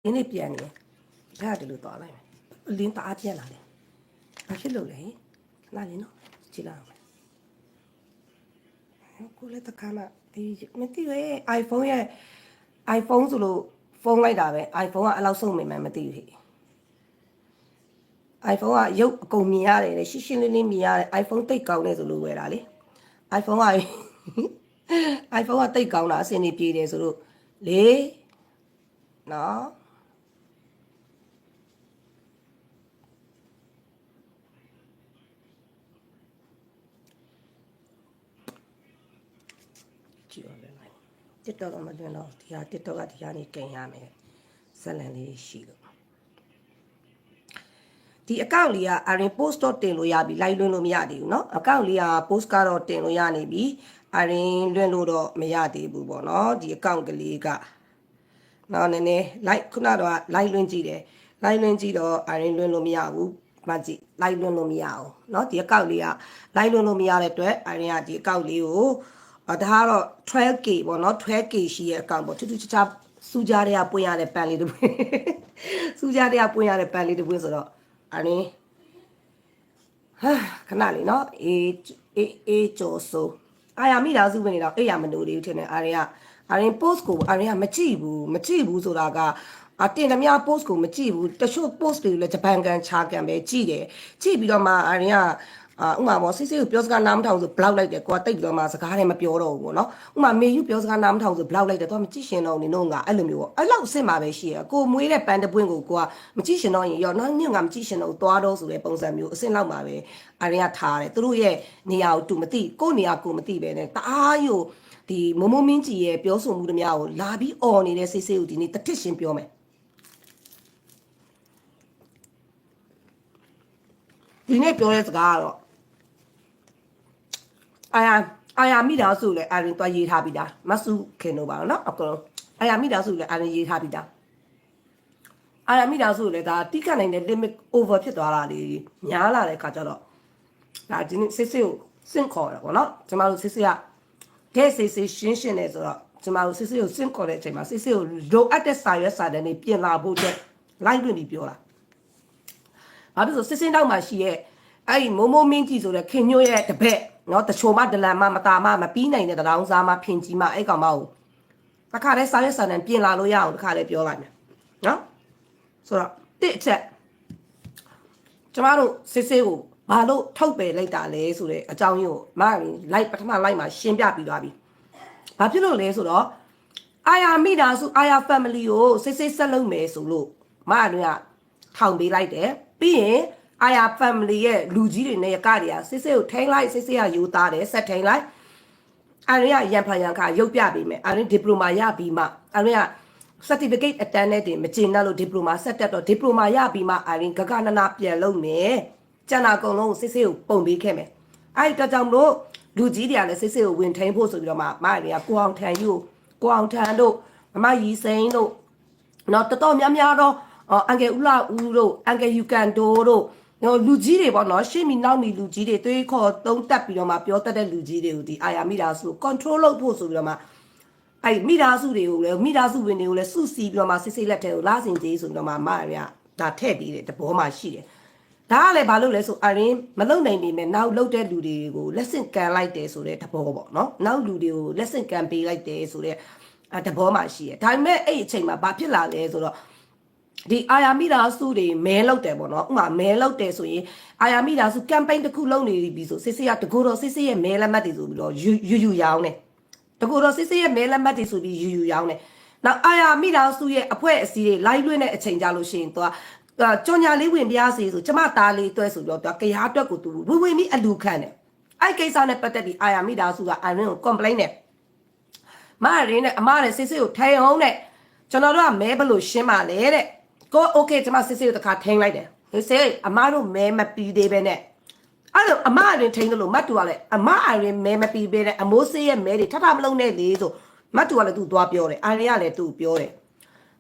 ဒီနေ့ပြန်နေဒါတလူသွားလိုက်မယ်လင်းတအားပြန်လာတယ်ဘာဖြစ်လို့လဲခဏလေးနော်ကြည့်လိုက်အောင်ကိုလည်းတခါမှဒီမသိရဲ့ iPhone ရဲ့ iPhone ဆိုလို့ဖုန်းလိုက်တာပဲ iPhone ကအဲ့လောက်ဆုံးမိမှမသိဘူး iPhone ကရုပ်အကုန်မြင်ရတယ်လေရှင်းရှင်းလင်းလင်းမြင်ရတယ် iPhone တိတ်ကောင်းနေဆိုလို့ဝယ်တာလေ iPhone က iPhone ကတိတ်ကောင်းတာအစင်နေပြေးတယ်ဆိုလို့လေနော်ကြည့်ရမယ် TikTok တော့မတွင်တော့ဒီဟာ TikTok ကဒီဟာနေกินရမယ်ဇက်လန်လေးရှိလို့ဒီအကောင့်လေးကအရင် post တော့တင်လို့ရပြီ live လွှင့်လို့မရသေးဘူးเนาะအကောင့်လေးက post ကတော့တင်လို့ရနေပြီအရင်လွှင့်လို့တော့မရသေးဘူးပေါ့เนาะဒီအကောင့်ကလေးကနော်နည်းနည်း live ခုနတော့ live လွှင့်ကြည့်တယ် live လွှင့်ကြည့်တော့အရင်လွှင့်လို့မရဘူးမှကြည့် live လွှင့်လို့မရအောင်เนาะဒီအကောင့်လေးက live လွှင့်လို့မရတဲ့အတွက်အရင်ကဒီအကောင့်လေးကိုဒါကတော့ 12k ပေါ့နော် 12k ရှိရဲ့အကောင့်ပေါ့ထူးထူးခြားခြားစူးကြတဲ့ပွင့်ရတဲ့ပန်လေးတစ်ပွင့်စူးကြတဲ့ပွင့်ရတဲ့ပန်လေးတစ်ပွင့်ဆိုတော့အရင်ဟာခဏလေးနော်အေးကျော်ဆိုအာရမိသားစုဝင်နေတော့အေးရမနိုးသေးဘူးထင်တယ်အရင် post ကိုအရင်ကမကြည့်ဘူးဆိုတာကအတင်သမျှ post ကိုမကြည့်ဘူးတချို့ post တွေလည်းဂျပန်ကန်ချာကန်ပဲကြည့်တယ်ကြည့်ပြီးတော့မှအရင်ကဥမာပေါ့စစ်စစ်ကိုပြောစကားနားမထောင်ဆို block လိုက်တယ်ကိုကတိတ်ပြီးတော့မှစကားလည်းမပြောတော့ဘူးပေါ့နော်ဥမာမေယူပြောစကားနားမထောင်ဆို block လိုက်တယ်တော့မကြည့်ရှင်တော့နေတော့ငါအဲ့လိုမျိုးပေါ့အဲ့လောက်အစ်စ်မှာပဲရှိရကိုမွေးတဲ့ပန်းတပွင့်ကိုကမကြည့်ရှင်တော့ရင်ရောနော်ညငါမကြည့်ရှင်တော့သွားတော့ဆိုတဲ့ပုံစံမျိုးအစ်စ်လောက်မှာပဲအရင်ကထားတယ်သူတို့ရဲ့နေရာကိုတူမသိကိုနေရာကိုမသိပဲနဲ့တအားယူဒီမမိုးမင်းကြီးရဲ့ပြောဆိုမှုတများကိုလာပြီးអော်နေတဲ့စစ်စစ်ကိုဒီနေ့တထစ်ရှင်းပြောမယ်ဒီနေ့ပြောတဲ့စကားကတော့အာယာမိသားစုလည်းအရင်သွားရေးထားပြီးသားမဆုခင်တို့ပါတော့နော်အကုန်လုံးအာယာမိသားစုလည်းအရင်ရေးထားပြီးသားအာယာမိသားစုလည်းဒါတိကတ်နိုင်တဲ့ limit over ဖြစ်သွားတာလေညားလာတဲ့ခါကျတော့ဒါဒီနေ့စစ်စစ်ကိုစင့်ခေါ်တာပေါ့နော်ကျမတို့စစ်စစ်ကကဲစစ်စစ်ရှင်းနေဆိုတော့ကျမတို့စစ်စစ်ကိုစင့်ခေါ်တဲ့အချိန်မှာစစ်စစ်ကိုလိုအပ်တဲ့စာရွက်စာတမ်းတွေပြင်လာဖို့အတွက် line တွင်ပြီးပြောတာဘာဖြစ်လို့စစ်စစ်တော့မှရှိရဲ့အဲ့ဒီမိုးမင်းကြီးဆိုတဲ့ခင်ညွတ်ရဲ့တပည့်နော်တချို့မှဒလန်မှမတာမှမပြီးနိုင်တဲ့တောင်စားမှဖင်ကြီးမှအဲ့ကောင်မဟုတ်တခါတည်းစာရွက်စာတမ်းပြင်လာလို့ရအောင်တခါတည်းပြောလိုက်မယ်နော်ဆိုတော့တစ်အချက်ကျမတို့စစ်စစ်ကိုဘာလို့ထုတ်ပယ်လိုက်တာလဲဆိုတဲ့အကြောင်းရင်းကိုမလိုက်ပထမလိုက်မှာရှင်းပြပြီးသွားပြီဘာဖြစ်လို့လဲဆိုတော့အာယာမိသားစုအာယာ family ကိုစစ်စစ်ဆက်လုပ်မယ်ဆိုလို့မအတွင်းကထောင်ပေးလိုက်တယ်ပြီးရင်အာယာ family ရဲ့လူကြီးတွေနဲ့ရကတွေကစစ်စစ်ကိုထိန်းလိုက်စစ်စစ်ကယူသားတယ်ဆက်ထိန်းလိုက်အရင်ကရန်ဖန်ရန်ခါရုပ်ပြပေးမယ်အရင် diploma ရပြီးမှအရင်က certificate အတန်းနဲ့တင်မကျင်တော့လို့ diploma ဆက်တက်တော့ diploma ရပြီးမှအရင်ဂဂနနာပြန်လုပ်မယ်ကျန်တာအကုန်လုံးစစ်စစ်ကိုပုံပေးခဲ့မယ်အဲ့ဒီကြောင့်မလို့လူကြီးတွေကလည်းစစ်စစ်ကိုဝင်ထိန်းဖို့ဆိုပြီးတော့မှမရတွေကကိုအောင်ထန်ယူကိုအောင်ထန်တို့မမရီစိန်တို့တော့တော်တော်များများတော့အန်ကယ်ဦးလာဦးတို့အန်ကယ်ယူကန်တိုတို့လူကြီးတွေပေါ့နော်ရှေ့မီနောက်မီလူကြီးတွေသွေးခေါ်သုံးတက်ပြီးတော့မှပြောတတ်တဲ့လူကြီးတွေကိုဒီအာယာမိသားစု control လုပ်ဖို့ဆိုပြီးတော့မှအဲ့မိသားစုတွေကိုလည်းမိသားစုဝင်တွေကိုလည်းစုစည်းပြီးတော့မှစစ်စစ်လက်ထဲကိုလာစင်ကြီးဆိုပြီးတော့မှမရဒါထည့်ပြီးတဲ့တဘောမှရှိတယ်ဒါကလည်းဘာလို့လဲဆိုအရင်မလုံနိုင်နေမယ်နောက်လုံတဲ့လူတွေကိုလက်ဆင့်ကန်လိုက်တယ်ဆိုတဲ့တဘောပေါ့နော်နောက်လူတွေကိုလက်ဆင့်ကန်ပေးလိုက်တယ်ဆိုတဲ့တဘောမှရှိတယ်ဒါပေမဲ့အဲ့အချိန်မှာဘာဖြစ်လာလဲဆိုတော့ဒီအာယာမိသားစုတွေမဲလောက်တယ်ပေါ့နော်ဥမာမဲလောက်တယ်ဆိုရင်အာယာမိသားစု campaign တစ်ခုလုပ်နေပြီဆိုစစ်စစ်ကတကူတော့စစ်စစ်ရဲ့မဲလက်မှတ်တွေဆိုပြီးတော့ယူရောင်းတယ်တကူတော့စစ်စစ်ရဲ့မဲလက်မှတ်တွေဆိုပြီးယူရောင်းတယ်နောက်အာယာမိသားစုရဲ့အဖွဲ့အစည်းတွေ live လွှင့်တဲ့အချိန်ကြလို့ရှိရင်သူကကြော်ညာလေးဝင်ပြားစီဆိုကျမသားလေးတွဲဆိုတော့သူကရားအတွက်ကိုသူဝင်ပြီးအလူခံတယ်အဲ့ကိစ္စနဲ့ပတ်သက်ပြီးအာယာမိသားစုကအရင်ကို complain နဲ့မရင်းနဲ့အမနဲ့စစ်စစ်ကိုထိုင်အောင်နဲ့ကျွန်တော်တို့ကမဲဘလို့ရှင်းပါလေတဲ့ကိုโอเคကျမစစ်စစ်ကိုတခါထိန်းလိုက်တယ်ဟိစေအမတို့မဲမပီးသေးပဲနဲ့အဲ့လိုအမအရင်ထိန်းလို့မတ်တူကလည်းအမအရင်မဲမပီးပဲနဲ့အမိုးစေးရဲ့မဲတွေထထမလုံးနဲ့လေဆိုမတ်တူကလည်းသူ့သွားပြောတယ်အာရရလည်းသူ့ပြောတယ်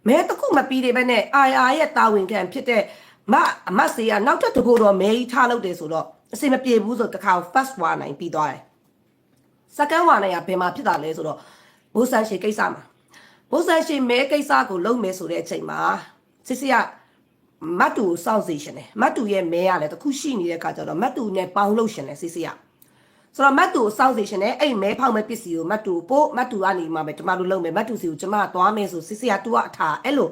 မဲတခုမပီးသေးပဲနဲ့အာရရဲ့တာဝန်ခံဖြစ်တဲ့အမစေးကနောက်ထပ်တကူတော့မဲကြီးထားလို့တယ်ဆိုတော့အစီမပြေဘူးဆိုတခါ first one နိုင်ပြီးသွားတယ် second one နိုင်ကဘယ်မှာဖြစ်တာလဲဆိုတော့ဘိုးဆန်းရှိကိစ္စမှာဘိုးဆန်းရှိမဲကိစ္စကိုလုံးမယ်ဆိုတဲ့အချိန်မှာ စစ်စစ်ကမတ်တူစောင့်စီရှင်တယ်မတ်တူရဲ့မဲရလဲတခုရှိနေတဲ့ခါကျတော့မတ်တူနဲ့ပေါင်းလို့ရှင်တယ်စစ်စစ်ကဆိုတော့မတ်တူစောင့်စီရှင်တယ်အဲ့မဲဖောက်မဲ့ပစ္စည်းကိုမတ်တူပို့မတ်တူကနေမှပဲကျမတို့လုပ်မယ်မတ်တူစီကိုကျမသွားမယ်ဆိုစစ်စစ်ကတူကအထာအဲ့လို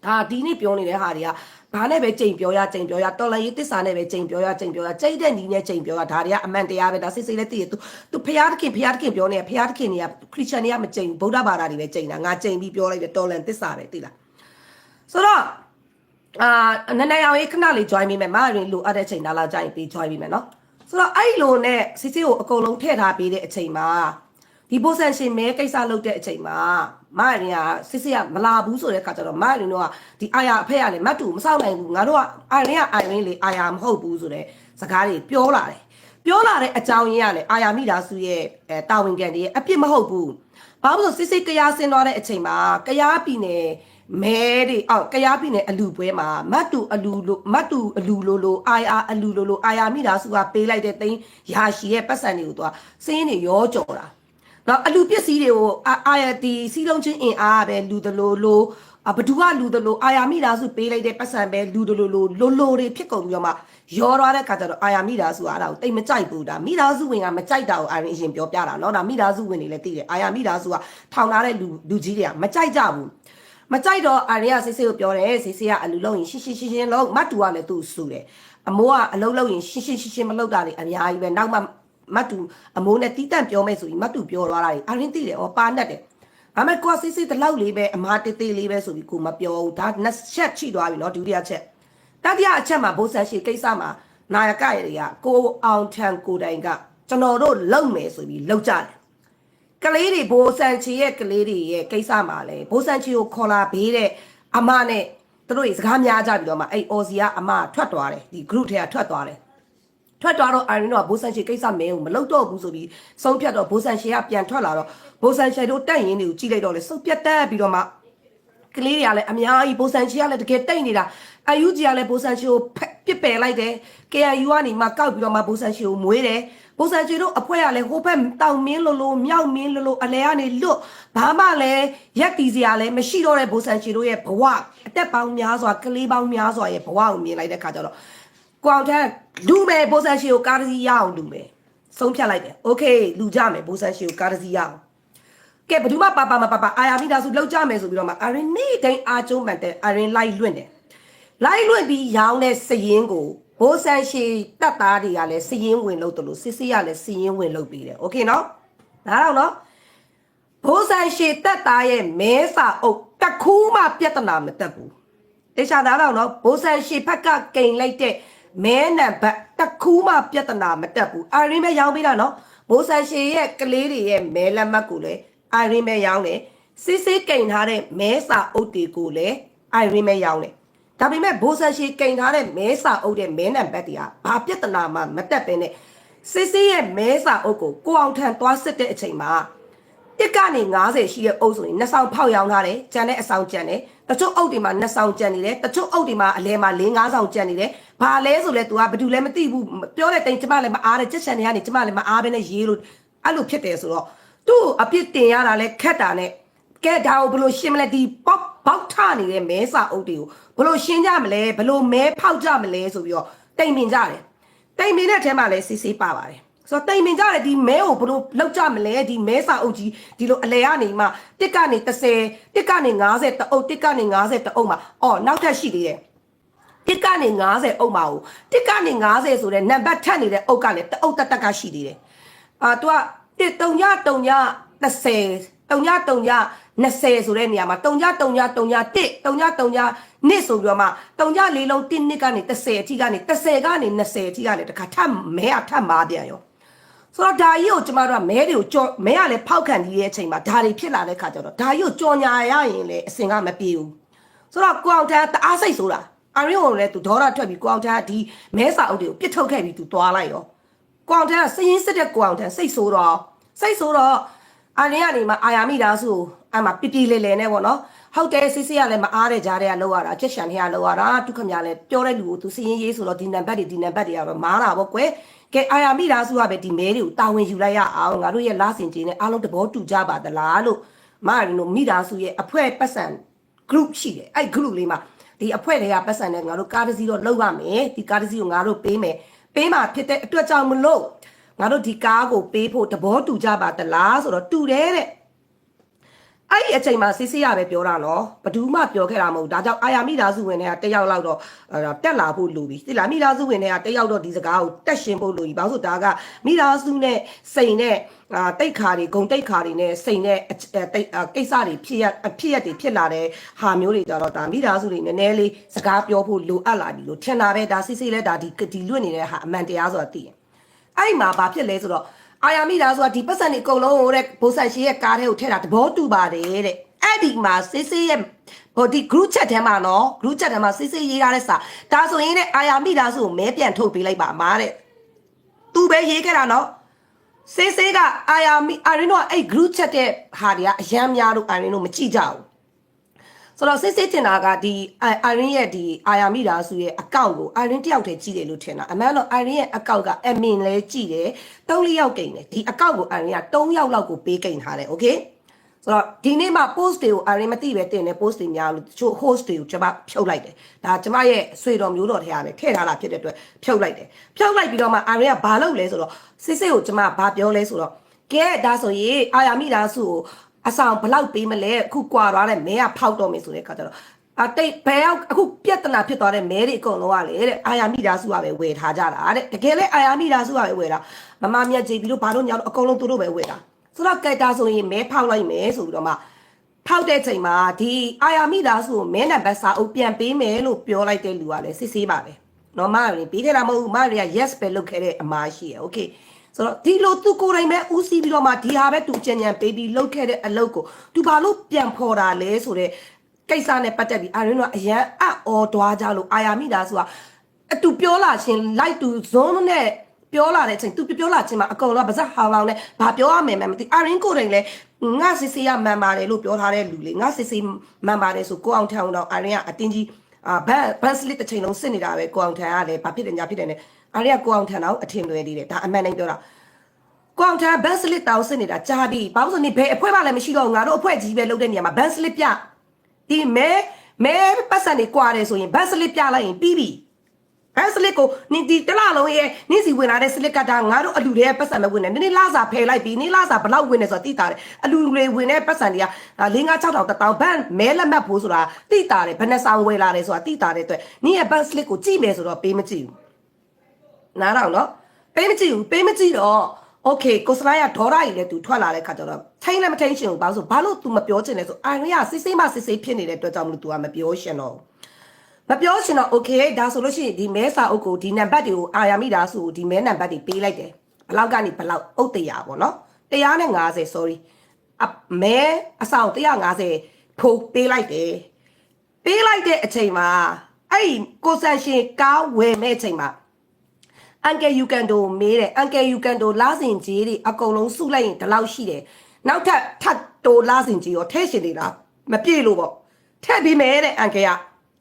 ဒါဒီနေ့ပြောနေတဲ့ဟာတွေကဘာနဲ့ပဲကြိမ်ပြောရတော်လည်းရေးတစ္ဆာနဲ့ပဲကြိမ်ပြောရကြိမ်တဲ့နီးနဲ့ကြိမ်ပြောရဒါတွေကအမှန်တရားပဲဒါစစ်စစ်လည်းသိရသူဖျားသခင်ပြောနေဖျားသခင်တွေကခရစ်ယာန်တွေကမကြိမ်ဗုဒ္ဓဘာသာတွေပဲကြိမ်တာငါကြိမ်ပြီးပြောလိုက်တယ်တော်လည်းတစ္ဆာပဲသိလားဆိုတော့နည်းနည်းအောင်ရေးခဏလေး join ပေးမယ်မအရင်လိုအပ်တဲ့အချိန်နားလာကြရင်ပြီး join ပေးမယ်နော်ဆိုတော့အဲ့လိုနဲ့စစ်စစ်ကိုအကုန်လုံးထည့်ထားပေးတဲ့အချိန်မှာဒီပိုဆန်ရှင်မဲကိစ္စလုပ်တဲ့အချိန်မှာမအရင်ကစစ်စစ်ကမလာဘူးဆိုတဲ့ခါကျတော့မအရင်တော့ဒီအာရအဖက်ကလည်းမတ်တူမဆောက်နိုင်ဘူးငါတို့ကအာရင်လေအာရမဟုတ်ဘူးဆိုတဲ့စကားတွေပြောလာတဲ့အကြောင်းရင်းကလည်းအာရမိသားစုရဲ့တာဝန်ခံတွေရဲ့အပြစ်မဟုတ်ဘူးဘာလို့ဆိုစစ်စစ်ကြားဆင်းသွားတဲ့အချိန်မှာကြားပြည်နယ်မဲတွေကြားပြည်နယ်အလူပွဲမှာမတ်တူအလူလိုအာရအလူလိုအာရမိသားစုကပေးလိုက်တဲ့သိန်းရာရှိရဲ့ပတ်စံတွေကိုသူကစင်းနေရောကြော်တာနော်အလူပစ္စည်းတွေကိုအာရတီစီးလုံးချင်းအင်အားပဲလူတလိုဘဒူကလူတလိုအာရမိသားစုပေးလိုက်တဲ့ပတ်စံပဲလူတလိုတွေဖြစ်ကုန်ပြီးတော့မှရောသွားတဲ့ခါကျတော့အာရမိသားစုကအဲ့ဒါကိုတိတ်မကြိုက်ဘူးဒါမိသားစုဝင်ကမကြိုက်တာကိုအာရင်အရင်ပြောပြတာနော်ဒါမိသားစုဝင်တွေလည်းသိတယ်အာရမိသားစုကထောင်ထားတဲ့လူကြီးတွေကမကြိုက်ကြဘူးမကြိုက်တော့အာရီယာဆေးဆေးကိုပြောတယ်ဆေးဆေးကအလူလုံးရင်ရှင်းလုံးမတ်တူကလည်းသူ့ဆူတယ်အမိုးကအလုံးလုံးရင်ရှင်းမလုပ်တာလေအများကြီးပဲနောက်မှမတ်တူအမိုးနဲ့တီးတန့်ပြောမယ်ဆိုပြီးမတ်တူပြောသွားတာလေအာရင်သိတယ်ပါနဲ့တယ်ဒါပေမဲ့ကိုကဆေးဆေးတလောက်လေးပဲအမားတေးသေးလေးပဲဆိုပြီးကိုမပြောဘူးဒါနှစ်ချက်ချိသွားပြီနော်ဒုတိယချက်တတိယအချက်မှာဘိုးဆန်ရှိကိစ္စမှာနာယကတွေကကိုအောင်ထန်ကိုတိုင်ကကျွန်တော်တို့လုံမယ်ဆိုပြီးလုံကြတယ်ကလေးတွေဘိုးဆန်ချီရဲ့ကလေးတွေရဲ့ကိစ္စမှာလဲဘိုးဆန်ချီကိုခေါ်လာဘေးတဲ့အမနဲ့သူတို့စကားများကြပြီးတော့မှအဲ့အော်စီကအမထွက်သွားတယ်ဒီ group ထဲကထွက်သွားတော့အာရင်တော့ဘိုးဆန်ချီကိစ္စမင်းကိုမလုပ်တော့ဘူးဆိုပြီးဆုံးဖြတ်တော့ဘိုးဆန်ချီကပြန်ထွက်လာတော့ဘိုးဆန်ချီတို့တက်ရင်တွေကိုကြည့်လိုက်တော့လဲစုပ်ပြတ်တက်ပြီးတော့မှကလေးတွေကလည်းအများကြီးဘိုးဆန်ချီကလည်းတကယ်တိတ်နေတာအယူကြီးကလည်းဘိုးဆန်ချီကိုပစ်ပယ်လိုက်တယ် KNU ကနေမှကောက်ပြီးတော့မှဘိုးဆန်ချီကိုမွေးတယ်ဘိုးဆန်ချီတို့အဖွဲကလည်းဟိုဘက်တောင်မင်းလိုမြောက်မင်းလိုအလဲကနေလွတ်ဘာမှလည်းရက်တီစရာလည်းမရှိတော့တဲ့ဘိုးဆန်ချီတို့ရဲ့ဘဝအသက်ပေါင်းများစွာကလေးပေါင်းများစွာရဲ့ဘဝကိုမြင်လိုက်တဲ့ခါကျတော့ကိုအောင်ထက်လူမယ်ဘိုးဆန်ချီကိုကားစီရအောင်လူမယ်ဆုံးဖြတ်လိုက်တယ်โอเคလူကြမယ်ဘိုးဆန်ချီကိုကားစီရအောင်ကဲဘယ်သူမှပါအာယာမိသားစုလောက်ကြမယ်ဆိုပြီးတော့မှအာရင်နေ့တိုင်းအာကျုံးမှန်တဲ့အာရင်လိုက်လွင့်တယ်လိုက်လွင့်ပြီးရောင်းတဲ့စရင်ကိုဘိုးဆန်ရှည်တက်သားတွေကလည်းစရင်ဝင်လို့တို့လို့စစ်စစ်ရလည်းစရင်ဝင်လို့ပြီးတယ်โอเคနော်ဒါတော့နော်ဘိုးဆန်ရှည်တက်သားရဲ့မဲစာအုပ်တခုမှပြဿနာမတက်ဘူးတခြားဒါတော့နော်ဘိုးဆန်ရှည်ဖက်ကကိန်လိုက်တဲ့မဲနံပါတ်တခုမှပြဿနာမတက်ဘူးအာရင်ပဲရောင်းပေးတာနော်ဘိုးဆန်ရှည်ရဲ့ကလေးတွေရဲ့မဲလက်မှတ်ကိုလည်းအာရင်ပဲရောင်းတယ်စစ်စစ်ကိန်ထားတဲ့မဲစာအုပ်တွေကိုလည်းအာရင်ပဲရောင်းတယ်ဒါပေမဲ့ဘိုးဆန်ရှည်ကိန်ထားတဲ့မဲစာအုပ်တဲ့မဲနံပါတ်တွေကဘာပြဿနာမှမတက်ပဲနဲ့စစ်စစ်ရဲ့မဲစာအုပ်ကိုကိုအောင်ထန်သွားစစ်တဲ့အချိန်မှာတစ်ကနေ90ရှိတဲ့အုပ်ဆိုရင်နှစ်ဆောင်ဖောက်ရောင်းထားတယ်ကျန်တဲ့အဆောင်ကျန်တယ်တချို့အုပ်တွေမှာနှစ်ဆောင်ကျန်နေတယ်တချို့အုပ်တွေမှာအလဲမှာ4-5ဆောင်ကျန်နေတယ်ဘာလဲဆိုလဲ तू ကဘာလို့လဲမသိဘူးပြောတဲ့တိမ်ကျမလည်းမအားတဲ့ချက်ချန်တွေကနေကျမလည်းမအားပဲနဲ့ရေးလို့အဲ့လိုဖြစ်တယ်ဆိုတော့သူ့အပြစ်တင်ရတာလဲခက်တာနဲ့ကဲဒါကိုဘယ်လိုရှင်းမလဲဒီပေါက်ထနေတဲ့မဲစာအုပ်တွေကိုဘယ်လိုရှင်းကြမလဲဘယ်လိုမဲဖောက်ကြမလဲဆိုပြီးတော့တိမ်ပင်ကြတယ်တိမ်ပင်တဲ့အထဲမှာလဲစစ်စစ်ပါပါတယ်ဆိုတော့တိမ်ပင်ကြတယ်ဒီမဲကိုဘယ်လိုလောက်ကြမလဲဒီမဲစာအုပ်ကြီးဒီလိုအလဲကနေမှတစ်ကနေ30တစ်ကနေ50တအုပ်တစ်ကနေ50တအုပ်မှာအော်နောက်ထပ်ရှိသေးတယ်တစ်ကနေ50အုပ်မှာကိုတစ်ကနေ50ဆိုတဲ့နံပါတ်ထပ်နေတဲ့အုပ်ကလည်းတအုပ်တက်ကရှိသေးတယ်သူက3-3-30 3-3-20ဆိုတဲ့နေရာမှာ3-3-3-1 3-3-3-2ဆိုပြီးတော့မှ3-4လုံး1နှစ်ကနေ30အထိကနေ30ကနေ20အထိကနေတခါထပ်မဲထပ်မာပြန်ရောဆိုတော့ဒါကြီးကိုကျမတို့ကမဲတွေကိုကြော်မဲကလည်းဖောက်ခံပြီးတဲ့အချိန်မှာဒါတွေဖြစ်လာတဲ့ခါကျတော့ဒါကြီးကိုကြော်ညာရရင်လည်းအစင်ကမပြေဘူးဆိုတော့ကိုအောင်ထန်တအားစိတ်ဆိုတာအာရင်ကိုလည်းသူဒေါရထွက်ပြီးကိုအောင်ထန်ကဒီမဲစာအုပ်တွေကိုပြစ်ထုတ်ခဲ့ပြီးသူသွားလိုက်ရောကိုအောင်ထန်ကစရင်စစ်တဲ့ကိုအောင်ထန်စိတ်ဆိုးတော့အာရင်ကနေမှအာယာမိသားစုကိုအမှပြပြလေလေနဲ့ပေါ့နော်ဟုတ်တယ်စစ်စစ်ကလည်းမအားတဲ့ကြားတွေကလောက်ရတာချက်ရှန်တွေကလောက်ရတာသူခမရလည်းပြောတဲ့လူကိုသူစရင်ရေးဆိုတော့ဒီနံပါတ်တွေကတော့မားတာပေါ့ကွယ်ကဲအာယာမိသားစုကပဲဒီမဲတွေကိုတာဝန်ယူလိုက်ရအောင်ငါတို့ရဲ့လာစင်ချင်းနဲ့အားလုံးသဘောတူကြပါသလားလို့မရင်းတို့မိသားစုရဲ့အဖွဲပတ်စံ group ရှိတယ်အဲ့ group လေးမှာ ဒီအဖွဲတွေကပတ်စံနဲ့ငါတို့ကားတစ်စီးတော့လောက်ရမယ်ဒီကားတစ်စီးကိုငါတို့ပေးမယ်ပေးမှဖြစ်တဲ့အတွက်ကြောင့်မလို့ငါတို့ဒီကားကိုပေးဖို့သဘောတူကြပါတလားဆိုတော့တူတယ်တဲ့အဲ့ဒီအချိန်မှာစစ်စစ်ရပဲပြောတာနော်ဘဒူးမှပြောခဲ့တာမဟုတ်ဒါကြောင့်အာယာမိသားစုဝင်တွေကတယောက်လောက်တော့တက်လာဖို့လိုပြီသိလားမိသားစုဝင်တွေကတယောက်တော့ဒီစကားကိုတက်ရှင်ဖို့လိုပြီဘာလို့ဆိုဒါကမိသားစုနဲ့စိန်နဲ့တိတ်ခါတွေဂုံတိတ်ခါတွေနဲ့စိန်နဲ့ကိစ္စတွေဖြစ်ရတွေဖြစ်လာတဲ့ဟာမျိုးတွေကြတော့ဒါမိသားစုတွေနည်းနည်းလေးစကားပြောဖို့လိုအပ်လာပြီလို့ထင်တာပဲဒါစစ်စစ်လဲဒါဒီလွတ်နေတဲ့ဟာအမှန်တရားဆိုတာသိရင်အဲ့ဒီမှာဘာဖြစ်လဲဆိုတော့အာယာမိသားဆိုတာဒီပတ်စံတွေအကုန်လုံးဟိုတဲ့ဘိုးဆန်ရှိရဲ့ကားထဲကိုထည့်တာသဘောတူပါတယ်တဲ့အဲ့ဒီမှာစစ်စစ်ရဲ့ဟိုဒီ group chat ထဲမှာနော် group chat ထဲမှာစစ်စစ်ရေးထားတဲ့စာဒါဆိုရင်တဲ့အာယာမိသားစုကိုမဲပြန်ထုတ်ပေးလိုက်ပါမားတဲ့သူပဲရေးခဲ့တာနော်စစ်စစ်ကအာရင်းတို့အဲ့ group chat တဲ့ဟာတွေကအရန်များလို့အာရင်းတို့မကြည့်ကြဘူးဆိုတော့စစ်စစ်တင်တာကဒီအာရင်းရဲ့ဒီအာယာမိသားစုရဲ့အကောင့်ကိုအာရင်းတယောက်တည်းကြည့်တယ်လို့ထင်တာအမှန်တော့အာရင်းရဲ့အကောင့်က admin လဲကြည့်တယ်3-4ယောက်ကိန်းတယ်ဒီအကောင့်ကိုအာရင်းက3ယောက်လောက်ကိုပေးကိန်းထားတယ် okay ဆိုတော့ဒီနေ့မှာ post တွေကိုအာရင်းမသိပဲတင်တယ် post တွေများလို့တချို့ host တွေကိုကျွန်မဖြုတ်လိုက်တယ်ဒါကျွန်မရဲ့ဆွေတော်မျိုးတော်ထဲကပဲထည့်ထားတာဖြစ်တဲ့အတွက်ဖြုတ်လိုက်တယ်ဖြုတ်လိုက်ပြီးတော့မှအာရင်းကဘာလုပ်လဲဆိုတော့စစ်စစ်ကိုကျွန်မဘာပြောလဲဆိုတော့ကဲဒါဆိုရင်အာယာမိသားစုကိုအဆောင်ဘလောက်ပေးမလဲအခုကွာသွားတဲ့မဲကဖောက်တော့မယ်ဆိုတဲ့ခါကျတော့တိတ်ဘယ်ရောက်အခုပြဿနာဖြစ်သွားတဲ့မဲတွေအကုန်လုံးကလေတဲ့အာယာမိသားစုကပဲဝယ်ထားကြတာတဲ့တကယ်လဲအာယာမိသားစုကပဲဝယ်တာမမမြတ်ကြီးပြီးတော့ဘာလို့ညာလို့အကုန်လုံးသူတို့ပဲဝယ်တာဆိုတော့ကဲဒါဆိုရင်မဲဖောက်လိုက်မယ်ဆိုပြီးတော့မှဖောက်တဲ့ချိန်မှာဒီအာယာမိသားစုကိုမဲနံပါတ်စာအုပ်ပြန်ပေးမယ်လို့ပြောလိုက်တဲ့လူကလည်းစစ်ဆေးပါပဲနော်မရီပေးခဲ့တာမဟုတ်ဘူးမရီက yes ပဲလုပ်ခဲ့တဲ့အမားရှိရယ် okay ဆိုတော့ဒီလိုသူကိုယ်တိုင်ပဲဦးစီးပြီးတော့မှဒီဟာပဲသူကြံပေးပြီးလုပ်ခဲ့တဲ့အလုပ်ကိုသူဘာလို့ပြန်ဖော်တာလဲဆိုတဲ့ကိစ္စနဲ့ပတ်သက်ပြီးအာရင်းကအရန်အော်တွားကြလို့အာယာမိသားစုကအတူပြောလာရှင်လိုက်သူဇွန်းနဲ့ပြောလာတဲ့အချိန်သူပြောလာချင်းမှာအကုန်လုံးပါဇက်ဟာလောင်နဲ့ဘာပြောရမယ်မသိအာရင်းကိုယ်တိုင်လည်းငါစစ်စစ်ရမှန်ပါတယ်လို့ပြောထားတဲ့လူလေငါစစ်စစ်မှန်ပါတယ်ဆိုကိုအောင်ထအောင်တော့အာရင်းကအတင်းကြီးဘန်စလစ်တစ်ချိန်လုံးစစ်နေတာပဲကိုအောင်ထန်ကလည်းဘာဖြစ်တယ်ညာဖြစ်တယ်နဲ့အားရကိုအောင်ထန်တော့အထင်လွယ်သေးတယ်ဒါအမှန်တိုင်းပြောတာကိုအောင်ထန်ဘန်စလစ်တောင်းစစ်နေတာကြားပြီးဘာလို့ဆိုနေဘယ်အဖွဲ့မှလည်းမရှိတော့ငါတို့အဖွဲ့ကြီးပဲလုပ်တဲ့နေရာမှာဘန်စလစ်ပြဒီမဲပတ်စံတွေကွာတယ်ဆိုရင်ဘန်စလစ်ပြလိုက်ရင်ပြီးပြီဘန်စလစ်ကိုနေဒီတလားလုံးရဲ့နေစီဝင်လာတဲ့စလစ်ကတာငါတို့အလူတွေပတ်စံမဝင်နဲ့နေလာစာဖယ်လိုက်ပြီးနေလာစာဘလောက်ဝင်နေဆိုတော့တိတာတယ်အလူတွေဝင်တဲ့ပတ်စံတွေက4-5-6,000 ဘန်မဲလက်မှတ်ဖို့ဆိုတာတိတာတယ်ဘယ်နှဆောင်ဝယ်လာတယ်ဆိုတာတိတာတဲ့အတွက်နေရဲ့ဘန်စလစ်ကိုကြည့်မယ်ဆိုတော့ပေးမကြည့်ဘူးနားတော့နော်ပေးမကြည့်ဘူးပေးမကြည့်တော့โอเคကိုစလိုင်းကဒေါ်ရကြီးလည်းသူထွက်လာတဲ့ခါကျတော့ထိန်းလည်းမထိန်းရှင်ဘူးဘာလို့ဆိုဘာလို့ तू မပြောချင်လဲဆိုအာရစစ်စစ်မှစစ်စစ်ဖြစ်နေတဲ့အတွက်ကြောင့်မလို့ तू ကမပြောရှင်တော့မပြောရှင်တော့โอเคဒါဆိုလို့ရှိရင်ဒီမဲစာအုပ်ကိုဒီနံပါတ်တွေကိုအာရမိသားစုကိုဒီမဲနံပါတ်တွေပေးလိုက်တယ်ဘလောက်ကနေဘလောက်အုပ်100ပေါ့နော်150 sorry မဲအဆောင်150ဖိုးပေးလိုက်တယ်ပေးလိုက်တဲ့အချိန်မှာအဲ့ကိုဆန်ရှင်ကားဝယ်မဲ့အချိန်မှာUncle you can do မေးတယ် Uncle you can do လာစင်ကြီးတွေအကုန်လုံးစုလိုက်ရင်ဒီလောက်ရှိတယ်နောက်ထပ်ထပ်တိုးလာစင်ကြီးရောထဲရှင်နေလားမပြေလို့ပေါ့ထည့်ပြီးမယ်တဲ့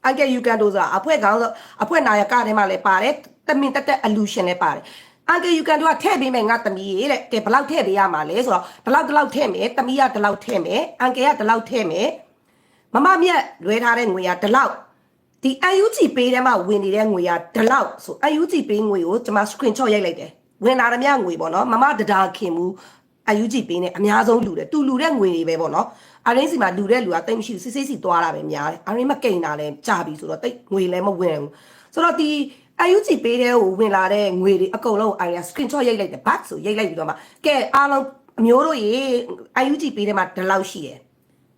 Uncle you can do ဆိုတာအဖွဲ့ကောင်ဆိုအဖွဲ့နာယကထဲမှာလည်းပါတယ်တမင်တက်အလူရှင်လည်းပါတယ် Uncle you can do ကထည့်ပြီးမယ်ငါတမီးတဲ့ကဲဘလောက်ထည့်ပေးရမှာလဲဆိုတော့ဒီလောက်ထည့်မယ်တမီးကဒီလောက်ထည့်မယ် Uncle ကဒီလောက်ထည့်မယ်မမမြတ်လွဲထားတဲ့ငွေကဒီလောက်ဒီ UG ပေးတဲ့မှာဝင်နေတဲ့ငွေကဒီလောက်ဆို UG ပေးငွေကိုကျွန်မ screenshot ရိုက်လိုက်တယ်ဝင်လာတဲ့မြငွေပေါ့နော်မမတဒါခင်မူ UG ပေးနေအများဆုံးလူတယ်သူလူတဲ့ငွေတွေပဲပေါ့နော်အရင်းစီမှာလူတဲ့လူကတိတ်မရှိစစ်စစ်စီသွားတာပဲများတယ်အရင်းမကိန်တာလဲကြာပြီဆိုတော့တိတ်ငွေလည်းမဝင်ဘူးဆိုတော့ဒီ UG ပေးတဲ့ကိုဝင်လာတဲ့ငွေတွေအကုန်လုံးအရင်း screenshot ရိုက်လိုက်တယ်ဘတ်ဆိုရိုက်လိုက်ပြီးတော့မှကဲအားလုံးအမျိုးတို့ရေ UG ပေးတဲ့မှာဒီလောက်ရှိတယ်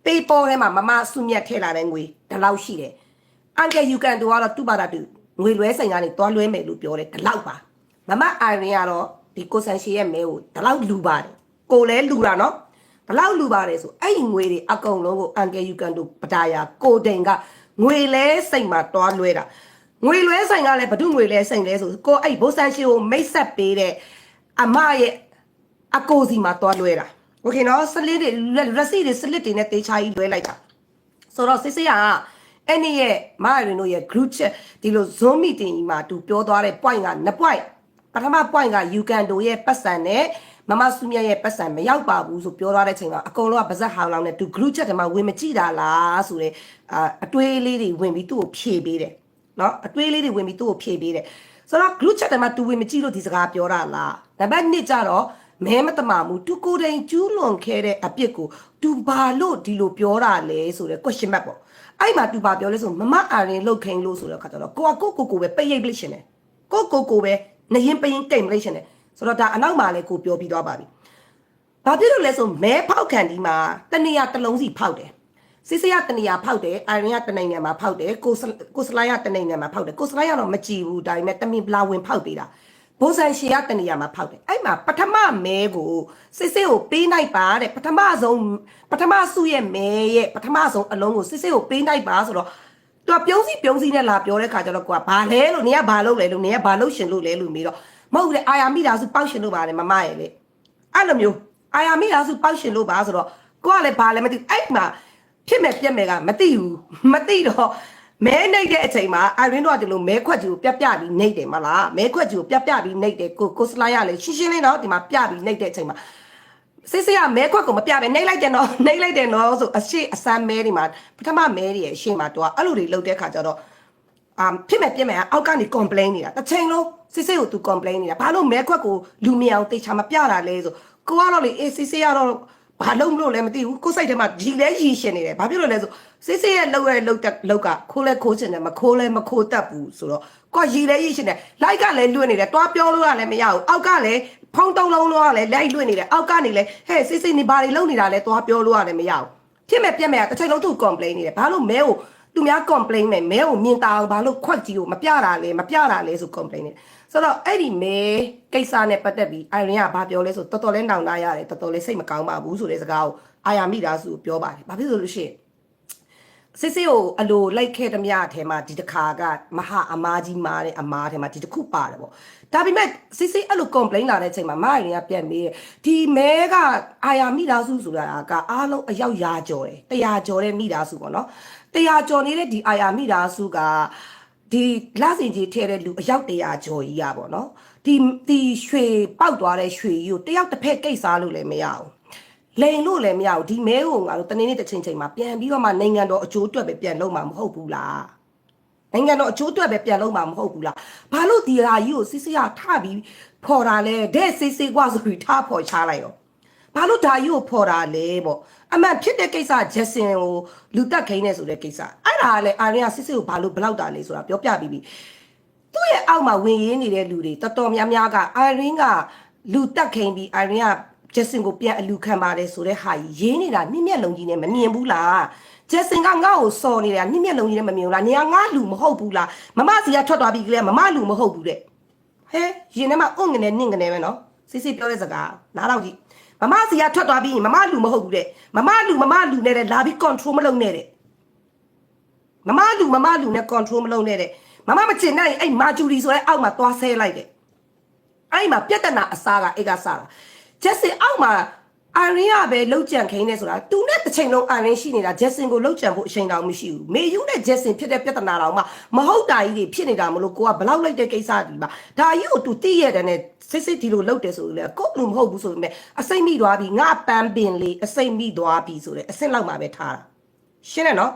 ပေးပေါ်ထဲမှာမမစုမြတ်ထည့်လာတဲ့ငွေဒီလောက်ရှိတယ်Uncle you can do ကတော့သူ့ဘာသာသူငွေလွဲဆိုင်ကနေသွားလွဲမယ်လို့ပြောတယ်ဒီလောက်ပါမမအိုင်ရင်ကတော့ဒီကိုဆန်ရှီရဲ့မဲကိုဒီလောက်လူပါတယ်ကိုလည်းလူတာနော်ဒီလောက်လူပါတယ်ဆိုအဲ့ဒီငွေတွေအကုန်လုံးကို Uncle you can do ပဒါယာကိုတိန်ကငွေလဲစိတ်မှာသွားလွဲတာငွေလွဲဆိုင်ကလည်းဘဒုငွေလဲစိတ်လဲဆိုကိုအဲ့ဘိုးဆန်ရှီကိုမိတ်ဆက်ပေးတဲ့အမရဲ့အကိုစီမှာသွားလွဲတာโอเคနော်စလစ်တွေရက်စီတွေစလစ်တွေနဲ့တေချာကြီးလွဲလိုက်တာဆိုတော့စစ်စစ်ကအဲ့ဒီရဲ့မာရင်တို့ရဲ့ group chat ဒီလို Zoom meeting ကြီးမှာသူပြောသွားတဲ့ point က2 point ပထမ point က you can do ရဲ့ပတ်စံနဲ့ မမစုမြတ်ရဲ့ပတ်စံမရောက်ပါဘူးဆိုပြောထားတဲ့ချိန်မှာအကုန်လုံးကပါဇက်ဟောင်းလောင်းနဲ့သူ group chat တွေမှာဝင်မကြည့်တာလားဆိုတဲ့အတွေးလေးတွေဝင်ပြီးသူ့ကိုဖြေပေးတယ်နော်အတွေးလေးတွေဝင်ပြီးသူ့ကိုဖြေပေးတယ်ဆိုတော့ group chat တွေမှာသူဝင်မကြည့်လို့ဒီစကားပြောတာလားနံပါတ်1ကျတော့မဲမတမာမှုသူကိုယ်တိုင်ကျူးလွန်ခဲ့တဲ့အပြစ်ကိုသူဘာလို့ဒီလိုပြောတာလဲဆိုတဲ့ question mark ပေါ့အဲ့မှာသူဘာပြောလဲဆိုမမအာရင်လုတ်ခိန်လို့ဆိုတော့ခါကျတော့ကိုပဲပိတ်ရိပ်ပလိရှင်တယ်ကိုပဲနရင်ပရင်တိမ်ပလိရှင်တယ်ဆိုတော့ဒါအနောက်မှာလည်းကိုပြောပြီးသွားပါပြီဘာဖြစ်လို့လဲဆိုမဲဖောက်ခံဒီမှာတနေရတစ်လုံးစီဖောက်တယ်စစ်စစ်ရတနေရဖောက်တယ်အာရင်ကတနိုင်ငံမှာဖောက်တယ်ကိုစလိုက်ရတနိုင်ငံမှာဖောက်တယ်ကိုစလိုက်ကတော့မကြည့်ဘူးဒါပေမဲ့တမင်ပလာဝင်ဖောက်ပေးတာဘိုးဆန်ရှီရတနေရမှာဖောက်တယ်အဲ့မှာပထမမဲကိုစစ်စစ်ကိုပေးနိုင်ပါတဲ့ပထမစုရဲ့မဲရဲ့ပထမဆုံးအလုံးကိုစစ်စစ်ကိုပေးနိုင်ပါဆိုတော့သူကပြုံးစီနဲ့လာပြောတဲ့ခါကျတော့ကိုကဘာလဲလို့နေကဘာလုပ်လဲလို့နေကဘာလုပ်ရှင်လို့လဲလို့မေးတော့မဟုတ်လေအာယာမိသားစုပေါက်ရှင်လို့ပါတယ်မမရဲ့လေအဲ့လိုမျိုးအာယာမိသားစုပေါက်ရှင်လို့ပါဆိုတော့ကိုကလည်းဘာလဲမသိအဲ့မှာဖြစ်မဲ့ပြက်မဲ့ကမသိဘူးမသိတော့မဲနှိပ်တဲ့အချိန်မှာအိုင်ရင်းတို့ကဒီလိုမဲခွက်ကြီးကိုပြပြီးနှိပ်တယ်မလားမဲခွက်ကြီးကိုပြပြီးနှိပ်တယ်ကိုစလိုက်ရလေရှင်းလေးတော့ဒီမှာပြပြီးနှိပ်တဲ့အချိန်မှာစစ်စစ်ကမဲခွက်ကိုမပြပဲနှိပ်လိုက်တယ်နော်ဆိုအရှိအစမ်းမဲတွေမှာပထမမဲတွေရဲ့အရှိမှာတော့အဲ့လိုတွေလုပ်တဲ့ခါကျတော့ဖြစ်မဲ့ပြက်မဲ့အောက်ကနေ complain နေတာတစ်ချိန်လုံးစစ်စစ်ကိုသူ complain နေတာဘာလို့မဲခွက်ကိုလူမြင်အောင်တိတ်ချမပြတာလဲဆိုကိုကတော့လေအေးစစ်စစ်ကတော့ဘာလို့မလို့လဲမသိဘူးကိုစိတ်ထဲမှာရီလဲရီရှင်နေတယ်ဘာဖြစ်လို့လဲဆိုစစ်စစ်ရဲ့လောက်ကခိုးလဲခိုးချင်တယ်မခိုးလဲမခိုးတတ်ဘူးဆိုတော့ကိုရီလဲရီရှင်တယ်လိုက်ကလည်းလွတ်နေတယ်တွားပြောလို့ရလည်းမရဘူးအောက်ကလည်းဖုံးတုံးလုံးလို့ရလည်းလိုက်လွတ်နေတယ်အောက်ကနေလည်းဟဲ့စစ်စစ်နေဘာတွေလုပ်နေတာလဲတွားပြောလို့ရလည်းမရဘူးဖြစ်မဲ့ပြက်မဲ့တစ်ချိန်လုံးသူ complain နေတယ်ဘာလို့မဲကိုသူများ complain မဲကိုမြင်တာအောင်ဘာလို့ခွက်ကြီးကိုမပြတာလဲဆို complain နေဆိုတော့အဲ့ဒီမဲကိစ္စနဲ့ပတ်သက်ပြီးအိုင်ရင်ကဘာပြောလဲဆိုတော်တော်လေးနောင်နာရတယ်တော်တော်လေးစိတ်မကောင်းပါဘူးဆိုတဲ့စကားကိုအာယာမိသားစုကိုပြောပါတယ်ဘာဖြစ်လို့လဲရှိရင်စစ်စစ်ကိုအလိုလိုက်ခဲ့သမျှအထဲမှာဒီတစ်ခါကမဟာအမားကြီးမားတဲ့အမားထဲမှာဒီတစ်ခုပါတယ်ပေါ့ဒါပေမဲ့စစ်စစ်အဲ့လို complain လာတဲ့အချိန်မှာမအိုင်ရင်ကပြန်မေးတယ်ဒီမဲကအာယာမိသားစုဆိုတာကအားလုံးအယောက်ရာကျော်တယ်100ကျော်တဲ့မိသားစုပေါ့နော်100ကျော်နေတဲ့ဒီအာယာမိသားစုကဒီလစင်ကြီးထဲတဲ့လူအယောက်100ကျော်ကြီးอ่ะပေါ့နော်ဒီရွှေပေါက်သွားတဲ့ရွှေကြီးကိုတယောက်တစ်ဖက်ကိတ်စားလို့လည်းမရဘူးလိန်လို့လည်းမရဘူးဒီမဲကိုငါတို့တနေ့နေ့တစ်ချိန်မှာပြန်ပြီးတော့မှနိုင်ငံတော်အကျိုးအတွက်ပဲပြန်လုပ်မှာမဟုတ်ဘူးလားနိုင်ငံတော်အကျိုးအတွက်ပဲပြန်လုပ်မှာမဟုတ်ဘူးလားဘာလို့ဒီဟာကြီးကိုစစ်စစ်ရထပြီးဖော်တာလဲတဲ့စစ်ကွာဆိုပြီးထားဖော်ချလိုက်ရောဘာလို့ဒါကြီးကိုဖော်တာလဲပေါ့အမှန်ဖြစ်တဲ့ကိစ္စဂျက်ဆင်ကိုလူတက်ခိန်းနေဆိုတဲ့ကိစ္စအဲ့ဒါကလည်းအာရင်ကစစ်စစ်ကိုဘာလို့ဘလောက်တာလဲဆိုတာပြောပြပြီးပြီသူ့ရဲ့အောက်မှာဝင်ရင်းနေတဲ့လူတွေတော်တော်များများကအာရင်ကလူတက်ခိန်းပြီးအာရင်ကဂျက်ဆင်ကိုပြန်အလူခံပါတယ်ဆိုတဲ့ဟာကြီးရင်းနေတာမြင့်မြတ်လုံးကြီးနဲ့မမြင်ဘူးလားဂျက်ဆင်ကငါ့ကိုစော်နေတာမြင့်မြတ်လုံးကြီးနဲ့မမြင်ဘူးလားနေရာငါလူမဟုတ်ဘူးလားမမစီကထွက်သွားပြီကလေးမမလူမဟုတ်ဘူးတဲ့ဟဲရင်ထဲမှာအုံငနေနင့်ငနေပဲနော်စစ်စစ်ပြောတဲ့စကားနားတော့ကြည့်မမစီကထွက်သွားပြီးရင်မမလူမဟုတ်ဘူးတဲ့မမလူနဲ့လာပြီး control မလုပ်နဲ့တဲ့မမလူနဲ့ control မလုပ်နဲ့တဲ့မမမချင်နိုင်အဲ့မာဂျူရီဆိုတဲ့အောက်မှာသွားဆဲလိုက်တဲ့အဲ့မှာပြဿနာအစားကအဲ့ကစားတာဂျက်ဆင်အောက်မှာအာရင်ကပဲလောက်ကြံခိန်းနေဆိုတာသူနဲ့တစ်ချိန်လုံးအာရင်ရှိနေတာဂျက်ဆင်ကိုလောက်ကြံဖို့အချိန်တောင်မရှိဘူးမေယူနဲ့ဂျက်ဆင်ဖြစ်တဲ့ပြဿနာတောင်မှမဟုတ်တာကြီးတွေဖြစ်နေတာမလို့ကိုကဘလောက်လိုက်တဲ့ကိစ္စဒီပါဒါကြီးကိုသူသိရတဲ့နဲ့စစ်ဒီလိုလောက်တယ်ဆိုလို့လေကိုလူမဟုတ်ဘူးဆိုပေမဲ့အစိမ့်မိသွားပြီငါပန်းပင်လေးအစိမ့်မိသွားပြီဆိုတဲ့အဆင့်လောက်မှာပဲထားတာရှင်းတယ်နော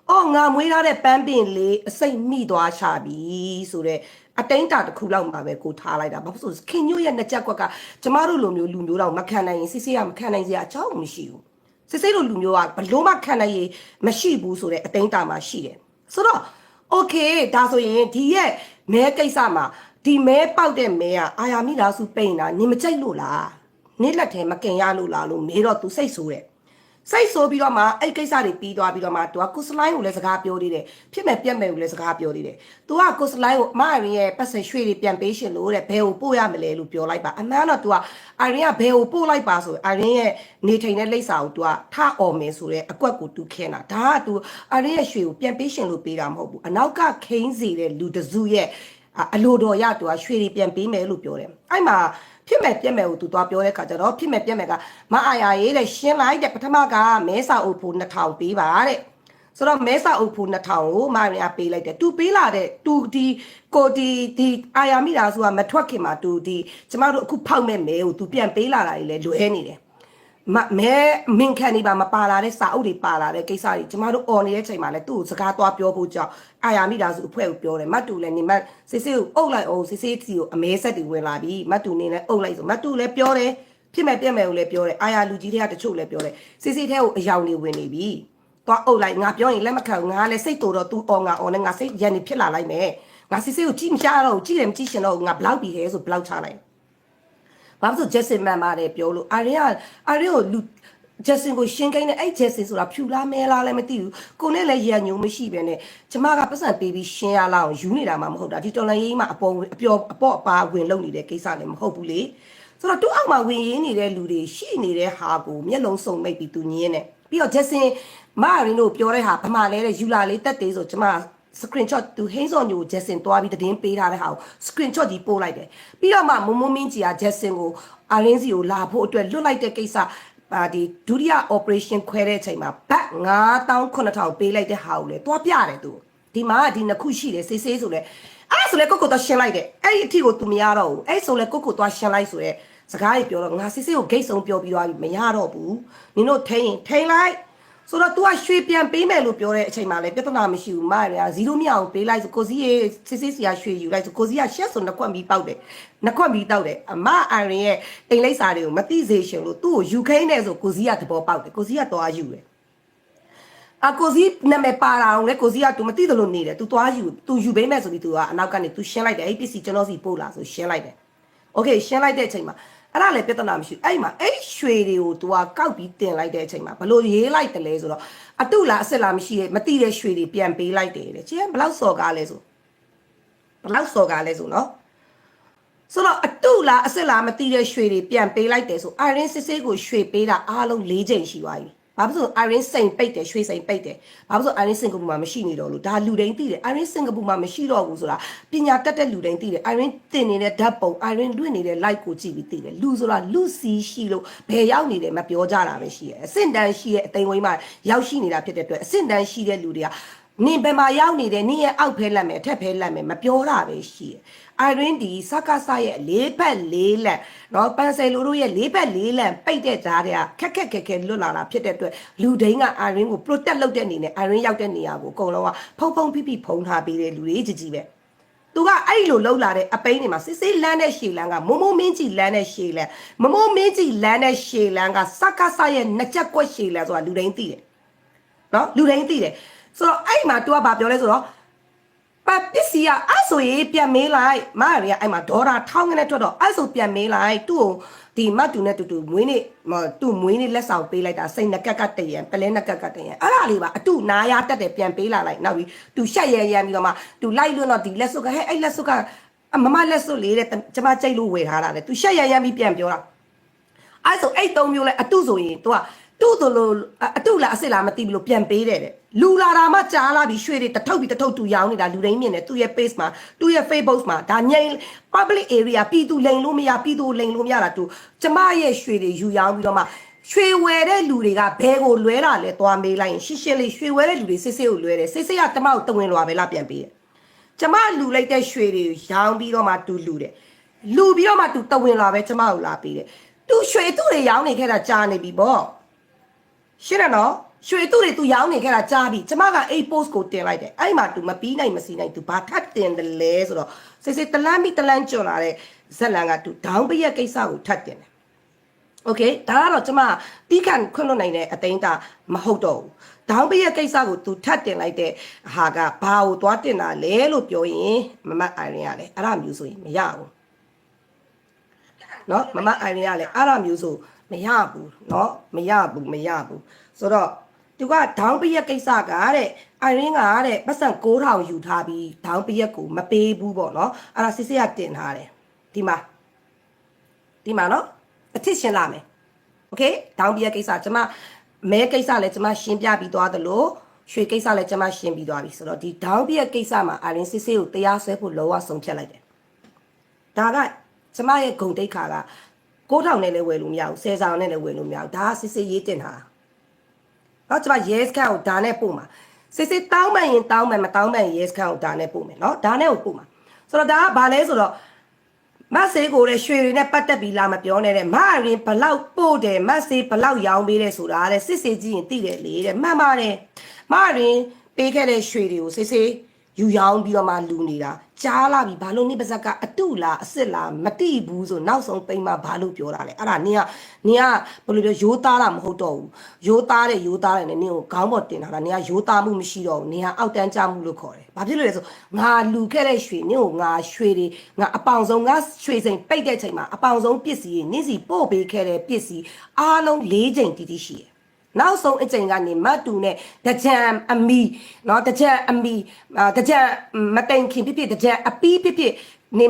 ်အော်ငါမွေးထားတဲ့ပန်းပင်လေးအစိမ့်မိသွားချပြီဆိုတဲ့အတိုင်းတာတစ်ခုလောက်မှာပဲကိုထားလိုက်တာဘာလို့ဆိုခင်ညို့ရဲ့နှစ်ချက်ကွက်ကကျမတို့လူမျိုးတော့မခံနိုင်ရင်စစ်စစ်ကမခံနိုင်စရာအကြောင်းမရှိဘူးစစ်စစ်တို့လူမျိုးကဘလို့မှခံနိုင်ရင်မရှိဘူးဆိုတဲ့အတိုင်းတာမှာရှိတယ်ဆိုတော့ okay ဒါဆိုရင်ဒီရဲ့မဲကိစ္စမှာဒီမဲပေါက်တဲ့မဲကအာယာမိသားစုပိန်တာနင်မကြိုက်လို့လားနင်လက်ထဲမကင်ရလို့လားလို့မေးတော့သူစိတ်ဆိုးတယ်စိတ်ဆိုးပြီးတော့မှအဲ့ကိစ္စတွေပြီးသွားပြီးတော့မှသူကကိုစလိုင်းကိုလည်းစကားပြောသေးတယ်ဖြစ်မဲ့ပြက်မဲ့ကိုလည်းစကားပြောသေးတယ်သူကကိုစလိုင်းကိုအမအရင်ရဲ့ပတ်စံရွှေတွေပြန်ပေးရှင်လို့တဲ့ဘယ်ကိုပို့ရမလဲလို့ပြောလိုက်ပါအမှန်တော့သူကအရင်ကဘယ်ကိုပို့လိုက်ပါဆိုအရင်ရဲ့နေထိုင်တဲ့လိပ်စာကိုသူကထအော်မယ်ဆိုတဲ့အကွက်ကိုသူခင်းတာဒါကသူအရင်ရဲ့ရွှေကိုပြန်ပေးရှင်လို့ပေးတာမဟုတ်ဘူးအနောက်ကခိန်းစီတဲ့လူတစုရဲ့အလိုတော်ရသူကရွှေတွေပြန်ပေးမယ်လို့ပြောတယ်အဲ့မှာဖြစ်မဲ့ပြက်မဲ့ကိုသူသွားပြောတဲ့ခါကျတော့ဖြစ်မဲ့ပြက်မဲ့ကမအာယာရေးတဲ့ရှင်းလိုက်တဲ့ပထမကမဲစာအုပ်ဖို့2000ပေးပါတဲ့ ဆိုတော့မဲဆောက်အုပ်ဖို့2000ကိုမာရီယာပေးလိုက်တယ်သူပေးလာတဲ့သူဒီကိုဒီအာယာမိသားစုကမထွက်ခင်မှာသူဒီကျမတို့အခုဖောက်မဲ့မဲကိုသူပြန်ပေးလာတာကြီးလဲလွဲနေတယ်မဲမင်ခံနေပါမပါလာတဲ့စာအုပ်တွေပါလာတဲ့ကိစ္စတွေကျမတို့អော်နေတဲ့ချိန်မှာလဲသူ့ကိုစကားသွားပြောဖို့ကြောင့်အာယာမိသားစုအဖွဲ့ကိုပြောတယ်မတ်တူလည်းနေမတ်စစ်စစ်ကိုအုပ်လိုက်အောင်စစ်စစ်စီကိုအမဲဆက်တွေဝင်လာပြီမတ်တူနေလဲအုပ်လိုက်ဆိုမတ်တူလည်းပြောတယ်ဖြစ်မဲ့ပြက်မဲ့ကိုလည်းပြောတယ်အာယာလူကြီးတွေကတချို့လည်းပြောတယ်စစ်စစ်ထဲကိုအယောင်တွေဝင်နေပြီသွားအုပ်လိုက်ငါပြောရင်လက်မခံငါလည်းစိတ်တူတော့သူអော်ငါអော်နဲ့ငါစိတ်ရန်နေဖြစ်လာလိုက်မယ်ငါစစ်စစ်ကိုကြည့်မချတော့ကြည့်တယ်မကြည့်ရှင်တော့ငါဘလောက်ပြီးခဲဆိုဘလောက်ချလိုက်ဘာလို့ဂျက်ဆင်မန်ပါတယ်ပြောလို့အာရင်ကိုလူဂျက်ဆင်ကိုရှင်းကိန်းနဲ့အဲ့ဂျက်ဆင်ဆိုတာဖြူလားမဲလားလည်းမသိဘူးကိုနဲ့လည်းရန်ညုံမရှိပဲနဲ့ကျမကပတ်စံပေးပြီးရှင်းရလောက်ယူနေတာမှမဟုတ်တာဒီတော်လန်ရေးမှာအပေါ့အပါဝင်လုံနေတဲ့ကိစ္စလည်းမဟုတ်ဘူးလေဆိုတော့သူ့အောက်မှာဝင်ရင်းနေတဲ့လူတွေရှိနေတဲ့ဟာကိုမျက်လုံးစုံမိတ်ပြီးသူညင်းတယ်ပြီးတော့ဂျက်ဆင်မာရီနိုပြောတဲ့ဟာဗမာလဲတဲ့ယူလာလေးတက်သေးဆိုကျမscreenshot သူဟင်းစော်ညိုဂျက်ဆင်တွားပြီးသတင်းပေးထားတဲ့ဟာကို screenshot ကြီးပို့လိုက်တယ်ပြီးတော့မှမမမင်းကြီးကဂျက်ဆင်ကိုအာရင်းစီကိုလာဖို့အတွက်လွတ်လိုက်တဲ့ကိစ္စဒီဒုတိယ operation ခွဲတဲ့အချိန်မှာဘတ်9,900ပေးလိုက်တဲ့ဟာကိုလေတွားပြတယ်သူဒီမှာဒီနှစ်ခုရှိတယ်စေးစေးဆိုလဲအဲ့ဆိုလဲကိုကိုတော့ရှင်းလိုက်တယ်အဲ့ဒီအထီကိုသူမရတော့ဘူးအဲ့ဆိုလဲကိုကိုတော့ရှင်းလိုက်ဆိုရဲစကားကြီးပြောတော့ငါစေးစေးကိုဂိတ်ဆုံးပြောပြီးသွားပြီမရတော့ဘူးနင်တို့ထိန်လိုက်ဆိုတော့ तू ကရွှေပြန်ပေးမယ်လို့ပြောတဲ့အချိန်မှာလည်းပြဿနာမရှိဘူးမာရ0မြောက်ပေးလိုက်ဆိုကိုစီရဲ့စစ်စစ်စီကရွှေယူလိုက်ဆိုကိုစီကရှက်ဆိုနှစ်ခွက်ပြီးပေါက်တယ်နှစ်ခွက်ပြီးတောက်တယ်အမအိုင်ရင်ရဲ့အိမ်လိပ်စာတွေကိုမသိစေရှင်လို့သူ့ကိုယူခိုင်းနေဆိုကိုစီကသဘောပေါက်တယ်ကိုစီကသွားယူတယ်ကိုစီနာမည်ပါတာအောင်လေကိုစီက तू မသိသလိုနေတယ် तू သွားယူ तू ယူပေးမယ်ဆိုပြီး तू ကအနောက်ကနေ तू ရှင်းလိုက်တယ်အဲ့ပစ္စည်းကျွန်တော်စီပို့လာဆိုရှင်းလိုက်တယ်โอเคရှင်းလိုက်တဲ့အချိန်မှာအဲ့ဒါလည်းပြဿနာမရှိအဲ့မှာအဲ့ရွှေတွေကို तू ကကောက်ပြီးတင်လိုက်တဲ့အချိန်မှာဘလို့ရေးလိုက်တယ်လဲဆိုတော့အတုလားအစ်လားမရှိရဲ့မသိတဲ့ရွှေတွေပြန်ပေးလိုက်တယ်တဲ့ကျင်းဘလောက်စော်ကားလဲဆိုနော်ဆိုတော့အတုလားအစ်လားမသိတဲ့ရွှေတွေပြန်ပေးလိုက်တယ်ဆိုအာရင်းစစ်စစ်ကိုရွှေပေးတာအားလုံး၄ချိန်ရှိသွားပြီဘာဖြစ်လို့အာရင်းစိန်ပိတ်တယ်ရွှေစိန်ပိတ်တယ်ဘာဖြစ်လို့အာရင်းစင်ကာပူမှာမရှိနေတော့လို့ဒါလူတိုင်းသိတယ်အာရင်းစင်ကာပူမှာမရှိတော့ဘူးဆိုတာပညာတတ်တဲ့လူတိုင်းသိတယ်အာရင်းတင်နေတဲ့ဓာတ်ပုံအာရင်းလွင့်နေတဲ့ like ကိုကြည့်ပြီးသိတယ်လူဆိုတာလူစီရှိလို့ဘယ်ရောက်နေတယ်မပြောကြတာပဲရှိရဲ့အဆင့်တန်းရှိရဲ့အသိဝိုင်းမှာရောက်ရှိနေတာဖြစ်တဲ့အတွက်အဆင့်တန်းရှိတဲ့လူတွေကနင်ဘယ်မှာရောက်နေတယ်နင်ရဲ့အောက်ဖဲလက်မယ်အထက်ဖဲလက်မယ်မပြောတာပဲရှိရဲ့အာရင်းဒီစကားဆရဲ့၄ဖက်၄လက်နော်ပန်ဆယ်လိုတို့ရဲ့၄ဖက်၄လက်ပိတ်တဲ့ကြားတွေကခက်ခဲလွတ်လာတာဖြစ်တဲ့အတွက်လူဒိန်းကအာရင်းကို protect လုပ်တဲ့အနေနဲ့အာရင်းရောက်တဲ့နေရာကိုအကုန်လုံးကဖုံဖိဖုံထားပေးတဲ့လူတွေကြီးပဲသူကအဲ့လိုလှုပ်လာတဲ့အပိန်းတွေမှာစစ်စစ်လန်းတဲ့ရှေလန်းကမမင်းကြီးလန်းတဲ့ရှေလန်းမမင်းကြီးလန်းတဲ့ရှေလန်းကစကားဆရဲ့နှစ်ချက်ကွက်ရှေလန်းဆိုတာလူဒိန်းသိတယ်နော်လူဒိန်းသိတယ်ဆိုတော့အဲ့မှာ तू ကဘာပြောလဲဆိုတော့ပစ္စည်းကအဲ့ဆိုရင်ပြန်မေးလိုက်မာရီကအဲ့မှာဒေါ်လာ1000နဲ့ထွက်တော့အဲ့ဆိုပြန်မေးလိုက်သူ့ကိုဒီမတ်တူနဲ့တူမွေးနေ့သူ့မွေးနေ့လက်ဆောင်ပေးလိုက်တာစိတ်နှက်ကက်ကတရံပလဲနှက်ကက်ကတရံအဲ့ဒါလေးပါအတူနာရတက်တယ်ပြန်ပေးလာလိုက်နောက်ပြီးသူရှက်ရရပြီးတော့မှသူလိုက်လွန်းတော့ဒီလက်စွပ်ကဟဲ့အဲ့လက်စွပ်ကမမလက်စွပ်လေးတဲ့ကျမကြိတ်လို့ဝယ်ထားတာလေသူရှက်ရရပြီးပြန်ပြောတာအဲ့ဆိုအဲ့3မျိုးလဲအတူဆိုရင် तू ကတူတူလို့အတူလားအစ်စ်လားမသိဘူးလို့ပြန်ပေးတယ်တဲ့လူလာတာမှကြားလာပြီးရွှေတွေတထုပ်ပြီးတထုပ်တူရောင်းနေတာလူတိုင်းမြင်တယ်သူ့ရဲ့ page မှာသူ့ရဲ့ Facebook မှာဒါငိမ့် public area ပြည်သူလိန်လို့မရပြည်သူလိန်လို့မရတာသူကျမရဲ့ရွှေတွေယူရောင်းပြီးတော့မှရွှေဝယ်တဲ့လူတွေကဘဲကိုလွဲတာလဲသွားမေးလိုက်ရင်ရှင်းလေးရွှေဝယ်တဲ့လူတွေစစ်စစ်ကိုလွဲတယ်စစ်စစ်ကတမောက်တဝင်လွာပဲလားပြန်ပေးတယ်ကျမလူလိုက်တဲ့ရွှေတွေရောင်းပြီးတော့မှသူလူတယ်လူပြီးတော့မှသူတဝင်လွာပဲကျမကိုလာပေးတယ်သူရွှေသူ့တွေရောင်းနေခဲ့တာကြားနေပြီပေါ့ရှင်းရနော်ရွှေသူတွေသူရောင်းနေခဲ့တာကြားပြီကျမကအဲ့ post ကိုတင်လိုက်တယ်အဲ့မှာ तू မပြီးနိုင်မစီနိုင် तू ဘာထပ်တင်တယ်လဲဆိုတော့စစ်တလန်းပြီးတလန်းကျွန်းလာတဲ့ဇက်လန်က तू ဒေါင်းပရက်ကိစ္စကိုထပ်တင်တယ်โอเคဒါကတော့ကျမတီးခန့်ခွင့်လွတ်နိုင်တဲ့အသိန်းတာမဟုတ်တော့ဘူးဒေါင်းပရက်ကိစ္စကို तू ထပ်တင်လိုက်တဲ့ဟာကဘာကိုသွားတင်တာလဲလို့ပြောရင်မမအိုင်ရင်ကလည်းအဲ့ဒါမျိုးဆိုရင်မရဘူးเนาะမမအိုင်ရင်ကလည်းအဲ့ဒါမျိုးဆိုမရဘူးเนาะမရဘူးဆိုတော့သူကဒေါင်းပရက်ကိစ္စကတဲ့အိုင်ရင်းကတဲ့ပတ်စံ9000ယူထားပြီးဒေါင်းပရက်ကိုမပေးဘူးပေါ့เนาะအဲ့ဒါစစ်စစ်ကတင်ထားတယ်ဒီမှာเนาะအထစ်ရှင်းလာမယ်โอเคဒေါင်းပရက်ကိစ္စကျမမဲကိစ္စလည်းကျမရှင်းပြပြီးသွားသလိုရွှေကိစ္စလည်းကျမရှင်းပြီးသွားပြီဆိုတော့ဒီဒေါင်းပရက်ကိစ္စမှာအိုင်ရင်းစစ်စစ်ကိုတရားစွဲဖို့လောကဆုံးဖြတ်လိုက်တယ်ဒါကကျမရဲ့ဂုံတိတ်ခါက9000နဲ့လည်းဝယ်လို့မရဘူး10ဆောင်နဲ့လည်းဝယ်လို့မရဘူးဒါကစစ်စစ်ရေးတင်တာတော့ကျမ yes ကကိုဒါနဲ့ပို့မှာ စစ်စစ်တောင်းမှန်ရင်တောင်းမှန်မတောင်းမှန်ရဲစခန်းကိုဒါနဲ့ပို့မယ်နော်ဒါနဲ့ကိုပို့မှာဆိုတော့ဒါကဘာလဲဆိုတော့မဆေးကိုတဲ့ရွှေတွေနဲ့ပတ်သက်ပြီးလာမပြောနဲ့တဲ့မရင်ဘလောက်ပို့တယ်မဆေးဘလောက်ရောင်းပေးတယ်ဆိုတာတဲ့စစ်စစ်ကြည့်ရင်သိတယ်လေတဲ့မှန်ပါတယ်မရင်ပေးခဲ့တဲ့ရွှေတွေကိုစစ်စစ်ယူရောင်းပြီးတော့မှလူနေတာကြားလာပြီဘာလို့နိပဇက်ကအတုလားအစ်စ်လားမတိဘူးဆိုနောက်ဆုံးပိန်မှာဘာလို့ပြောတာလဲအဲ့ဒါနင်ကဘယ်လိုပြောရိုးသားတာမဟုတ်တော့ဘူးရိုးသားတဲ့နဲ့နင်ကိုခေါင်းပေါ်တင်ထားတာနင်ကရိုးသားမှုမရှိတော့ဘူးနင်ကအောက်တန်းကြမှုလို့ခေါ်တယ်ဘာဖြစ်လို့လဲဆိုငါလူခဲ့တဲ့ရွှေနင်ကိုငါရွှေတွေငါအပေါင်ဆုံးငါရွှေစိန်ပိတ်တဲ့ချိန်မှာအပေါင်ဆုံးပစ္စည်းတွေနင်စီပို့ပေးခဲ့တဲ့ပစ္စည်းအားလုံး၄ချိန်တီးတီးရှိတယ်နောက်ဆုံးအချိန်ကနေမတ်တူနဲ့တကြံအမီเนาะတကြံအမီတကြံမတိန်ခင်ဖြစ်တကြံအပီးဖြစ်နေ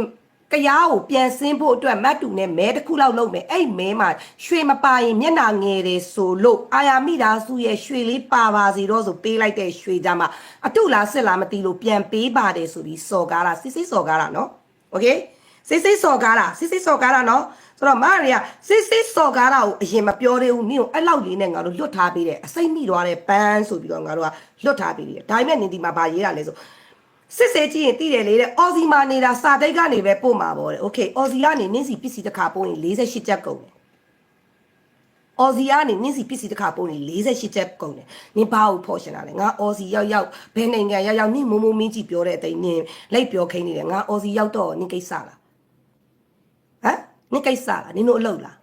ကရားကိုပြန်ဆင်းဖို့အတွက်မတ်တူနဲ့မဲတစ်ခုလောက်လုပ်မယ်အဲ့မဲမှာရွှေမပါရင်မျက်နာငယ်တယ်ဆိုလို့အာယာမိသားစုရဲ့ရွှေလေးပါပါစီတော့ဆိုပေးလိုက်တဲ့ရွှေကြမှာအတုလားစစ်လားမသိလို့ပြန်ပေးပါတယ်ဆိုပြီးစော်ကားတာစစ်စော်ကားတာเนาะโอเคစစ်စော်ကားတာเนาะဆိုတော့မရီယာစစ်စော်ကားတာကိုအရင်မပြောသေးဘူးနင့်ကိုအဲ့လောက်လေးနဲ့ငါတို့လွတ်ထားပေးတယ်အစိမ့်မိသွားတဲ့ပန်းဆိုပြီးတော့ငါတို့ကလွတ်ထားပေးတယ်ဒါပေမဲ့နင်ဒီမှာဗာရေးတာလဲဆိုစစ်စေးကြည့်ရင်သိတယ်လေတဲ့အော်စီမာနေတာစာတိတ်ကနေပဲပို့မှာပေါ့တဲ့โอเคအော်စီကနေနင်းစီပစ္စည်းတစ်ခါပို့ရင်48ချက်ကုန်တယ်အော်စီကနေနင်းစီပစ္စည်းတစ်ခါပို့ရင်48ချက်ကုန်တယ်နင်ဘာကိုဖော်ရှင်တာလဲငါအော်စီရောက်ဘယ်နိုင်ငံရောက်နင်မိုးမင်းကြီးပြောတဲ့အတိုင်းနင်လိုက်ပြောခိုင်းနေတယ်ငါအော်စီရောက်တော့နင်ကိစ္စလားဟမ်နင်ကိစ္စလားနင်တို့အလုပ်လား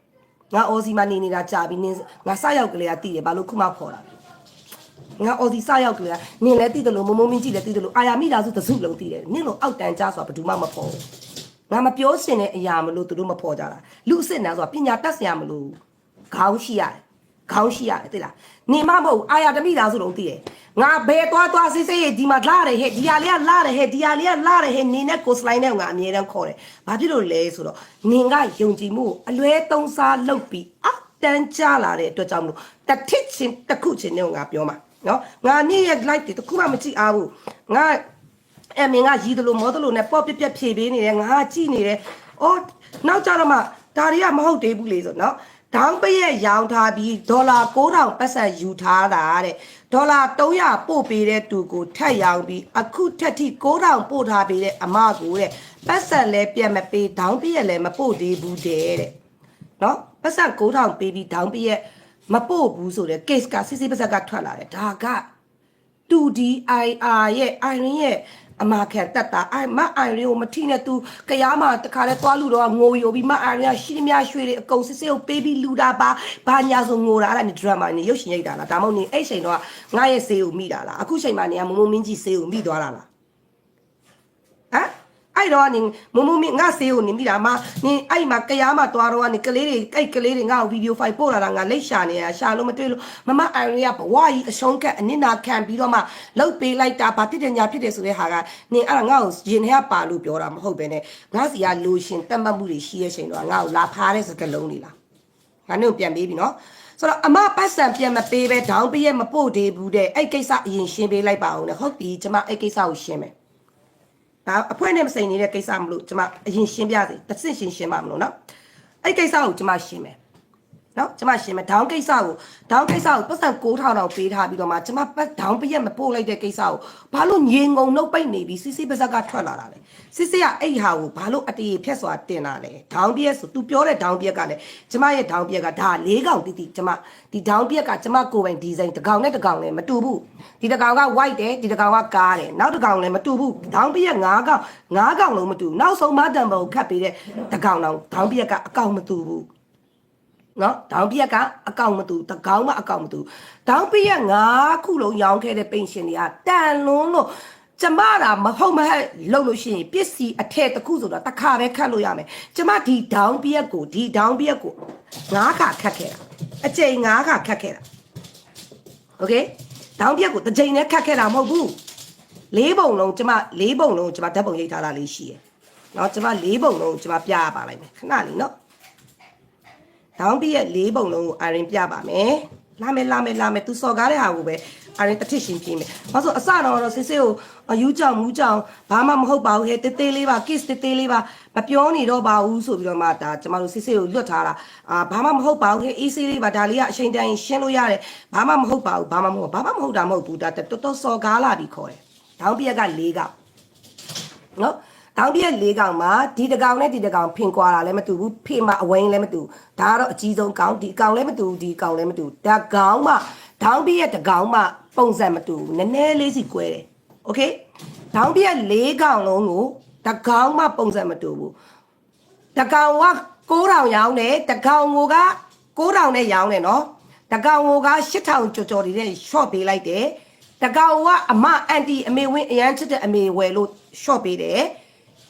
ငါအော်စီမှာနေနေတာကြာပြီနင်ငါစရောက်ကလေးကတည်တယ်ဘာလို့ခုမှခေါ်တာငါအော်စီစရောက်ကလေးကနင်လည်းတည်တယ်လို့မိုးမင်းကြီးလည်းတည်တယ်လို့အာယာမိသားစုတစုလုံးတည်တယ်နင်တို့အောက်တန်းကြဆိုတာဘယ်သူမှမဖော်ဘူးငါမပြောစင်တဲ့အရာမလို့သူတို့မဖော်ကြတာလူအစ်စ်နန်းဆိုတာပညာတတ်စရာမလို့ခေါင်းရှိရတယ်သိလားနေမမဟုတ်အာယာတမိသားစုလုံးသိတယ်ငါဘယ်သွားစစ်စစ်ဒီမှာလာတယ်ဟဲ့ဒီဟာလေးကလာတယ်ဟဲ့ဒီဟာလေးကလာတယ်ဟဲ့နေနဲ့ကိုစလိုင်းနဲ့ငါအမြဲတမ်းခေါ်တယ်ဘာဖြစ်လို့လဲဆိုတော့နင်ကယုံကြည်မှုကိုအလွဲသုံးစားလုပ်ပြီးအတန်းကြလာတဲ့အတွက်ကြောင့်မလို့တစ်ထစ်ချင်းတစ်ခုချင်းနဲ့ငါပြောမှာနော်ငါနေ့ရက် live တွေတခုမှမကြည့်အားဘူးငါအမင်းကရီးတယ်လို့မောတယ်လို့နဲ့ပေါ့ပြက်ဖြေပေးနေတယ်ငါကြည့်နေတယ်အော်နောက်ကြတော့မှဒါတွေကမဟုတ်သေးဘူးလေဆိုနော်ဒေါင်းပရက်ရောင်းထားပြီးဒေါ်လာ9000ပတ်စံယူထားတာတဲ့ဒေါ်လာ300ပို့ပေးတဲ့သူကိုထပ်ရောင်းပြီးအခုထက်ထိ9000ပို့ထားပေးတဲ့အမကိုတဲ့ပတ်စံလည်းပြန်မပေးဒေါင်းပရက်လည်းမပို့သေးဘူးတဲ့နော်ပတ်စံ9000ပေးပြီးဒေါင်းပရက်မပို့ဘူးဆိုတဲ့ case ကစစ်စစ်ပတ်စံကထွက်လာတယ်ဒါက 2DIR ရဲ့ Irene ရဲ့အမခံတက်တာမအိုင်ရီကိုမထိနဲ့ तू ကရားမှာတခါလဲသွားလူတော့ငိုယိုပြီးမအိုင်ရီကရှိမြရွှေတွေအကုန်စစ်စစ်ကိုပေးပြီးလူတာပါဘာညာဆိုငိုတာအဲ့ဒါနေ drama နေရုပ်ရှင်ရိုက်တာလားဒါမှမဟုတ်နေအဲ့ချိန်တော့ငါရဲ့ဆေးကိုမိတာလားအခုချိန်မှာနေကမမမင်းကြီးဆေးကိုမိသွားတာလားဟမ်အဲ့တော့နေမမမင်းငါဆေးကိုနေမိတာမနေအဲ့မှာကရားမှာသွားတော့ကနေကလေးတွေအဲ့ကလေးတွေငါ့ကိုဗီဒီယိုဖိုင်ပို့လာတာငါလိတ်ရှာနေရရှာလို့မတွေ့လို့မမအိုင်ရီကဘဝကြီးအရှုံးကက်အနစ်နာခံပြီးတော့မှလှုပ်ပေးလိုက်တာဘာဖြစ်တယ်ညာဖြစ်တယ်ဆိုတဲ့ဟာကနေအဲ့ဒါငါ့ကိုရင်ထဲကပါလို့ပြောတာမဟုတ်ပဲနဲ့ငါစီကလိုရှင်တက်မှတ်မှုတွေရှိရဲ့ချိန်တော့ငါ့ကိုလာဖားတဲ့စကလုံးတွေလားငါနဲ့ပြန်ပေးပြီနော်ဆိုတော့အမပတ်စံပြန်မပေးပဲဒေါင်းပရက်မပို့သေးဘူးတဲ့အဲ့ကိစ္စအရင်ရှင်းပေးလိုက်ပါအောင်လေဟုတ်ပြီကျွန်မအဲ့ကိစ္စကိုရှင်းမယ်ဒါအဖွဲနဲ့မစိန်နေတဲ့ကိစ္စမလို့ကျွန်မအရင်ရှင်းပြစေတစ်ဆင့်ရှင်းပါမလို့နော်အဲ့ကိစ္စကိုကျွန်မရှင်းမယ်နော်ကျွန်မရှင်းမယ်ဒေါင်းကိစ္စကိုပတ်စံ9000တောင်ပေးထားပြီးတော့မှကျွန်မပတ်ဒေါင်းပရက်မပို့လိုက်တဲ့ကိစ္စကိုဘာလို့ငြင်ငုံနှုတ်ပိတ်နေပြီးစစ်စစ်ပါဇက်ကထွက်လာတာလဲစစ်စစ်ကအဲ့ဟာကိုဘာလို့အတေးဖြက်စွာတင်လာလဲဒေါင်းပရက်ဆို तू ပြောတဲ့ဒေါင်းပရက်ကလည်းကျွန်မရဲ့ဒေါင်းပရက်ကဒါ၄កောင်တိတိကျွန်မဒီဒေါင်းပရက်ကကျွန်မကိုယ်ပိုင်ဒီဇိုင်းတစ်កောင်နဲ့တစ်កောင်နဲ့မတူဘူးဒီတစ်កောင်က white တယ်ဒီတစ်កောင်ကကားတယ်နောက်တစ်កောင်လည်းမတူဘူးဒေါင်းပရက်၅កောင်လုံးမတူနောက်ဆုံးမတန်ဘုံခတ်ပေးတဲ့တစ်កောင်တော့ဒေါင်းပရက်ကအကောင့်မတူဘူးနော်ဒေါင်းပြက်ကအကောင့်မတူတကောင်းမအကောင့်မတူဒေါင်းပြက်9ခုလုံးရောင်းခဲ့တဲ့ပိန်ရှင်တွေကတန်လွန်းလို့ကျမတာမဟုတ်မဟဲ့လုပ်လို့ရှိရင်ပစ္စည်းအထက်တစ်ခုဆိုတာတစ်ခါပဲခတ်လို့ရမယ်ကျမဒီဒေါင်းပြက်ကို9ခါခတ်ခဲ့တာအကျိန်9ခါခတ်ခဲ့တာโอเคဒေါင်းပြက်ကိုတစ်ချိန်နဲ့ခတ်ခဲ့တာမဟုတ်ဘူး၄ပုံလုံးကျမဓာတ်ပုံရိပ်ထားတာလေးရှိရယ်နော်ကျမ၄ပုံလုံးကျမပြရပါလိုက်မယ်ခဏလေးနော်ဒေါင်းပြည့်၄ပုံလုံးကိုအာရင်ပြပါမယ်လာမယ်သူစော်ကားတဲ့ဟာကိုပဲအာရင်တစ်ထစ်ရှင်းပြမယ်ဘာလို့အစတော့စစ်စစ်ကို ယူကြောင်မူးကြောင်ဘာမှမဟုတ်ပါဘူးဟဲ့တေးသေးလေးပါ kiss တေးသေးလေးပါမပြောနေတော့ပါဘူးဆိုပြီးတော့မှဒါကျမတို့စစ်စစ်ကိုလွတ်ထားတာဘာမှမဟုတ်ပါဘူးဟဲ့အေးဆေးလေးပါဒါလေးကအချိန်တန်ရှင်းလို့ရတယ်ဘာမှမဟုတ်ပါဘူးဘာမှမဟုတ်တာမဟုတ်ဘူးဒါတော်တော်စော်ကားလာပြီးခေါ်တယ်တောင်းပြက်က၄កောင်နော်တောင်းပြက်၄កောင်မှာဒီတကောင်နဲ့ဒီတကောင်ဖင်ကွာတာလည်းမတူဘူးဖေမအဝင်းလည်းမတူဒါကတော့အကြီးဆုံးကောင်ဒီကောင်လည်းမတူဒီကောင်လည်းမတူဒါကောင်မှတောင်းပြက်တကောင်မှပုံစံမတူနည်းနည်းလေးစီကွဲတယ်โอเคတောင်းပြက်၄កောင်လုံးကိုတကောင်မှပုံစံမတူဘူးတကောင်က9000ရောင်းတယ်တကောင်က9000နဲ့ရောင်းတယ်နော်တကောင်က8000ကျော်တွေနဲ့ short ပေးလိုက်တယ်တကောင်ကအမအန်တီအမေဝင်းအရန်ချစ်တဲ့အမေဝယ်လို့ short ပေးတယ်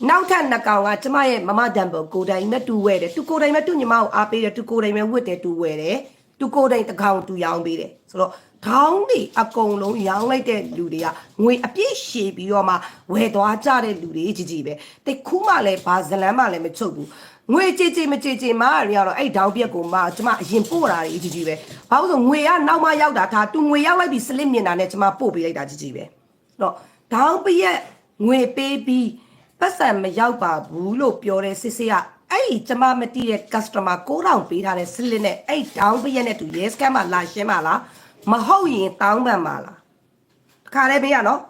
နောက်ထပ်နှစ်ကောင်ကကျမရဲ့မမဒံဘောကိုတိုင်မဲ့တူဝဲတယ်သူကိုတိုင်မဲ့သူညီမကိုအားပေးတယ်သူကိုတိုင်မဲ့ဝတ်တယ်တူဝဲတယ်သူကိုတိုင်တကောင်တူရောင်းပေးတယ်ဆိုတော့ခေါင်းတွေအကုန်လုံးရောင်းလိုက်တဲ့လူတွေကငွေအပြည့်ရှည်ပြီးတော့မှဝယ်သွားကြတဲ့လူတွေကြီးကြီးပဲတိတ်ခူးမှလည်းဘာဇလန်းမှလည်းမချုပ်ဘူးငွေကြည်မကြည်မတွေကတော့အဲ့တောင်ပြက်ကိုမှကျမအရင်ပို့တာတွေကြီးကြီးပဲဘာလို့ဆိုငွေကနောက်မှရောက်တာသူငွေရောက်လိုက်ပြီးစလစ်မြင်တာနဲ့ကျမပို့ပေးလိုက်တာကြီးကြီးပဲတော့တောင်ပြက်ငွေပေးပြီးပတ်စံမရောက်ပါဘူးလို့ပြောတဲ့စစ်စစ်ကအဲ့ဒီကျမမတိတဲ့ customer 9000ပေးထားတဲ့စလစ်နဲ့အဲ့တောင်ပြက်နဲ့တူ yes scan မှာလာရှင်းပါလားမဟုတ်ရင်တောင်းပန်ပါလားခါရဲပေးရနော်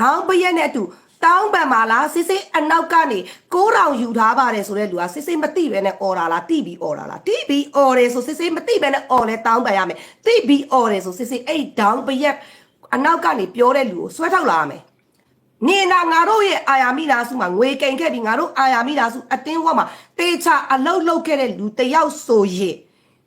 တောင်းပရက်နဲ့အတူတောင်းပန်ပါလားစစ်စစ်အနောက်ကနေ9000ယူထားပါတယ်ဆိုတဲ့လူကစစ်စစ်မသိပဲနဲ့အော်တာလားတိပြီးအော်တာလားတိပြီးအော်တယ်ဆိုစစ်စစ်မသိပဲနဲ့အော်လဲတောင်းပန်ရမယ်တိပြီးအော်တယ်ဆိုစစ်စစ်အဲ့တောင်းပရက်အနောက်ကနေပြောတဲ့လူကိုဆွဲထောက်လာရမယ်နေနာငါတို့ရဲ့အာယာမိသားစုမှာငွေကိန်ခဲ့ပြီးငါတို့အာယာမိသားစုအတင်းဝတ်မှာတေချာအလုတ်လုတ်ခဲ့တဲ့လူတယောက်ဆိုရင်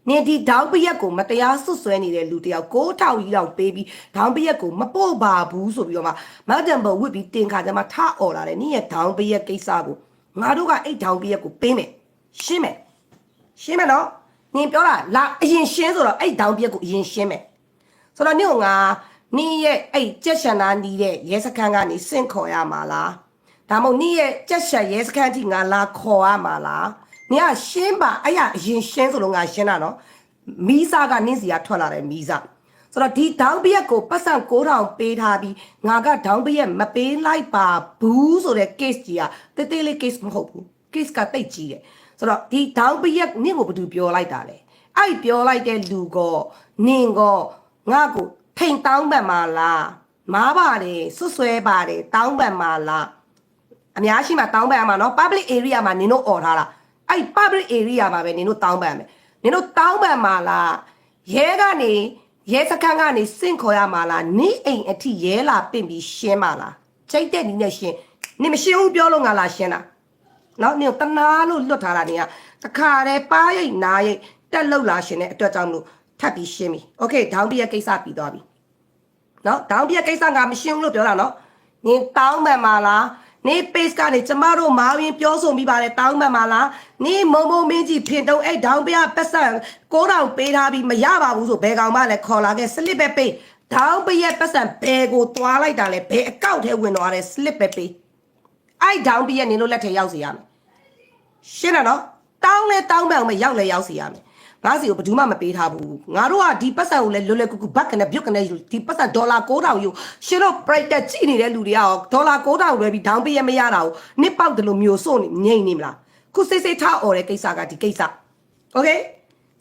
နေဒီဒေါင်းပရက်ကိုမတရားဆွဆွဲနေတဲ့လူတယောက်9000ကြီးလောက်ပေးပြီးဒေါင်းပရက်ကိုမပို့ပါဘူးဆိုပြီးတော့မှမတ်တန်ဘဝစ်ပြီးတင်ခါကြမှာထအော်လာတယ်နင်းရဲ့ဒေါင်းပရက်ကိစ္စကိုငါတို့ကအဲ့ဒေါင်းပရက်ကိုပေးမယ်ရှင်းမယ်နော်နင်ပြောတာလာအရင်ရှင်းဆိုတော့အဲ့ဒေါင်းပရက်ကိုအရင်ရှင်းမယ်ဆိုတော့နင့်ကငါနင်းရဲ့အဲ့ကြက်ရှန်နာနီးတဲ့ရဲစခန်းကနေစင့်ခေါ်ရမှာလားဒါမှမဟုတ်နင်းရဲ့ကြက်ရှန်ရဲစခန်းထိငါလာခေါ်ရမှာလားနေကရှင်းပါအဲ့ရအရင်ရှင်းဆိုလို့ငါရှင်းတာနော်မီးစားကနင်းစီကထွက်လာတယ်မီးစားဆိုတော့ဒီဒေါင်းပရက်ကိုပတ်စံ9000ပေးထားပြီးငါကဒေါင်းပရက်မပေးလိုက်ပါဘူးဆိုတဲ့ case ကြီးကတေးလေး case မဟုတ်ဘူး case ကတိတ်ကြီးတယ်ဆိုတော့ဒီဒေါင်းပရက်နင့်ကိုဘယ်သူပြောလိုက်တာလဲအဲ့ပြောလိုက်တဲ့လူကနင်ကငါကိုထိန်တောင်းပန်ပါလားမားပါတယ်ဆွဆွဲပါတယ်တောင်းပန်ပါလားအများရှိမှတောင်းပန်ရမှာနော် public area မှာနင်တို့អော်ထားတာအဲ့ public area မှာပဲနင်တို့တောင်းပန်မယ်နင်တို့တောင်းပန်မှာလားရဲကနေရဲစခန်းကနေစင့်ခေါ်ရမှာလားနိအိမ်အထိရဲလာပင့်ပြီးရှင်းမှာလားချိန်တဲ့နည်းနဲ့ရှင်းနင်မရှင်းဘူးပြောလို့ငါလာရှင်းတာနော်နင်တနာလို့လွတ်ထားတာနင်ကတခါတည်းပါရိတ်နာရိတ်တက်လောက်လာရှင်းတဲ့အတွက်ကြောင့်မလို့ထပ်ပြီးရှင်းပြီโอเคဒေါင်းပြက်ကိစ္စပြီးသွားပြီနော်ဒေါင်းပြက်ကိစ္စငါမရှင်းဘူးလို့ပြောတာနော်နင်တောင်းပန်မှာလားနေ page ကနေကျမတို့မာဝင်ပြောဆိုမိပါတယ်တောင်းပန်ပါလားနေမုံမင်းကြီးဖင်တုံးအဲ့ဒေါင်းပြပတ်စံ9000ပေးထားပြီးမရပါဘူးဆိုဘယ်ကောင်မှလည်းခေါ်လာခဲ့ slip ပဲပေးဒေါင်းပြပတ်စံဘယ်ကိုသွားလိုက်တာလဲဘယ်အကောက်ထဲဝင်သွားတယ် slip ပဲပေးအဲ့ဒေါင်းပြနေလို့လက်ထဲရောက်စီရမယ်ရှင်းတယ်နော်တောင်းလဲတောင်းပန်အောင်မရောက်လဲရောက်စီရမယ်ငါစီကိုဘယ်သူမှမပေးထားဘူးငါတို့ကဒီပတ်စံကိုလည်းလွယ်လွယ်ကူကူဘတ်ကနေပြုတ်ကနေဒီပတ်စံဒေါ်လာ9000ယူရှင်းတော့ price တက်ကြည့်နေတဲ့လူတွေကရောဒေါ်လာ9000လွယ်ပြီးဒေါင်းပေးရမရတာကိုနစ်ပေါက်တယ်လို့မျိုးစွန့်နေငိမ့်နေမလားခုစိတ်ထားអော်တဲ့ကိစ္စကဒီကိစ္စโอเค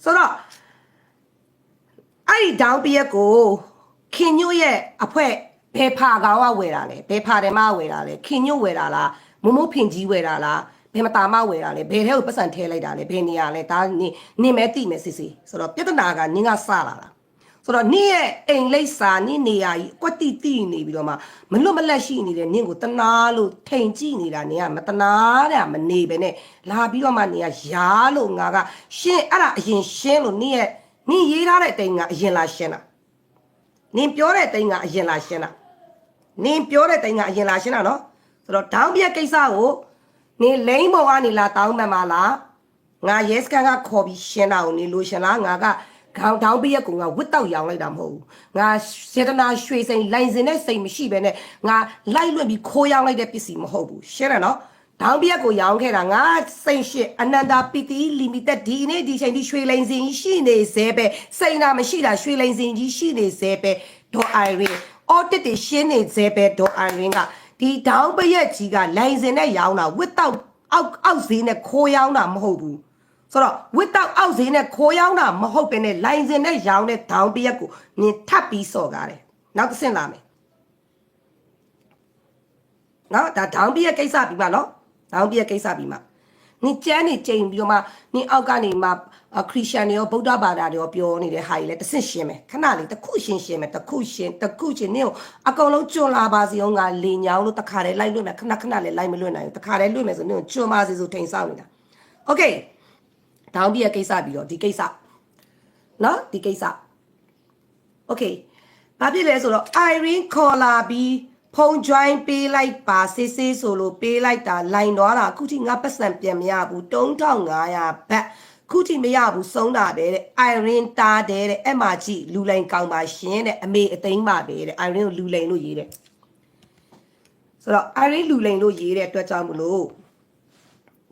ဆိုတော့အဲ့ဒီဒေါင်းပေးရကိုခင်ညွတ်ရဲ့အဖွဲဘယ်ဖာကောင်ကဝယ်တာလဲဘယ်ဖာတယ်မဝယ်တာလဲခင်ညွတ်ဝယ်တာလားမမိုးဖင်ကြီးဝယ်တာလားဘယ်မတာမဝယ်တာလဲဘယ်ထဲကိုပတ်စံထဲလိုက်တာလဲဘယ်နေရာလဲဒါနင်မဲတိမယ်စစ်စစ်ဆိုတော့ပြဿနာကနင်ကစလာတာဆိုတော့နင်ရဲ့အိမ်လိပ်စာနင်နေရာကြီးကွက်တိတိနေပြီးတော့မှမလွတ်မလက်ရှိနေတဲ့နင်ကိုတနာလို့ထိန်ကြည့်နေတာနင်ကမတနာတဲ့မနေပဲနဲ့လာပြီးတော့မှနင်ကယားလို့ငါကရှင်းအဲ့ဒါအရင်ရှင်းလို့နင်ရေးထားတဲ့အတိုင်းကအရင်လာရှင်းတာနင်ပြောတဲ့အတိုင်းကအရင်လာရှင်းတာနင်ပြောတဲ့အတိုင်းကအရင်လာရှင်းတာနော်ဆိုတော့ဒေါင်းပြက်ကိစ္စကိုနေလိမ့်ပေါ်ကနေလာတောင်းမှန်ပါလားငါရဲစကန်ကခေါ်ပြီးရှင်းတာကိုနေလို့ရှင်းလားငါကခေါင်းတောင်းပြရက်ကိုငါဝတ်တောက်ရောင်းလိုက်တာမဟုတ်ဘူးငါစေတနာရွှေစိန်လိုင်စင်နဲ့စိန်မရှိပဲနဲ့ငါလိုက်လွတ်ပြီးခိုးရောင်းလိုက်တဲ့ပစ္စည်းမဟုတ်ဘူးရှင်းတယ်နော်ဒေါင်းပြရက်ကိုရောင်းခဲ့တာငါစိန်ရှစ်အနန္တာပီတီလီမိတက်ဒီနေ့ဒီချိန်ဒီရွှေလိန်စင်ကြီးရှိနေသေးပဲစိန်တာမရှိတာရွှေလိန်စင်ကြီးရှိနေသေးပဲဒေါ်အိုင်ရင်အော်တစ်တွေရှင်းနေသေးပဲဒေါ်အိုင်ရင်က ဒီဒေါင်းပရက်ကြီးကလိုင်စင်နဲ့ရောင်းတာဝစ်တောက်အောက်ဈေးနဲ့ခိုးရောင်းတာမဟုတ်ဘူးဆိုတော့ဝစ်တောက်အောက်ဈေးနဲ့ခိုးရောင်းတာမဟုတ်ပဲနဲ့လိုင်စင်နဲ့ရောင်းတဲ့ဒေါင်းပရက်ကိုနင်ထပ်ပြီးစော်ကားတယ်နောက်တစ်ဆင့်လာမယ်နော်ဒါဒေါင်းပရက်ကိစ္စပြီးမှနော်ဒေါင်းပရက်ကိစ္စပြီးမှနင်ကျန်းနေချိန်ပြီးတော့မှနင်အောက်ကနေမှခရစ်ယာန်တွေရောဗုဒ္ဓဘာသာတွေရောပြောနေတဲ့ဟာကြီးလဲတစ်ဆင့်ရှင်းမယ်ခဏလေးတစ်ခုရှင်းမယ်တစ်ခုရှင်းနင်ကိုအကောင်လုံးကျွန်းလာပါစီအောင်ကလေညောင်းလို့တခါတည်းလိုက်လွတ်မယ်ခဏလေးလိုက်မလွတ်နိုင်ဘူးတခါတည်းလွတ်မယ်ဆိုနင်ကိုကျွန်းပါစီဆိုထိန်ဆောင်နေတာโอเคဒေါင်းပြရဲ့ကိစ္စပြီးတော့ဒီကိစ္စနော်ဒီကိစ္စโอเคဘာဖြစ်လဲဆိုတော့ Irene ခေါ်လာပြီးဖုန်း join ပေးလိုက်ပါစစ်စစ်ဆိုလို့ပေးလိုက်တာလိုင်သွားတာအခုထိငါပတ်စံပြန်မရဘူး3500ဘတ်ခုထိမရဘူးဆုံးတာပဲတဲ့ Irene တားတယ်တဲ့အဲ့မှာကြည့်လူလိန်ကောင်းပါရှင်တဲ့အမေအသိမ်းပါပဲတဲ့ Irene ကိုလူလိန်လို့ရေးတယ်ဆိုတော့ Irene လူလိန်လို့ရေးတဲ့အတွက်ကြောင့်မလို့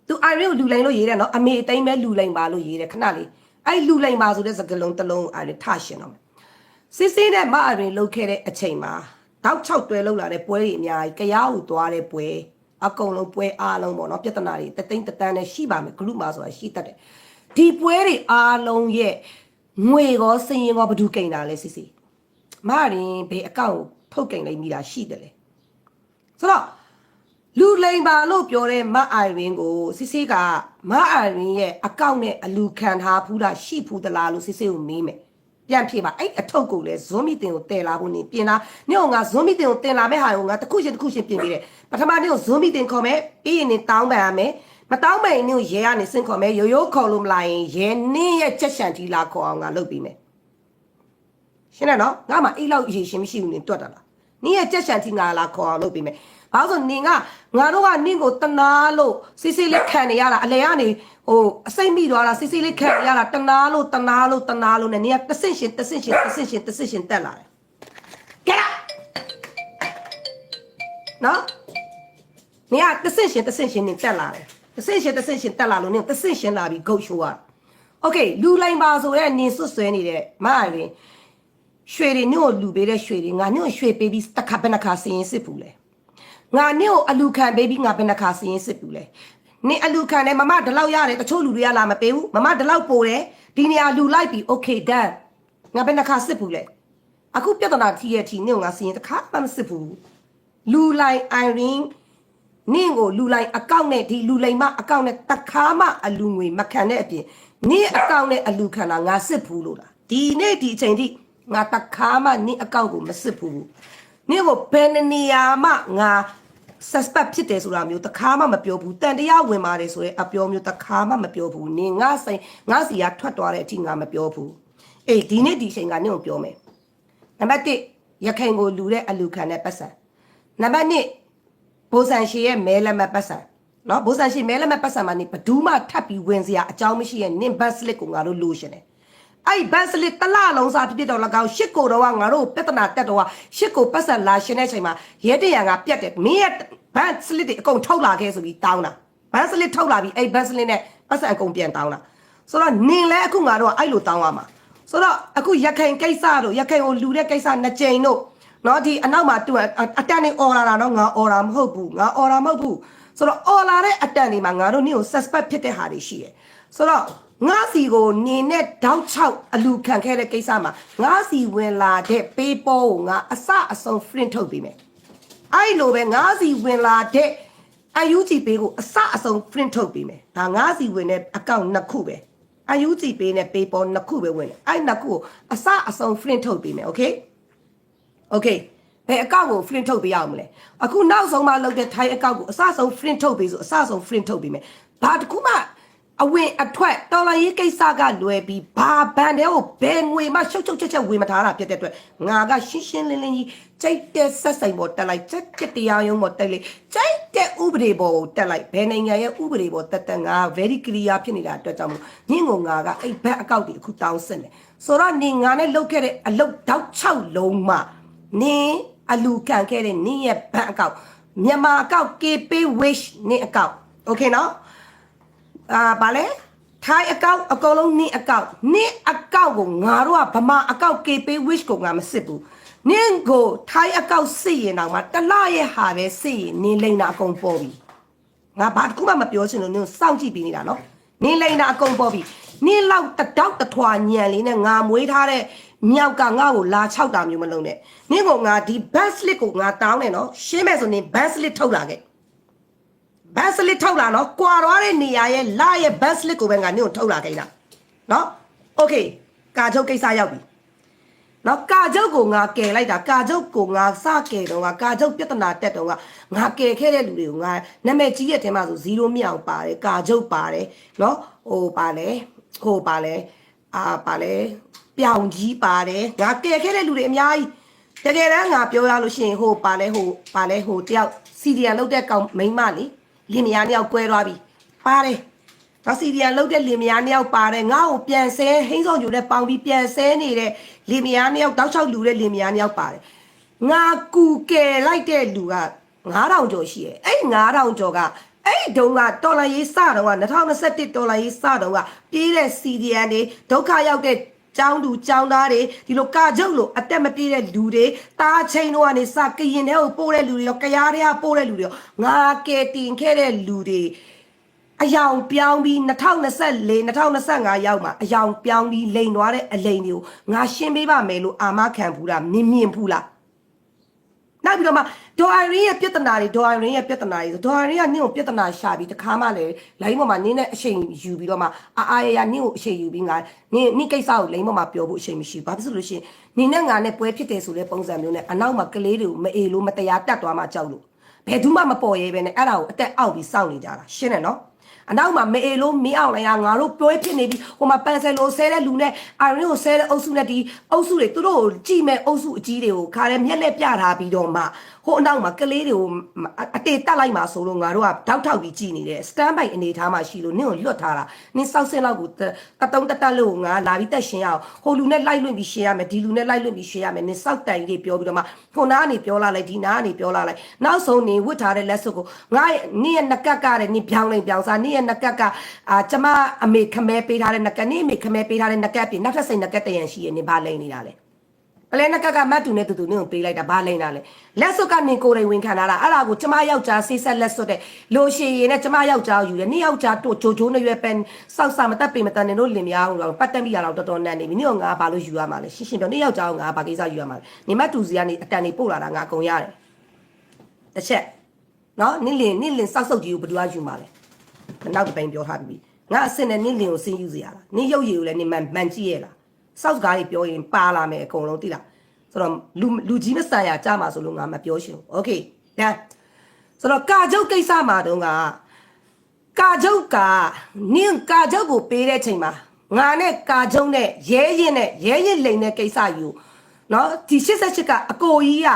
သူ Irene ကိုလူလိန်လို့ရေးတယ်နော်အမေအသိမ်းပဲလူလိန်ပါလို့ရေးတယ်ခဏလေးအဲ့လူလိန်ပါဆိုတဲ့စကားလုံးတစ်လုံး Irene ထရှင်တော့စစ်စစ်နဲ့မ Irene လုတ်ခဲ့တဲ့အချိန်မှာတောက်6တွဲလောက်လာတဲ့ပွဲတွေအများကြီးကြားဟူသွားတဲ့ပွဲအကုန်လုံးပွဲအားလုံးပေါ့နော်ပြဿနာတွေတသိန်းတန်းနဲ့ရှိပါမယ် group မှာဆိုတာရှိတတ်တယ်ဒီပွဲတွေအားလုံးရဲ့ငွေရောစင်ရင်ရောဘယ်သူကိန်းတာလဲစစ်စစ်မရင်ဘေးအကောင့်ကိုထုတ်ကိန်းလိုက်မိတာရှိတယ်လေဆိုတော့လူလိန်ပါလို့ပြောတဲ့မအိုင်ရင်ကိုစစ်စစ်ကမအိုင်ရင်ရဲ့အကောင့်နဲ့အလူခံထားဖူးတာရှိဖူးသလားလို့စစ်စစ်ကိုမေးမယ်ပြန်ဖြေပါအဲ့အထုပ်ကိုလည်းဇွန်မီတင်ကိုတည်လာဖို့နေပြင်လာနေ့ကငါဇွန်မီတင်ကိုတင်လာမဲ့ဟာကိုငါတစ်ခုချင်းပြင်ပေးတယ်ပထမနေ့ကဇွန်မီတင်ခေါ်မယ်ပြီးရင်တောင်းပန်ရမယ်မတောင်းပန်ရင်ရဲကနေစင့်ခေါ်မယ်ရိုးခေါ်လို့မလာရင်ရဲနင်းရဲ့ချက်ရှန်တီလာခေါ်အောင်ငါလုပ်ပေးမယ်ရှင်းတယ်နော်ငါမှအိတ်လောက်ရေရှင်းမရှိဘူးနင်တွက်တာလားနင်းရဲ့ချက်ရှန်တီငါလာခေါ်အောင်လုပ်ပေးမယ်ဘာလို့ဆိုနင်ကငါတို့ကနင့်ကိုတနာလို့စစ်စစ်လေးခံနေရတာအလဲကနေဟိုအစိမ့်မိသွားတာစစ်စစ်လေးခံနေရတာတနာလို့နဲ့နင်ကတဆင့်ရှင်တက်လာတယ်ကဲနော်နင်ကတဆင့်ရှင်နင်တက်လာတယ်တဆင့်ရှင်တက်လာလို့နင်တဆင့်ရှင်လာပြီးဂုတ်ရှိုးရโอเคလူလိန်ပါဆိုတဲ့နင်စွတ်ဆွဲနေတဲ့မအရင်ရွှေတွေနင့်ကိုလူပေးတဲ့ရွှေတွေငါနင့်ကိုရွှေပေးပြီးတစ်ခါဘယ်နှခါစရင်စစ်ဘူးလေငါနင့်ကိုအလူခံပေးပြီးငါဘယ်နှခါစရင်စစ်ဘူးလေနင်အလူခံတယ်မမဒီလောက်ရတယ်တချို့လူတွေကလာမပေးဘူးမမဒီလောက်ပို့တယ်ဒီနေရာလူလိုက်ပြီး okay done ငါဘယ်နှခါစစ်ဘူးလေအခုပြဿနာထီးရဲ့ထီးနင့်ကိုငါစရင်တစ်ခါမှမစစ်ဘူးလူလိုက် Irene နင့်ကိုလူလိုက်အကောင့်နဲ့ဒီလူလိမ်မအကောင့်နဲ့တခါမှအလူငွေမခံတဲ့အပြင်နင့်အကောင့်နဲ့အလူခံတာငါစစ်ဘူးလို့လားဒီနေ့ဒီအချိန်ထိငါတခါမှနင့်အကောင့်ကိုမစစ်ဘူးနင့်ကိုဘယ်နေရာမှငါ suspect ဖြစ်တယ်ဆိုတာမျိုးတခါမှမပြောဘူးတန်တရားဝင်ပါတယ်ဆိုရင်အပြောမျိုးတခါမှမပြောဘူးနင်ငါစီကထွက်သွားတဲ့အထိငါမပြောဘူးအေးဒီနေ့ဒီချိန်ကနင့်ကိုပြောမယ်နံပါတ်1ရခိုင်ကိုလူတဲ့အလူခံတဲ့ပတ်စံနံပါတ်2ဘိုးဆန်ရှိရဲ့မဲလက်မပတ်စံနော်ဘိုးဆန်ရှိမဲလက်မပတ်စံမှာနေဘဒူးမှထပ်ပြီးဝင်စရာအကြောင်းမရှိရဲ့နင်ဘတ်စလစ်ကိုငါတို့လိုရှင်တယ်အဲ့ဘတ်စလစ်တလလုံးစားဖြစ်တော့၎င်းရှစ်ကိုတော့ငါတို့ပြဿနာတက်တော့ရှစ်ကိုပတ်စံလာရှင်တဲ့ချိန်မှာရဲတရံကပြတ်တယ်မင်းရဲ့ဘတ်စလစ်တွေအကုန်ထုတ်လာခဲ့ဆိုပြီးတောင်းတာဘတ်စလစ်ထုတ်လာပြီးအဲ့ဘတ်စလစ်နဲ့ပတ်စံအကုန်ပြန်တောင်းတာဆိုတော့နင်လဲအခုငါတို့ကအဲ့လိုတောင်းရမှာဆိုတော့အခုရခိုင်ကိစ္စတို့ရခိုင်ကိုလူတဲ့ကိစ္စနှစ်ကြိမ်တို့နော်ဒီအနောက်မှာသူအတန်နေអော်လာတာတော့ငါអော်တာမဟုတ်ဘူးဆိုတော့អော်လာတဲ့အတန်တွေမှာငါတို့နင့်ကို suspect ဖြစ်တဲ့ဟာတွေရှိတယ်ဆိုတော့ငါစီကိုနေနဲ့တောက်6အလူခံခဲ့တဲ့ကိစ္စမှာငါစီဝင်လာတဲ့ပေးပေါ်ကိုငါအစအဆုံး print ထုတ်ပေးမယ်အဲ့လိုပဲငါစီဝင်လာတဲ့အယူကြည်ပေးကိုအစအဆုံး print ထုတ်ပေးမယ်ဒါငါစီဝင်တဲ့အကောင့်နှစ်ခုပဲအယူကြည်ပေးနဲ့ပေးပေါ်နှစ်ခုပဲဝင်တယ်အဲ့နှစ်ခုကိုအစအဆုံး print ထုတ်ပေးမယ် okay ဘယ်အကောင့်ကို print ထုတ်ပေးရအောင်မလဲအခုနောက်ဆုံးမှလုပ်တဲ့ Thai အကောင့်ကိုအစဆုံး print ထုတ်ပေးဆိုအစဆုံး print ထုတ်ပေးမယ်ဘာတခုမှအဝင်အထွက်တော်လိုင်းရေးကိစ္စကလွယ်ပြီးဘာဘန်တဲ့ကိုဘယ်ငွေမှရှုပ်ချက်ဝင်မထားတာဖြစ်တဲ့အတွက်ငါကရှင်းလင်းကြီးကြိုက်တဲ့ဆက်ဆိုင်ပေါ်တက်လိုက်ကြက်တရားရုံးပေါ်တက်လိုက်ကြိုက်တဲ့ဥပဒေပေါ်ကိုတက်လိုက်ဘယ်နိုင်ငံရဲ့ဥပဒေပေါ်တက်ငါ very clear ဖြစ်နေတာအတွက်ကြောင့်ညင်ကိုငါကအဲ့ဘက်အကောင့်တွေအခုတောင်းစစ်နေဆိုတော့နေငါနဲ့လုပ်ခဲ့တဲ့အလုပ်တောက်6လုံးမှနေအလူခံခဲ့တဲ့နင်းရဲ့ဘန်အကောင့်မြန်မာအကောင့် KP Wish နင်းအကောင့် okay နော်ဗာလဲ Thai အကောင့်အကုန်လုံးနင်းအကောင့်ကိုငါတို့ကဗမာအကောင့် KP Wish ကိုငါမစစ်ဘူး နင်းကိုထိုင်းအကောက်စစ်ရင်တော့မှတလရဲ့ဟာပဲစစ်ရင်နင်းလိမ့်တာအကုန်ပေါ်ပြီငါဘာတခုမှမပြောချင်လို့နင်းစောင့်ကြည့်ပြီးနေတာနော်နင်းလိမ့်တာအကုန်ပေါ်ပြီနင်းလောက်တတောက်တထွာညံလေးနဲ့ငါမွေးထားတဲ့မြောက်ကငါ့ကိုလာ6တာမျိုးမလုံးနဲ့နင်းကငါဒီ bus list ကိုငါတောင်းတယ်နော်ရှင်းမဲ့ဆိုနင်း bus list ထုတ်လာခဲ့ bus list ထုတ်လာနော်ကွာသွားတဲ့နေရာရဲ့လာရဲ့ bus list ကိုပဲငါနင်းကိုထုတ်လာခဲ့တာနော် okay ကာချုပ်ကိစ္စရောက်ပြီနော်ကာချုပ်ကိုငါကယ်လိုက်တာကာချုပ်ကိုငါစကယ်တော့ကာချုပ်ပြဿနာတက်တော့ငါကယ်ခဲ့တဲ့လူတွေကိုငါနာမည်ကြီးရဲ့ထဲမှာဆို0မြောက်ပါတယ်ကာချုပ်ပါတယ်နော်ပါလဲပါလဲပြောင်ကြီးပါတယ်ငါကယ်ခဲ့တဲ့လူတွေအများကြီးတကယ်တမ်းငါပြောရလို့ရှိရင်ပါလဲတယောက်စီဒီယန်လောက်တဲ့ကောင်မိန်းမလေးလင်မယားနှစ်ယောက်ကွဲသွားပြီပါတယ်နော်စီဒီယန်လောက်တဲ့လင်မယားနှစ်ယောက်ပါတယ်ငါ့ကိုပြန်ဆဲဟင်းဆောင်ယူတဲ့ပေါင်ပြီးပြန်ဆဲနေတဲ့လင်မယားနှစ်ယောက်တောက်ချောက်လူတဲ့လင်မယားနှစ်ယောက်ပါတယ်ငါကူကယ်လိုက်တဲ့လူက9000ကျော်ရှိရဲ့အဲ့9000ကျော်ကအဲ့တုန်းကတော်လိုင်းရေးစတော့2021တော်လိုင်းရေးစတော့ပြေးတဲ့စီဒီယန်တွေဒုက္ခရောက်တဲ့ကျောင်းသူကျောင်းသားတွေဒီလိုကာချုပ်လို့အတက်မပြေးတဲ့လူတွေတားချိန်တော့ကနေစကရင်တဲ့ကိုပို့တဲ့လူတွေရောကြားတဲ့ကပို့တဲ့လူတွေရောငါကယ်တင်ခဲ့တဲ့လူတွေအယောင်ပြောင်းပြီး2024 2025ရောက်မှာအယောင်ပြောင်းပြီးလိန်သွားတဲ့အလိန်တွေကိုငါရှင်းပေးပါမယ်လို့အာမခံဘူးလားမြင်ဘူးလားနောက်ပြီးတော့မှဒေါ်အိုင်ရင်းရဲ့ပြဿနာတွေဒေါ်အိုင်ရင်းရဲ့ပြဿနာတွေဆိုဒေါ်အိုင်ရင်းကနင့်ကိုပြဿနာရှာပြီးတခါမှလည်းလိုင်းပေါ်မှာနင်းနဲ့အချိန်ယူပြီးတော့မှအာရနင့်ကိုအချိန်ယူပြီးငါနင့်ကိစ္စကိုလိုင်းပေါ်မှာပြောဖို့အချိန်မရှိဘူးဘာဖြစ်လို့ရှိရင်နင်းနဲ့ငါနဲ့ပွဲဖြစ်တယ်ဆိုတဲ့ပုံစံမျိုးနဲ့အနောက်မှာကလေးတွေကိုမအေလို့မတရားတတ်သွားမှကြောက်လို့ဘယ်သူမှမပေါ်ရဲပဲနဲ့အဲ့ဒါကိုအတက်အောက်ပြီးစောင့်နေကြတာရှင်းတယ်နော်အနောက်မှာမအေလို့မင်းအောင်လိုက်ရငါတို့ပြောဖြစ်နေပြီဟိုမှာပန်ဆယ်လိုဆဲတဲ့လူနဲ့အာရင်းကိုဆဲတဲ့အုပ်စုနဲ့ဒီအုပ်စုတွေသူတို့ကိုကြည့်မဲ့အုပ်စုအကြီးတွေကိုခါရဲမျက်လက်ပြထားပြီးတော့မှဟိုအနောက်မှာကလေးတွေကိုအတေတက်လိုက်မှာဆိုလို့ငါတို့ကတောက်ထောက်ပြီးကြည်နေတယ်စတန်ဘိုင်အနေထားမှာရှိလို့နင့်ကိုလွတ်ထားတာနင့်စောက်စင်းလောက်ကိုတက်လို့ငါလာပြီးတက်ရှင်းရအောင်ဟိုလူနဲ့လိုက်လွင့်ပြီးရှင်းရမယ်ဒီလူနဲ့လိုက်လွင့်ပြီးရှင်းရမယ်နင့်စောက်တိုင်လေးပြောပြီးတော့မှဟိုနားကနေပြောလာလိုက်ဒီနားကနေပြောလာလိုက်နောက်ဆုံးနေဝတ်ထားတဲ့လက်စွပ်ကိုငါနင့်ရဲ့နကက်ကတဲ့နင့်ပြောင်းလိုက်ပြောင်းစားနင့်ရဲ့နကက်ကကျမအမေခမဲပေးထားတဲ့နကက်နင့်အမေခမဲပေးထားတဲ့နကက်ပြင်နောက်ထပ်စိတ်နကက်တရံရှိရနင့်ဘာလိမ့်နေတာလဲပလဲနကကမတ်တူနဲ့တူတူနင့်ကိုပေးလိုက်တာဘာလိမ့်တာလဲလက်စွပ်ကနေကိုယ်တိုင်ဝင်ခံလာတာအဲ့ဒါကိုကျမယောက်ျားဆေးဆက်လက်စွပ်တဲ့လိုရှည်ရည်နဲ့ကျမယောက်ျားယူတယ်နေ့ယောက်ျားတို့ဂျိုဂျိုးနဲ့ရွယ်ပန်စောက်စာမတက်ပေမတန်နေတို့လင်မယားအောင်တော့ပတ်တက်မိရတော့တော်တော်နန်းနေပြီနေ့ကငါဘာလို့ယူရမှာလဲရှင်းရှင်းပြောနေ့ယောက်ျားကိုငါဘာကိစ္စယူရမှာလဲနေမတူစီကနေအတန်နေပို့လာတာငါအကုန်ရတယ်တစ်ချက်နော်နင့်လင်စောက်စုပ်ကြီးကိုဘယ်သူကယူမှာလဲနောက်တစ်ပိန်ပြောထားပြီငါအစင်နဲ့နင့်လင်ကိုစင်းယူစီရလားနင့်ရုပ်ရည်ကိုလည်းနင့်မှန်ကြည့်ရလားစောက်စကားကြီးပြောရင်ပါလာမယ်အကုန်လုံးသိလားဆိုတော့လူကြီးမဆန်ရကြမှာဆိုလို့ငါမပြောရှင်ဘူးโอเคဒါဆိုတော့ကာချုပ်ကိစ္စမှာတုန်းကကာချုပ်ကနင့်ကာချုပ်ကိုပေးတဲ့ချိန်မှာငါနဲ့ကာချုပ်နဲ့ရဲရင်လိန်တဲ့ကိစ္စယူเนาะဒီ88ကအကိုကြီးက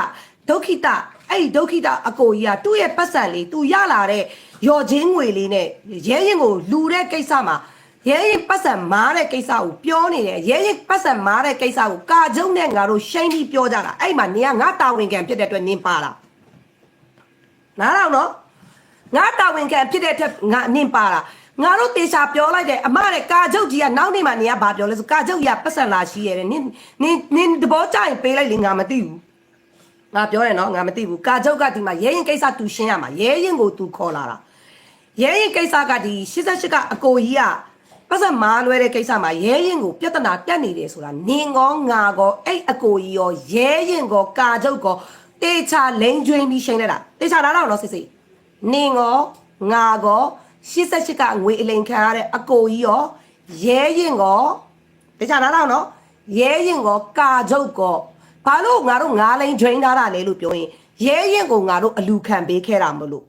ဒုက္ခိတအဲ့ဒီဒုက္ခိတအကိုကြီးကသူ့ရဲ့ပတ်စံလေးသူရလာတဲ့ရော်ချင်းငွေလေးနဲ့ရဲရင်ကိုလူတဲ့ကိစ္စမှာရဲရင်ပတ်စံမားတဲ့ကိစ္စကိုပြောနေတယ်ရဲရင်ပတ်စံမားတဲ့ကိစ္စကိုကာကျုံနဲ့ငါတို့ရှိန်ပြီးပြောကြတာအဲ့မှာနင်ကငါတာဝန်ခံဖြစ်တဲ့အတွက်နင်ပါလာနားတော့နော်ငါတာဝန်ခံဖြစ်တဲ့အတွက်ငါနင်ပါလာငါတို့တေချာပြောလိုက်တယ်အမတဲ့ကာကျုပ်ကြီးကနောက်နေ့မှနင်ကဘာပြောလဲဆိုကာကျုပ်ကြီးကပတ်စံလာရှိရတယ်နင်တဘောကြရင်ပေးလိုက်လေငါမသိဘူးငါပြောတယ်နော်ငါမသိဘူးကာကျုပ်ကဒီမှာရဲရင်ကိစ္စသူရှင်းရမှာရဲရင်ကိုသူခေါ်လာတာရဲရင်ကိစ္စကဒီ88ကအကိုကြီးကပတ်စံမာလွဲတဲ့ကိစ္စမှာရဲရင်ကိုပြဿနာတက်နေတယ်ဆိုတာနင်ကောငါကောအဲ့အကိုကြီးရောရဲရင်ကောကာချုပ်ကောတေချာလိန်ကျွင်းပြီးရှင်းလိုက်တာတေချာလာတော့နော်စစ်စစ်နင်ကောငါကော88ကငွေအလိန်ခံရတဲ့အကိုကြီးရောရဲရင်ကောတေချာလာတော့နော်ရဲရင်ကောကာချုပ်ကောဘာလို့ငါတို့ငါလိန်ကျွင်းထားတာလဲလို့ပြောရင်ရဲရင်ကိုငါတို့အလူခံပေးခဲ့တာမလို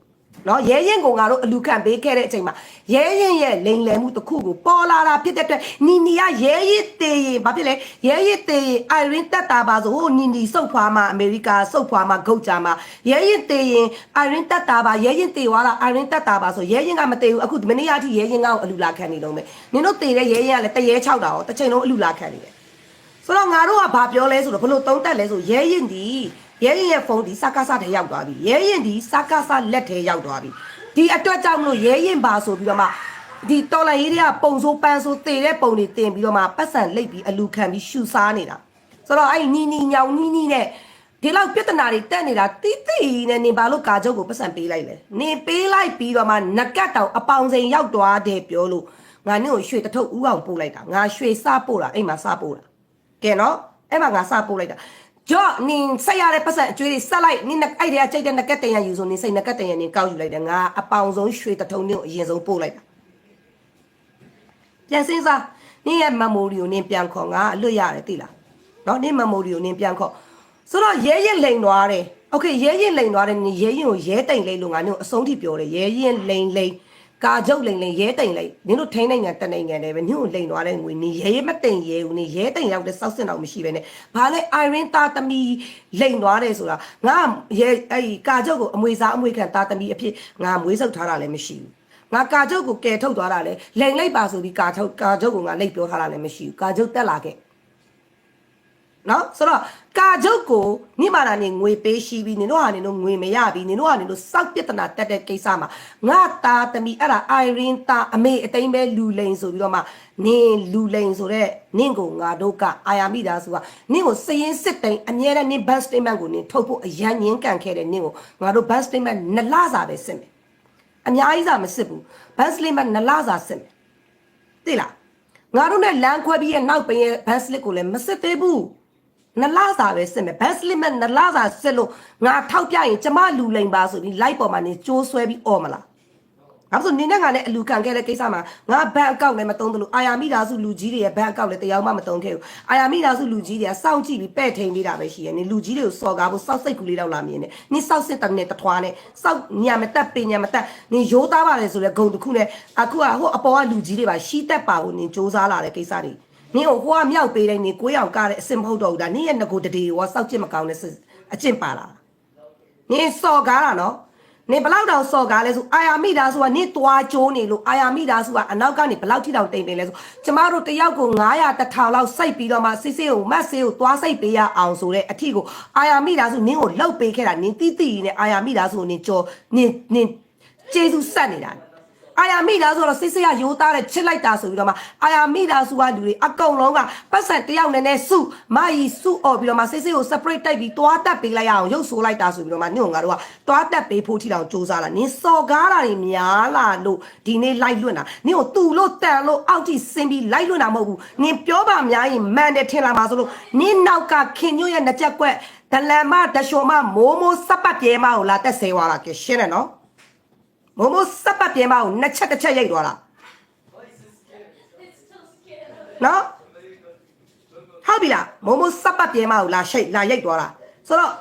့နော်ရဲရင်ကိုငါတို့အလူခံပေးခဲ့တဲ့အချိန်မှာရဲရင်ရဲ့လိန်လည်မှုတစ်ခုကိုပေါ်လာတာဖြစ်တဲ့အတွက်နီနီကရဲရစ်သေးရင်ဘာဖြစ်လဲရဲရစ်သေးရင်အိုင်ရင်တက်တာပါဆိုဟိုနီနီစုပ်ဖွာမှာအမေရိကစုပ်ဖွာမှာဂုတ်ကြမှာရဲရစ်သေးရင်အိုင်ရင်တက်တာပါရဲရင်သေးသွားတာအိုင်ရင်တက်တာပါဆိုရဲရင်ကမသေးဘူးအခုမနေ့ကအထိရဲရင်ကအလူလာခံနေလုံးပဲနင်တို့သေးတဲ့ရဲရင်ကလည်းတရဲ6တာရောတစ်ချိန်လုံးအလူလာခံနေတယ်ဆိုတော့ငါတို့ကဘာပြောလဲဆိုတော့ဘလို့သုံးတက်လဲဆိုရဲရင်ဒီရဲရင်ရဲ့ဖုန်းဒီစကားစားထဲရောက်သွားပြီရဲရင်ဒီစကားစားလက်ထဲရောက်သွားပြီဒီအတွက်ကြောင့်မလို့ရဲရင်ပါဆိုပြီးတော့မှဒီတော်လိုင်းရေးတွေကပုံစိုးပန်းစိုးတေတဲ့ပုံတွေတင်ပြီးတော့မှပတ်စံလိတ်ပြီးအလူခံပြီးရှူစားနေတာဆိုတော့အဲ့နီနီညောင်နီနီနဲ့ ဒီလောက်ပြဿနာတွေတက်နေတာတိနဲ့နေပါလို့ကာချုပ်ကိုပတ်စံပေးလိုက်လေနေပေးလိုက်ပြီးတော့မှနကတ်တောင်အပေါင်စိန်ရောက်သွားတယ်ပြောလို့ငါနင့်ကိုရွှေတထုပ်ဥအောင်ပို့လိုက်တာငါရွှေစပို့တာအိမ်မှာစပို့တာကဲနော်အဲ့မှာငါစပို့လိုက်တာကြော့နင်ဆက်ရတဲ့ပတ်စံအကျွေးတွေဆက်လိုက်နင်အဲ့တွေကကြိတ်တဲ့နကတ်တန်ရယူဆိုနင်စိတ်နကတ်တန်ရနင်ကောက်ယူလိုက်တယ်ငါအပေါင်ဆုံးရွှေတထုပ်နင်ကိုအရင်ဆုံးပို့လိုက်တာပြန်စင်းစားနင်ရဲ့ memory ကိုနင်ပြန်ခေါ်ငါအလွတ်ရတယ်သိလားနော်နင် memory ကိုနင်ပြန်ခေါ်ဆိုတော့ရဲရင်လိန်သွားတယ်โอเคရဲရင်လိန်သွားတယ်နင်ရဲရင်ကိုရဲတိန်လိန်လို့ငါနင်အဆုံးထိပြောတယ်ရဲရင်လိန်ကာကျုပ်လိန်ရဲတိန်လိန်နင်တို့ထိန်းနိုင်ငံတနိုင်ငံတယ်ပဲနင်ကိုလိန်သွားတဲ့ငွေနင်ရဲမတိန်ရဲဘူးနင်ရဲတိန်ရောက်တဲ့စောက်စင်တော့မရှိပဲနဲ့ဘာလဲ Irene တာသမီလိန်သွားတယ်ဆိုတာငါရဲအဲ့ကာကျုပ်ကိုအမွေစားအမွေခံတာသမီအဖြစ်ငါမွေးဆုပ်ထားတာလည်းမရှိဘူးငါကာကျုပ်ကိုကယ်ထုတ်သွားတာလေလိန်လိုက်ပါဆိုပြီးကာကျုပ်ကိုငါလိတ်ပြောထားတာလည်းမရှိဘူးကာကျုပ်တက်လာခဲ့နော်ဆိုတော့ကာကျုပ်ကိုနိမာနာနေငွေပေးရှိပြီးနင်တို့ဟာနင်တို့ငွေမရပြီးနင်တို့ဟာနင်တို့စောက်ပြဿနာတက်တဲ့ကိစ္စမှာငါသားသမီးအဲ့ဒါ Irene သားအမေအသိမ်းပဲလူလိန်ဆိုပြီးတော့မှနင်လူလိန်ဆိုတဲ့နင့်ကိုငါတို့ကအာယာမိသားစုကနင့်ကိုစရင်စစ်တိုင်အမြဲတမ်းနင် bank statement ကိုနင်ထုတ်ဖို့အရန်ညင်းကန်ခဲ့တဲ့နင့်ကိုငါတို့ bank statement 2လစာပဲစစ်မယ်အများကြီးစာမစစ်ဘူး bank statement 2လစာစစ်မယ်သိလားငါတို့နဲ့လမ်းခွဲပြီးရဲ့နောက်ပိုင်းရဲ့ bank slip ကိုလည်းမစစ်သေးဘူးနလာစာပဲစစ်မယ်ဘတ်စလစ်မဲ့နလာစာစစ်လို့ငါထောက်ပြရင်ကျမလူလိန်ပါဆိုပြီး live ပေါ်မှာနေကြိုးဆွဲပြီးអော်မလားငါဆိုနေနဲ့ငါနဲ့အလူခံခဲ့တဲ့ကိစ္စမှာငါဘန်အကောင့်လည်းမတုံးတယ်လို့အာယာမိသားစုလူကြီးတွေရဲ့ဘန်အကောင့်လည်းတရားမှမတုံးခဲ့ဘူးအာယာမိသားစုလူကြီးတွေကစောင့်ကြည့်ပြီးပဲ့ထိန်ပေးတာပဲရှိရနေလူကြီးတွေကိုစော်ကားဖို့စောက်စိတ်ကူလေးတော့လာမြင်နေနေစောက်စစ်တဲ့နဲ့တထွားနဲ့စောက်ညမတက်ပင်ညမတက်နေရိုးသားပါလေဆိုလဲဂုံတစ်ခုနဲ့အခုကဟိုအပေါ်ကလူကြီးတွေပါရှီးတက်ပါဖို့နေစူးစမ်းလာတဲ့ကိစ္စတွေနင်ဟိုကမြောက်ပေးတိုင်းနေကိုရောင်ကားတဲ့အစင်မဟုတ်တော့ဘူးဒါနင်ရဲ့ငကိုတတီရောစောက်ချစ်မကောင်းတဲ့အကျင့်ပါလာနင်စော်ကားတာနော်နင်ဘလောက်တောင်စော်ကားလဲဆိုအာယာမိသားစုကနင်တွားကျိုးနေလို့အာယာမိသားစုကအနောက်ကနေဘလောက်ထိတောင်တိမ်နေလဲဆိုကျမတို့တယောက်ကို900 1000လောက်စိတ်ပြီးတော့မှစစ်စစ်ကိုမတ်ဆေးကိုတွားစိတ်ပေးရအောင်ဆိုတဲ့အထီကိုအာယာမိသားစုနင်ကိုလှုပ်ပေးခဲ့တာနင်တိနဲ့အာယာမိသားစုကိုနင်ကြော်နင်ကျေးဇူးဆက်နေတာအာယာမိသားစုတော့စစ်စစ်ရရိုးသားတဲ့ချစ်လိုက်တာဆိုပြီးတော့မှအာယာမိသားစုကလူတွေအကုန်လုံးကပတ်စံတယောက်နဲ့စုမာယီစုអော်ပြီးတော့မှစစ်စစ်ကို separate တိုက်ပြီးတွားတက်ပေးလိုက်ရအောင်ရုပ်ဆိုးလိုက်တာဆိုပြီးတော့မှညို့ငါတို့ကတွားတက်ပေးဖို့ထီတောင်စူးစမ်းလာနင်းစော်ကားတာတွေများလာလို့ဒီနေ့လိုက်လွတ်တာနင်းကိုတူလို့တန်လို့အောက်ထိဆင်းပြီးလိုက်လွတ်တာမဟုတ်ဘူးနင်းပြောပါများရင်မှန်တယ်ထင်လာမှာဆိုလို့နင်းနောက်ကခင်ညွတ်ရဲ့နှစ်ချက်ကွက်ဒလန်မဒရှုံမမိုးစပတ်ပြဲမကိုလာတက်ဆဲသွားတာကရှင်းတယ်နော်မိုးစပတ်ပြဲမကိုနှစ်ချက်တစ်ချက်ရိုက်သွားတာနော်ဟုတ်ပြီလားမိုးစပတ်ပြဲမကိုလာရိုက်သွားတာဆိုတော့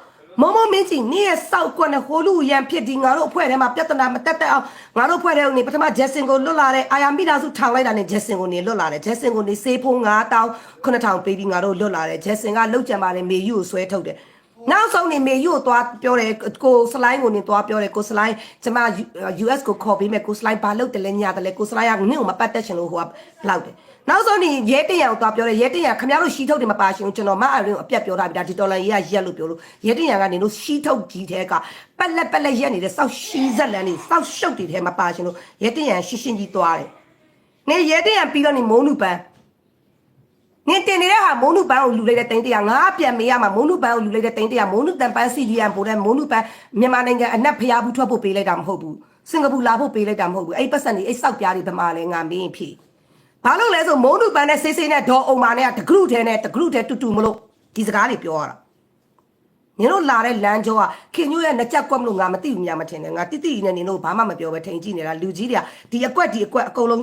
မိုးမင်းကြီးနေ့ရဲ့စောက်ကွက်နဲ့ဟိုလူရန်ဖြစ်ဒီငါတို့အဖွဲ့ထဲမှာပြဿနာမတက်အောင်ငါတို့အဖွဲ့ထဲကနေပထမဂျက်ဆင်ကိုလွတ်လာတဲ့အာယာမိသားစုထောင်လိုက်တာနဲ့ဂျက်ဆင်ကိုနေလွတ်လာတယ်ဂျက်ဆင်ကိုနေစေးဖိုး9000 9000ပေးပြီးငါတို့လွတ်လာတယ်ဂျက်ဆင်ကလောက်ကြံပါတယ်မေယူကိုဆွဲထုတ်တယ်နောက်ဆုံးနေမေယူကိုသွားပြောတယ်ကိုစလိုင်းကိုနေသွားပြောတယ်ကိုစလိုင်းကျမ US ကိုခေါ်ပေးမယ်ကိုစလိုင်းဘာလုပ်တယ်လဲညာတယ်လဲကိုစလိုင်းကနင့်ကိုမပတ်သက်ချင်လို့ဟိုကလောက်တယ်နောက်ဆုံးနေရဲတင်ရကိုသွားပြောတယ်ရဲတင်ရခင်ဗျားတို့ရှီထုတ်တယ်မပါရှင်ကျွန်တော်မအရင်ကိုအပြတ်ပြောတာပြီဒါဒီဒေါ်လာကြီးကရက်လို့ပြောလို့ရဲတင်ရကနေလို့ရှီထုတ်ကြီးတဲ့ကပက်လက်ရက်နေတဲ့စောက်ရှီဇက်လန်နေစောက်ရှုပ်တွေထဲမပါရှင်လို့ရဲတင်ရရှင်းကြီးသွားတယ်နေရဲတင်ရပြီးတော့နေမုံနုပန်းနင်တင်နေတဲ့ဟာမုံနုပန်းကိုလူလိုက်တဲ့တိုင်းတရားငါပြန်မေးရမှာမုံနုပန်းကိုလူလိုက်တဲ့တိုင်းတရားမုံနုတန်ပန်းစီဒီယန်ပို့တဲ့မုံနုပန်းမြန်မာနိုင်ငံအနက်ဖျားဘူးထွက်ဖို့ပေးလိုက်တာမဟုတ်ဘူးစင်ကာပူလာဖို့ပေးလိုက်တာမဟုတ်ဘူးအဲ့ပတ်စံတွေအဲ့စောက်ပြားတွေဗမာလဲငါမင်းဖြေဘာလို့လဲဆိုမုံနုပန်းနဲ့ဆေးဆေးနဲ့ဒေါ်အောင်မာနဲ့တဂရုထဲနဲ့တဂရုထဲတူမလို့ဒီစကားတွေပြောရတာနင်တို့လာတဲ့လမ်းကြောကခင်ညွရဲ့နှစ်ချက်ကွက်မလို့ငါမသိဘူးများမထင်နဲ့ငါတိနဲ့နင်တို့ဘာမှမပြောပဲထိန်ကြည့်နေတာလူကြီးတွေကဒီအကွက်အကုန်လုံး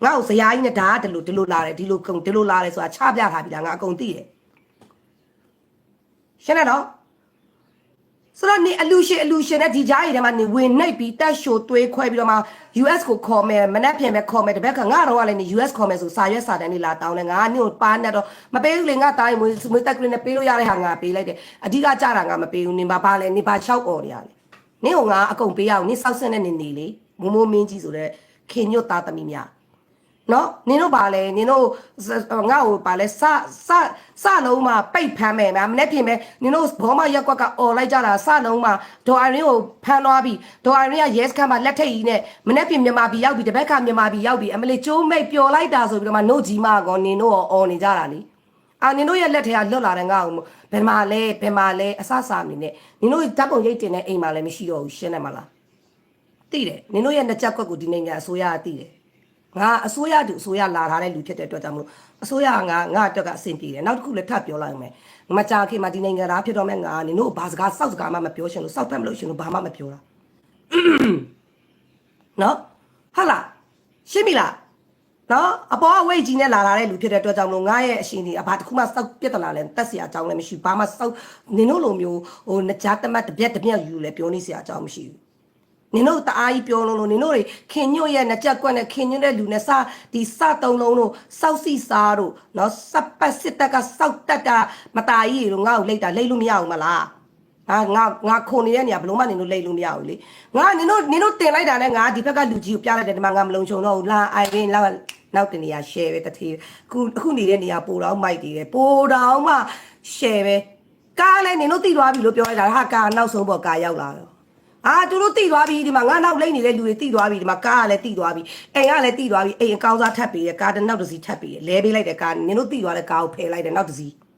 ငါ့ကိုဇရာကြီးနဲ့ဒါကဒီလိုလာတယ်ဒီလိုလာတယ်ဆိုတာချပြထားပြီလားငါအကုန်သိတယ်ရှင်းတယ်နော်ဆိုတော့နေအလူရှင်နဲ့ဒီကြားရည်ထဲမှာနေဝင်နှိပ်ပြီးတက်ရှိုသွေးခွဲပြီးတော့မှ US ကိုခေါ်မယ်မနှက်ပြင်ပဲခေါ်မယ်တပတ်ကငါတော့ကလည်းနေ US ခေါ်မယ်ဆိုစာရွက်စာတမ်းတွေလာတောင်းတယ်ငါနင့်ကိုပါနဲ့တော့မပေးဘူးလေငါတားရင်မွေးတက်ကလေးနဲ့ပေးလို့ရတဲ့ဟာငါပေးလိုက်တယ်အဓိကကြတာငါမပေးဘူးနေပါလဲနေပါ6အော်နေရလေနင့်ကိုငါအကုန်ပေးရအောင်နင့်စောက်စက်နဲ့နေလေမိုးမင်းကြီးဆိုတဲ့ခင်ညွတ်သားသမီးများနော်နင်တို့ပါလေနင်တို့ငါ့ကိုပါလေစလုံးမှာပိတ်ဖမ်းမယ်မနေ့ပြင်ပဲနင်တို့ဘောမရက်ကွက်ကអော်လိုက်ကြတာစလုံးမှာဒေါ်အိုင်ရင်းကိုဖမ်းသွားပြီးဒေါ်အိုင်ရင်းက yes ခန့်မှာလက်ထိတ်ကြီးနဲ့မနေ့ပြင်မြန်မာပြည်ရောက်ပြီးတပတ်ခါမြန်မာပြည်ရောက်ပြီးအမလေးကျိုးမိတ်ပျော်လိုက်တာဆိုပြီးတော့မှနှုတ်ကြီးမကောနင်တို့អော်နေကြတာလေ နင်တို့ရဲ့လက်ထဲကလွတ်လာတဲ့ငါ့ကိုဘယ်မှာလဲအဆဆာနေနဲ့နင်တို့ဓာတ်ပုံရိတ်တင်တဲ့အိမ်မှာလည်းမရှိတော့ဘူးရှင်းတယ်မလားသိတယ်နင်တို့ရဲ့နှစ်ချက်ကွက်ကိုဒီနိုင်ငံအစိုးရကသိတယ်ငါအစိုးရတူအစိုးရလာထားတဲ့လူဖြစ်တဲ့အတွက်ကြောင့်မလို့အစိုးရကငါအတွက်ကအဆင်ပြေတယ်နောက်တစ်ခုလည်းထပ်ပြောလိုက်မယ်မကြာခင်မှာဒီနိုင်ငံသားဖြစ်တော့မဲ့ငါနင်တို့ဘာစကားစောက်စကားမှမပြောရှင်လို့စောက်ဖက်မလို့ရှင်လို့ဘာမှမပြောတာနော်ဟုတ်လားရှင်းပြီလားနော်အပေါ်အဝိတ်ကြီးနဲ့လာတဲ့လူဖြစ်တဲ့အတွက်ကြောင့်မလို့ငါရဲ့အရှင်ဒီဘာတစ်ခုမှစောက်ပြက်တလာလဲတက်เสียအကြောင်းလည်းမရှိဘာမှစောက်နင်တို့လိုမျိုးဟိုနကြားတမတ်တပြက်ယူလဲပြောနေเสียအကြောင်းမရှိဘူးနင်တို့တအားကြီးပြောလို့နင်တို့တွေခင်ညွတ်ရဲ့နှစ်ကြက်ကွက်နဲ့ခင်ညွတ်တဲ့လူနဲ့စဒီစတုံးလုံးတို့စောက်စီစားတို့နော်စပတ်စစ်တက်ကစောက်တက်တာမตาကြီးတို့ငါ့ကိုလိတ်တာလိတ်လို့မရဘူးမလားငါခုန်နေတဲ့နေရာဘလို့မှနင်တို့လိတ်လို့မရဘူးလေငါနင်တို့တင်လိုက်တာနဲ့ငါဒီဘက်ကလူကြီးကိုပြလိုက်တယ်ဒီမှာငါမလုံချုံတော့ဘူးလာအိုင်ရင်နောက်တနေရာ share ပဲတတိအခုနေတဲ့နေရာပိုတော့မိုက်တည်တယ်ပိုတော့မှ share ပဲကားလဲနင်တို့တိသွားပြီလို့ပြောလိုက်တာဟာကားနောက်ဆုံးပေါ်ကားရောက်လာတော့သူတို့တိသွားပြီဒီမှာငါနောက်လိမ့်နေတဲ့လူတွေတိသွားပြီဒီမှာကားကလည်းတိသွားပြီအိမ်ကလည်းတိသွားပြီအိမ်အကောင်းစားထပ်ပေးတယ်ကားတစ်နောက်တစ်စီးထပ်ပေးတယ်လဲပေးလိုက်တယ်ကားနင်တို့တိသွားတဲ့ကားကိုဖယ်လိုက်တယ်နောက်တစ်စီး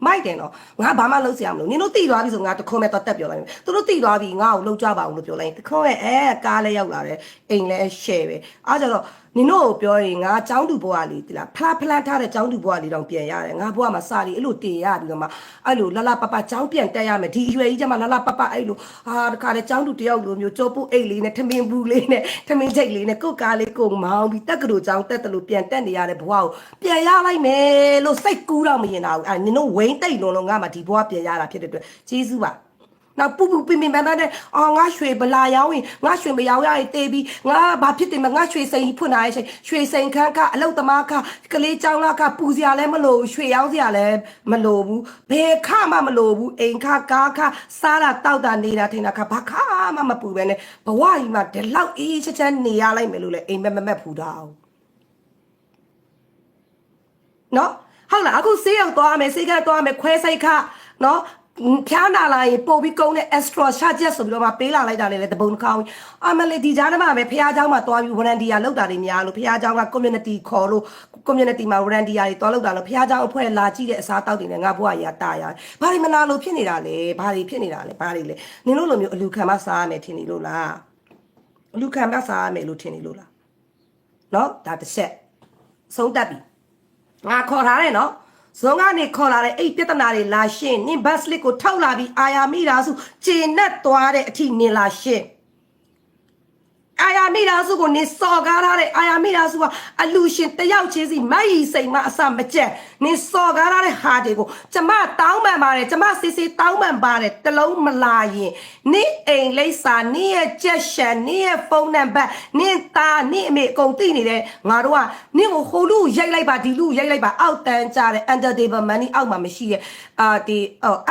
မိုက်တယ်နော်ငါဘာမှလုပ်စရာမလိုနင်တို့တိသွားပြီဆိုငါတခွန်းမဲ့တော့တက်ပြောလိုက်မယ်သူတို့တိသွားပြီငါ့ကိုလှုပ်ကြပါအောင်လို့ပြောလိုက်တခွန်းရဲ့ကားလည်းရောက်လာတယ်အိမ်လည်း share ပဲအားကြတော့နင်တို့ကိုပြောရင်ငါចောင်းတူဘွားလေးတိလားဖလားထားတဲ့ចောင်းတူဘွားလေးတောင်ပြန်ရတယ်ငါဘွားမှာစာလီအဲ့လိုတင်ရပြီးတော့မှအဲ့လိုလလပပចောင်းပြန်တက်ရမယ်ဒီအရွယ်ကြီးကျမှလလပပအဲ့လိုတခါလေចောင်းတူတယောက်လိုမျိုးကြောပုတ်အိတ်လေးနဲ့ထမင်းဘူးလေးနဲ့ထမင်းချိတ်လေးနဲ့ကုတ်ကားလေးကိုမောင်းပြီးတက်ကတူចောင်းတက်တယ်လို့ပြန်တက်နေရတဲ့ဘွားကိုပြန်ရလိုက်မယ်လို့စိတ်ကူးတော့မရင်တာဘူးအဲ့နင်တို့ဝိန်းတိတ်လုံးငါမှဒီဘွားပြန်ရတာဖြစ်တဲ့အတွက်ကျေးဇူးပါနောက်ပူပင်ပန်းတဲ့ငါရွှေဗလာရောင်းရင်ငါရွှေမရောင်းရရင်တေးပြီးငါဘာဖြစ်တယ်မငါရွှေစိန်ဖွင့်လာရဲ့ချိန်ရွှေစိန်ခန်းကအလုတ်သမားခကလေးចောင်းလာခပူစရာလည်းမလိုရွှေရောင်းစရာလည်းမလိုဘူးဘယ်ခမှမလိုဘူးအိမ်ခကားခစားတာတောက်တာနေတာထင်တာခဘာခမှမပူပဲနဲ့ဘဝကြီးမှာဒီလောက်အေးချမ်းနေရလိုက်မယ်လို့လေအိမ်မက်ဖူတာအောင်နော်ဟုတ်လားအခုဆေးရောက်သွားမယ်ဆေးခန်းသွားမယ်ခွဲစိတ်ခနော်ဖျားနာလာရင်ပို့ပြီးကုန်းတဲ့ extra charges ဆိုပြီးတော့မှပေးလာလိုက်တာလေတပုံတစ်ခေါင်းအမလေးဒီကြားထဲမှာပဲဖျားเจ้าမှာသွားပြီး volunteer လောက်တာတွေများလို့ဖျားเจ้าက community ခေါ်လို့ community မှာ volunteer တွေသွားလောက်တာလို့ဖျားเจ้าအဖွဲ့လာကြည့်တဲ့အစားတောက်တွေနဲ့ငါဘွားကြီးကတာရတယ်ဘာတွေမနာလို့ဖြစ်နေတာလဲဘာတွေဖြစ်နေတာလဲဘာတွေလဲနင်တို့လိုမျိုးအလူခံမစားရမယ်ထင်နေလို့လားအလူခံမစားရမယ်လို့ထင်နေလို့လားနော်ဒါတစ်ချက်ဆုံးတက်ပြီငါခေါ်ထားတယ်နော်ဇုံကနေခေါ်လာတဲ့အိတ်ပြဿနာတွေလာရှင်းနင်ဘတ်စလစ်ကိုထောက်လာပြီးအာယာမိတာစုခြေနဲ့သွားတဲ့အထိနင်လာရှင်းအာယာမိတာစုကိုနင်စော်ကားထားတဲ့အာယာမိတာစုကအလူရှင်တယောက်ချင်းစီမတ်ရီစိန်မအစမကျက်နင်စော်ကားထားတဲ့ဟာတွေကိုကျမတောင်းပန်ပါတယ်ကျမစစ်စစ်တောင်းပန်ပါတယ်တလုံးမလာရင်နင်အိမ်လိပ်စာနင်ရဲ့ကြက်ရှန်နင်ရဲ့ဖုန်းနံပါတ်နင်သားနင်အမေအကုန်သိနေတယ်ငါတို့ကနင်ကိုဟိုလူရိုက်လိုက်ပါဒီလူရိုက်လိုက်ပါအောက်တန်းကြတဲ့ under table money အောက်မှာမရှိရဲ့ဒီ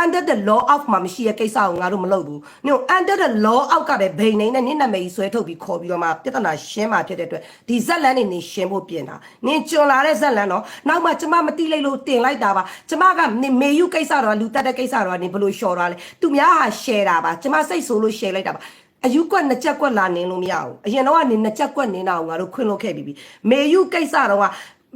under the law အောက်မှာမရှိရဲ့ကိစ္စကိုငါတို့မလုပ်ဘူးနင် under the law အောက်ကပဲဘိန်နေနဲ့နင်နာမည်ကြီးဆွဲထုတ်ပြီးခေါ်ပြီးတော့မှပြဿနာရှင်းမှာဖြစ်တဲ့အတွက်ဒီဇက်လန်းနေနေရှင်းဖို့ပြင်တာနင်ကျွံလာတဲ့ဇက်လန်းတော့နောက်မှကျမမတိလိုက်လို့တင်လိုက်တာပါကျမကနင်မေယူကိစ္စတော့လူတက်တဲ့ကိစ္စတော့နင်ဘလို့လျှော်သွားလဲသူများဟာ share တာပါကျမစိတ်ဆိုးလို့ share လိုက်တာပါအယူကွက်နှစ်ချက်ကွက်လာနေလို့မရဘူးအရင်တော့ကနေနှစ်ချက်ကွက်နေတာကိုငါတို့ခွင့်လို့ခဲ့ပြီးပြီမေယူကိစ္စတော့က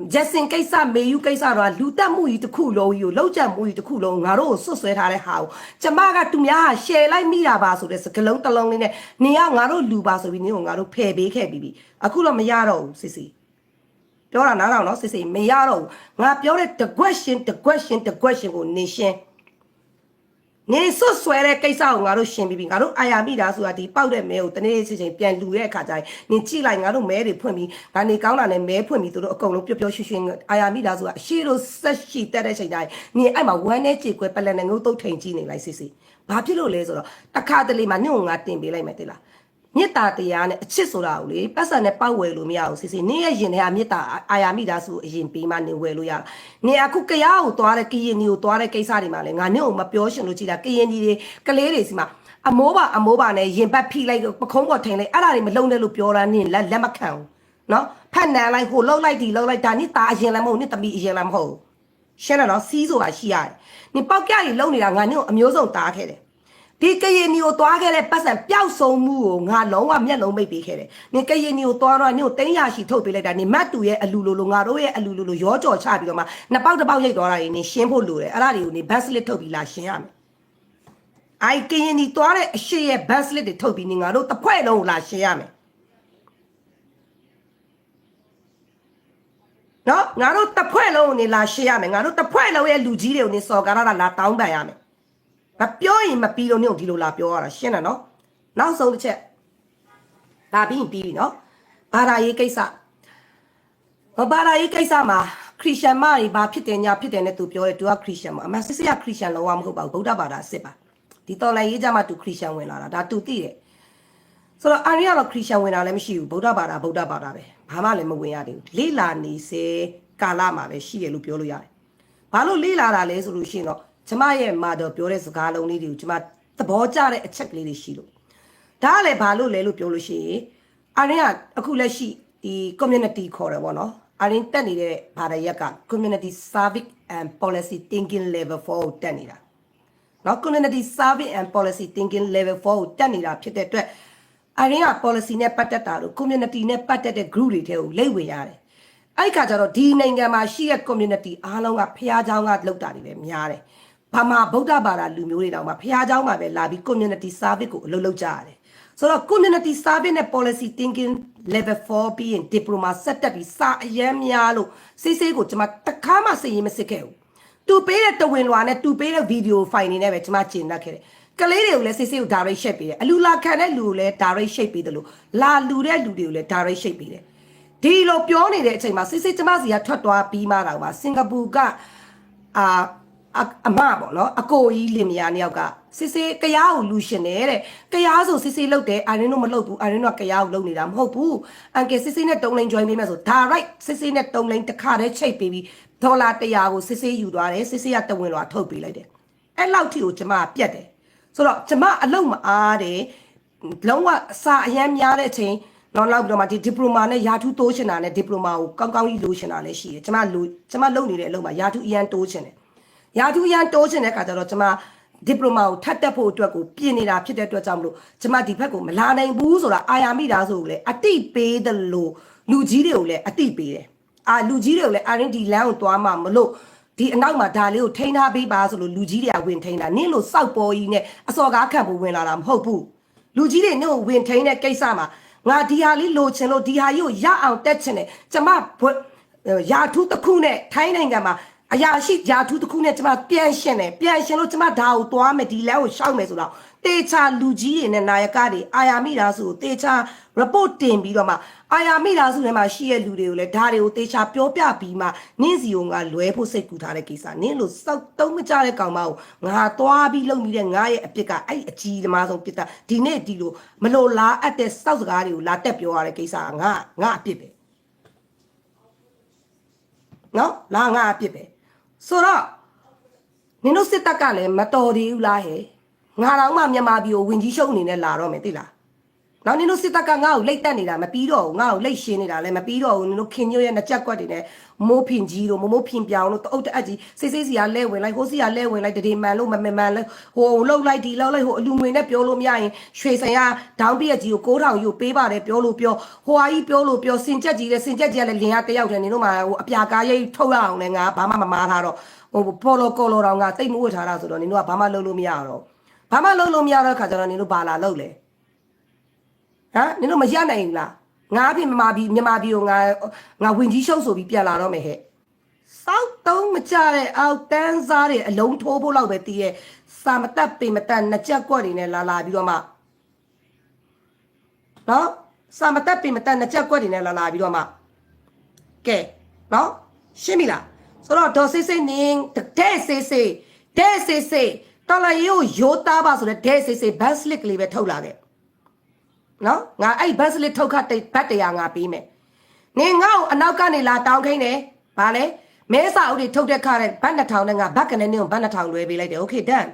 ဂျက်စင်ကိစ္စမေယူကိစ္စတော့လူတက်မှုကြီးတစ်ခုလုံးကြီးကိုလောက်ချက်မှုကြီးတစ်ခုလုံးငါတို့ကိုဆွတ်ဆွဲထားတဲ့ဟာကိုကျမကသူများဟာ share လိုက်မိတာပါဆိုတဲ့စကလုံးတစ်လုံးလေးနဲ့နေကငါတို့လူပါဆိုပြီးနင်ကိုငါတို့ဖယ်ပေးခဲ့ပြီးပြီအခုတော့မရတော့ဘူးစစ်စစ်ပြောတာနားထောင်နော်စစ်စစ်မရတော့ဘူးငါပြောတဲ့ the question ကိုနင်ရှင်းနေဆွတ်ဆွဲတဲ့ကိစ္စကိုငါတို့ရှင်းပြီးပြီငါတို့အာယာမိတာဆိုတာဒီပေါက်တဲ့မဲကိုတနေ့ချင်းချင်းပြန်လူတဲ့အခါကျရင်နင်ကြည့်လိုက်ငါတို့မဲတွေဖွင့်ပြီးငါနေကောင်းတာနဲ့မဲဖွင့်ပြီးသူတို့အကုန်လုံးပျော်ပျော်ရွှင်ရွှင်အာယာမိတာဆိုတာအရှိတို့ဆက်ရှိတက်တဲ့ချိန်တိုင်းနင်အဲ့မှာဝမ်းနဲ့ကြေကွဲပလက်နဲ့ငုတ်တုတ်ထိန်ကြည့်နေလိုက်စစ်စစ်ဘာဖြစ်လို့လဲဆိုတော့တခါတလေမှာနင့်ကိုငါတင်ပေးလိုက်မယ်တိလားမေတ္တာတရားနဲ့အချစ်ဆိုတာကိုလေပတ်စံနဲ့ပောက်ဝယ်လို့မရဘူးစစ်စစ်နင်းရဲ့ရင်ထဲကမေတ္တာအာယာမိတာစုအရင်ပေးမှနင်ဝယ်လို့ရနင်အခုကရားကိုသွားတဲ့ကရင်ကြီးကိုသွားတဲ့ကိစ္စတွေမှာလေငါနင့်ကိုမပြောရှင်လို့ကြည်တာကရင်ကြီးတွေကလေးတွေစီမှာအမိုးပါနဲ့ရင်ပတ်ဖိလိုက်ပခုံးပေါ်ထိန်လိုက်အဲ့ဒါတွေမလုံနဲ့လို့ပြောတာနင်လက်မခံဘူးနော်ဖက်နန်လိုက်ဟိုလှုပ်လိုက်ဒီလှုပ်လိုက်ဒါနင်သားအရင်လည်းမဟုတ်နင်သမီးအရင်လည်းမဟုတ်ရှင်းတယ်နော်စီးဆိုတာရှိရတယ်နင်ပေါက်ကြရီလုံနေတာငါနင့်ကိုအမျိုးစုံတားခဲ့တယ် ဒီကရင်နီကိုတွားခဲ့တဲ့ပတ်စံပျောက်ဆုံးမှုကိုငါလုံးဝမျက်လုံးမိတ်ပေးခဲ့တယ်နင်ကရင်နီကိုတွားတော့နင်ကိုတင်းရရှိထုတ်ပေးလိုက်တာနင်မတ်တူရဲ့အလူလိုငါတို့ရဲ့အလူလိုရောကြော်ချပြီးတော့မှနှစ်ပေါက်တစ်ပေါက်ရိတ်သွားတာနင်ရှင်းဖို့လိုတယ်အဲ့ဒါတွေကိုနင်ဘတ်စလစ်ထုတ်ပြီးလာရှင်းရမယ်အိုင်ကရင်နီတွားတဲ့အရှိရဲ့ဘတ်စလစ်တွေထုတ်ပြီးနင်ငါတို့တစ်ဖွဲ့လုံးကိုလာရှင်းရမယ်နော်ငါတို့တစ်ဖွဲ့လုံးကိုနင်လာရှင်းရမယ်ငါတို့တစ်ဖွဲ့လုံးရဲ့လူကြီးတွေကိုနင်စော်ကားတာလာတောင်းပန်ရမယ်မပြောရင်မပြီးလို့ညို့ဒီလိုလာပြောရတာရှင်းတယ်နော်နောက်ဆုံးတစ်ချက်ဒါပြီးပြီနော်ဘာသာရေးကိစ္စဘာသာရေးကိစ္စမှာခရစ်ယာန်မတွေဘာဖြစ်တယ်ညာဖြစ်တယ်နဲ့သူပြောတယ်သူကခရစ်ယာန်မအမှန်စစ်စစ်ကခရစ်ယာန်လုံးဝမဟုတ်ပါဘူးဗုဒ္ဓဘာသာစစ်ပါဒီတော်လိုင်းရေးကြမှာသူခရစ်ယာန်ဝင်လာတာဒါသူသိတယ်ဆိုတော့အာရီကတော့ခရစ်ယာန်ဝင်လာလည်းမရှိဘူးဗုဒ္ဓဘာသာပဲဘာမှလည်းမဝင်ရသေးဘူးလေ့လာနေစေကာလမှာပဲရှိတယ်လို့ပြောလို့ရတယ်ဘာလို့လေ့လာတာလဲဆိုလို့ရှိရင်တော့ကျမရဲ့မာတော်ပြောတဲ့စကားလုံးလေးတွေကိုကျမသဘောကျတဲ့အချက်ကလေးတွေရှိလို့ဒါကလည်းဘာလို့လဲလို့ပြောလို့ရှိရင်အာရင်ကအခုလက်ရှိဒီ community ခေါ်တယ်ပေါ့နော်အာရင်တက်နေတဲ့ဘာသာရပ်က community service and policy thinking level 4ကိုတက်နေတာနော် community service and policy thinking level 4ကိုတက်နေတာဖြစ်တဲ့အတွက်အာရင်က policy နဲ့ပတ်သက်တာလို့ community နဲ့ပတ်သက်တဲ့ group တွေထဲကိုလိမ့်ဝင်ရတယ်အဲ့ခါကျတော့ဒီနိုင်ငံမှာရှိတဲ့ community အားလုံးကဖျားเจ้าကလောက်တာတွေပဲများတယ်ဘာမှဗုဒ္ဓဘာသာလူမျိုးတွေတောင်မှဖျားเจ้าမှာပဲလာပြီး community service ကိုအလုပ်လုပ်ကြရတယ်ဆိုတော့ community service နဲ့ policy thinking level 4ပြီးရင် diploma ဆက်တက်ပြီးစာအရမ်းများလို့စိစိကိုကျွန်မတခါမှစိတ်ရင်မစစ်ခဲ့ဘူးသူပေးတဲ့တဝင်လွာနဲ့သူပေးတဲ့ video file နေနဲ့ပဲကျွန်မကျင်တတ်ခဲ့တယ်ကလေးတွေကိုလည်းစိစိကို direct shape ပေးတယ်အလူလာခံတဲ့လူကိုလည်း direct shape ပေးတယ်လို့လာလူတဲ့လူတွေကိုလည်း direct shape ပေးတယ်ဒီလိုပြောနေတဲ့အချိန်မှာစိစိကျွန်မစီကထွက်သွားပြီးမှတော့စင်ကာပူကအမပေါ့နော်အကိုကြီးလင်မယားနှစ်ယောက်ကစစ်စစ်ကရားကိုလူရှင်တယ်တဲ့ကရားဆိုစစ်စစ်လုတ်တယ်အာရင်းတို့မလုတ်ဘူးအာရင်းတို့ကကရားကိုလုတ်နေတာမဟုတ်ဘူးအန်ကယ်စစ်စစ်နဲ့3လိန် join ပေးမယ်ဆိုဒါ right စစ်စစ်နဲ့3လိန်တစ်ခါတည်းချိတ်ပေးပြီးဒေါ်လာ100ကိုစစ်စစ်ယူသွားတယ်စစ်စစ်ကတဝင်လွာထုတ်ပေးလိုက်တယ်အဲ့လောက်ထိကိုကျမပြတ်တယ်ဆိုတော့ကျမအလုံးမအားတယ်လုံးဝစာအရမ်းများတဲ့အချိန်နောက်ပြီးတော့မှဒီ diploma နဲ့ယာထူးတိုးချင်တာနဲ့ diploma ကိုကောင်းကောင်းကြီးလိုချင်တာလည်းရှိတယ်ကျမလုပ်နေတဲ့အလုပ်မှာယာထူးအရန်တိုးချင်တယ်ရာထူးရန်တိုးချင်တဲ့အခါကျတော့ကျွန်မဒီပလိုမာကိုထပ်တက်ဖို့အတွက်ကိုပြင်နေတာဖြစ်တဲ့အတွက်ကြောင့်မလို့ကျွန်မဒီဘက်ကိုမလာနိုင်ဘူးဆိုတာအာယာမိသားစုကိုလည်းအတိပေးတယ်လို့လူကြီးတွေကိုလည်းအတိပေးတယ်လူကြီးတွေကိုလည်းအာရင်ဒီလမ်းကိုသွားမှမလို့ဒီအနောက်မှာဒါလေးကိုထိန်းထားပေးပါဆိုလို့လူကြီးတွေကဝင်ထိန်းတာနင်းလို့စောက်ပေါ်ကြီးနဲ့အစော်ကားခံဖို့ဝင်လာတာမဟုတ်ဘူးလူကြီးတွေနင်းကိုဝင်ထိန်းတဲ့ကိစ္စမှာငါဒီဟာလေးလိုချင်လို့ဒီဟာကြီးကိုရအောင်တက်ချင်တယ်ကျွန်မရာထူးတစ်ခုနဲ့ထိုင်းနိုင်ငံမှာအရာရှိဂျာထူးတစ်ခုနဲ့ကျမပြန်ရှင်လို့ကျမဒါကိုသွားမယ်ဒီလမ်းကိုရှောက်မယ်ဆိုတော့တေချာလူကြီးတွေနဲ့နာယကတွေအာယာမိသားစုကိုတေချာ report တင်ပြီးတော့မှအာယာမိသားစုထဲမှာရှိတဲ့လူတွေကိုလည်းဒါတွေကိုတေချာပြောပြပြီးမှနင်းစီကိုငါလွဲဖို့စိတ်ကူထားတဲ့ကိစ္စနင်းလို့စောက်တုံးမကြတဲ့ကောင်မကိုငါသွားပြီးလုပ်ပြီးတဲ့ငါရဲ့အပြစ်ကအဲ့အကြီးသမားဆုံးပြစ်တာဒီနေ့ဒီလိုမလို့လားအပ်တဲ့စောက်စကားတွေကိုလာတက်ပြောရတဲ့ကိစ္စကငါအပြစ်ပဲနော်လာငါအပြစ်ပဲဆိုတော့နင်တို့စစ်တပ်ကလည်းမတော်သေးဘူးလားဟဲ့ငါတော့မှမြန်မာပြည်ကိုဝင်ကြီးရှုံးအနေနဲ့လာတော့မယ်သိလားနောက်နင်တို့စစ်တပ်ကငါ့ကိုလိတ်တက်နေတာမပြီးတော့ဘူးငါ့ကိုလိတ်ရှင်းနေတာလည်းမပြီးတော့ဘူးနင်တို့ခင်ညွတ်ရဲ့နှကြက်ကွက်တွေနဲ့မိုးဖင်ကြီးတို့မိုးဖင်ပြောင်တို့တအုပ်တအပ်ကြီးစိတ်စီကလဲဝင်လိုက်ဟိုစီကလဲဝင်လိုက်တရေမှန်လို့မမှန်လဲဟိုလှုပ်လိုက်ဒီလှုပ်လိုက်ဟိုအလူငွေနဲ့ပြောလို့မရရင်ရွှေဆိုင်ကဒေါင်းပြည့်ကြီးကို9000ယူပေးပါတယ်ပြောလို့ပြောဟိုဟာကြီးပြောလို့ပြောစင်ကြက်ကြီးလည်းလင်ရတယောက်တည်းနင်တို့မှဟိုအပြာကားရိတ်ထုတ်ရအောင်လဲငါဘာမှမမားထားတော့ဟိုပေါ်လိုကော်လိုတောင်ကတိတ်မဝတ်ထားတာဆိုတော့နင်တို့ကဘာမှလုပ်လို့မရတော့ဘာမှလုပ်လို့မရတော့ခါကျတော့နင်တို့ဘာလာလုပ်လဲဟမ်နင်တို့မရနိုင်ဘူးလားငါအပြင်မြန်မာပြည်ကိုငါဝင်ကြီးရှုပ်ဆိုပြီးပြန်လာတော့မယ်ဟဲ့စောက်တုံးမကြတဲ့အောက်တန်းစားတွေအလုံးထိုးဖို့လောက်ပဲတည်ရဲ့စာမတက်ပေမတက်နှကြက်ကွက်တွေနဲ့လာပြီးတော့မှနော်စာမတက်ပေမတက်နှကြက်ကွက်တွေနဲ့လာပြီးတော့မှကဲနော်ရှင်းပြီလားဆိုတော့ဒေါ်စစ်စစ်နင်းတဲ့စစ်တော်လာရိုးရိုးသားပါဆိုတဲ့တဲ့စစ်ဘတ်စလစ်ကလေးပဲထုတ်လာခဲ့နော်ငါအဲ့ဘတ်စလစ်ထုတ်ခတ်တဲ့ဘတ်တရားငါပေးမယ်နင်ငါ့ကိုအနောက်ကနေလာတောင်းခိုင်းတယ်ဗာလဲမဲစာအုပ်တွေထုတ်တဲ့ခါတဲ့ဘတ်2000နဲ့ငါဘတ်ကနေနင်ကိုဘတ်2000လွှဲပေးလိုက်တယ်โอเค done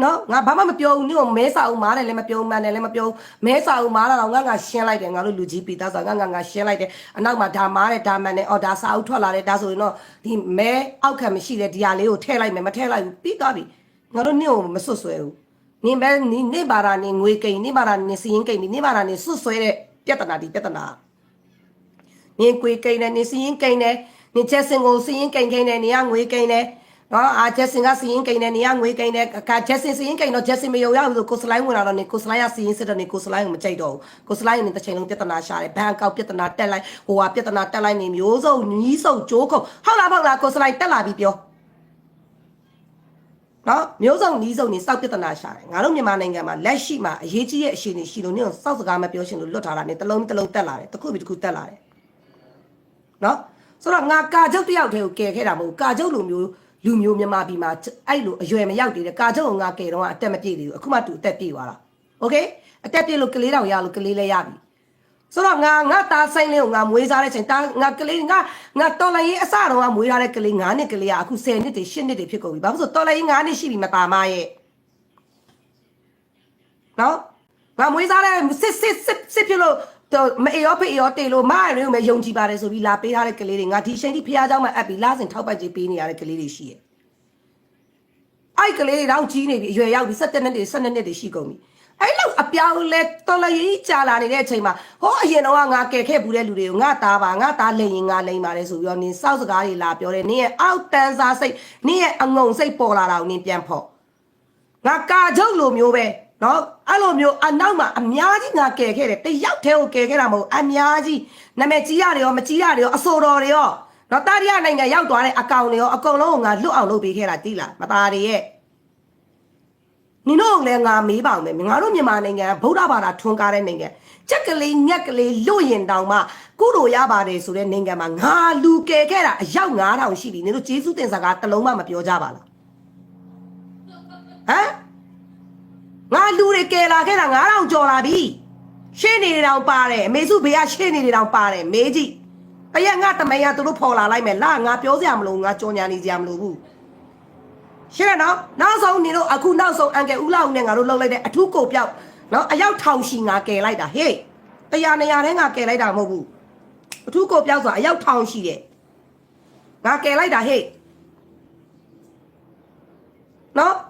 နော်ငါဘာမှမပြောဘူးနင်ကိုမဲစာအုပ်မားတယ်လည်းမပြောမှန်တယ်လည်းမပြောမဲစာအုပ်မားတာတော့ငါရှင်းလိုက်တယ်ငါတို့လူကြီးပြည်သားဆိုငါရှင်းလိုက်တယ်အနောက်မှာဒါမားတယ်ဒါမှန်တယ်အော်ဒါစာအုပ်ထွက်လာတယ်ဒါဆိုရင်တော့ဒီမဲအောက်ခံမရှိတဲ့ဒီဟာလေးကိုထည့်လိုက်မယ်မထည့်လိုက်ဘူးပြီးသွားပြီ ငါတို့နင့်ကိုမဆွတ်ဆွဲဘူးနင်ပဲနေပါတာနေငွေကိန်းနေပါတာနေစီရင်ကိန်းနေပါတာနေဆွတ်ဆွဲတဲ့ပြဿနာဒီပြဿနာနင်ကွေကိန်းနဲ့နေစီရင်ကိန်းနဲ့နင်ချက်စင်ကိုစီရင်ကိန်းနဲ့နေရငွေကိန်းနဲ့နော်အာချက်စင်ကစီရင်ကိန်းနဲ့နေရငွေကိန်းနဲ့အခါချက်စင်စီရင်ကိန်းတော့ချက်စင်မယုံရဘူးဆိုကိုစလိုင်းဝင်လာတော့နေကိုစလိုင်းကစီရင်စစ်တော့နေကိုစလိုင်းကိုမကြိုက်တော့ဘူးကိုစလိုင်းနေတစ်ချိန်လုံးပြဿနာရှာတယ်ဘန်ကောက်ပြဿနာတက်လိုက်ဟိုဟာပြဿနာတက်လိုက်နေမျိုးစုံညီးစုံကြိုးခုံဟုတ်လားကိုစလိုင်းတက်လာပြီးပြောနော်မျိုးစုံညီးစုံနေစောက်ပြဿနာရှာတယ်ငါတို့မြန်မာနိုင်ငံမှာလက်ရှိမှာအရေးကြီးရဲ့အခြေအနေရှိလို့နင့်စောက်စကားမပြောရှင်လို့လွတ်ထားတာနေတလုံးတက်လာတယ်တစ်ခုပြီးတစ်ခုတက်လာတယ်နော်ဆိုတော့ငါကာချုပ်တယောက်တည်းကိုကယ်ခဲ့တာမဟုတ်ကာချုပ်လူမျိုးမြန်မာပြည်မှာအဲ့လိုအရွယ်မရောက်သေးတယ်ကာချုပ်ကငါကယ်တော့အတက်မပြည့်သေးဘူးအခုမှသူအတက်ပြည့်သွားတာโอเคအတက်ပြည့်လို့ကလေးတောင်ရလို့ကလေးလည်းရပြီဆိုတော့ငါသားဆိုင်လေးကိုငါမွေးစားတဲ့ချိန်ငါကလေးငါတော်လိုင်းရေးအစတော့ကမွေးထားတဲ့ကလေး9နှစ်ကလေးကအခု10နှစ်တွေ10နှစ်တွေဖြစ်ကုန်ပြီဘာလို့ဆိုတော်လိုင်းရေး9နှစ်ရှိပြီမသားမရဲ့နော်ငါမွေးစားတဲ့စစ်ဖြစ်လို့တော့မအေရောဖေရောတေလို့မရရင်မယုံကြည်ပါတယ်ဆိုပြီးလာပေးထားတဲ့ကလေးတွေငါဒီချိန်ထိဖះเจ้าမှာအပ်ပြီးလာစဉ်ထောက်ပတ်ကြီးပေးနေရတဲ့ကလေးတွေရှိရဲ့အဲ့ကလေးတွေတော့ကြီးနေပြီအရွယ်ရောက်ပြီ17နှစ်တွေ12နှစ်တွေရှိကုန်ပြီအဲ့လောက်အပြောင်းလဲတော်လရေးကြာလာနေတဲ့အချိန်မှာဟောအရင်တော့ငါကယ်ခဲ့ဘူးတဲ့လူတွေကိုငါသားပါငါသားလိန်ရင်ငါလိန်ပါတယ်ဆိုပြီးတော့နင်စောက်စကားတွေလာပြောတယ်နင်ရဲ့အောက်တန်းစားစိတ်နင်ရဲ့အငုံစိတ်ပေါ်လာတာကိုနင်ပြန်ဖို့ငါကာချုပ်လိုမျိုးပဲနော်အဲ့လိုမျိုးအနောက်မှာအများကြီးငါကယ်ခဲ့တယ်တယောက်တည်းကိုကယ်ခဲ့တာမဟုတ်အများကြီးနာမည်ကြီးရတယ်ရောမကြီးရတယ်ရောအဆိုတော်တွေရောနော်တာရီယာနိုင်ငံရောက်သွားတဲ့အကောင်တွေရောအကုန်လုံးကိုငါလွတ်အောင်လုပ်ပေးခဲ့တာတိလားမသားတွေရဲ့နင်တို့လည်းငါမေးပါမယ်ငါတို့မြန်မာနိုင်ငံဗုဒ္ဓဘာသာထွန်းကားတဲ့နိုင်ငံချက်ကလေးညက်ကလေးလွတ်ရင်တောင်မှကုလိုရပါတယ်ဆိုတဲ့နိုင်ငံမှာငါလူကယ်ခဲ့တာအယောက်9000ရှိပြီနင်တို့ဂျေစုတင်စကားတစ်လုံးမှမပြောကြပါလားဟမ်ငါလူတွေကယ်လာခဲ့တာ9000ကျော်လာပြီရှင်းနေတောင်ပါတယ်အမေစုဘေးကရှင်းနေတောင်ပါတယ်မေးကြည့်တရက်ငါတမန်ရသူတို့ဖော်လာလိုက်မယ်လာငါပြောစရာမလိုငါကြော်ညာနေစရာမလိုဘူးရှင်းရနော်နောက်ဆုံးနေတော့အခုနောက်ဆုံးအန်ကယ်ဦးလာဦးနဲ့ငါတို့လှုပ်လိုက်တဲ့အထူးကိုပြောက်နော်အယောက်ထောင်ရှိငါကယ်လိုက်တာဟေး100 200ထဲငါကယ်လိုက်တာမဟုတ်ဘူးအထူးကိုပြောက်ဆိုတာအယောက်ထောင်ရှိတယ်ငါကယ်လိုက်တာဟေးနော်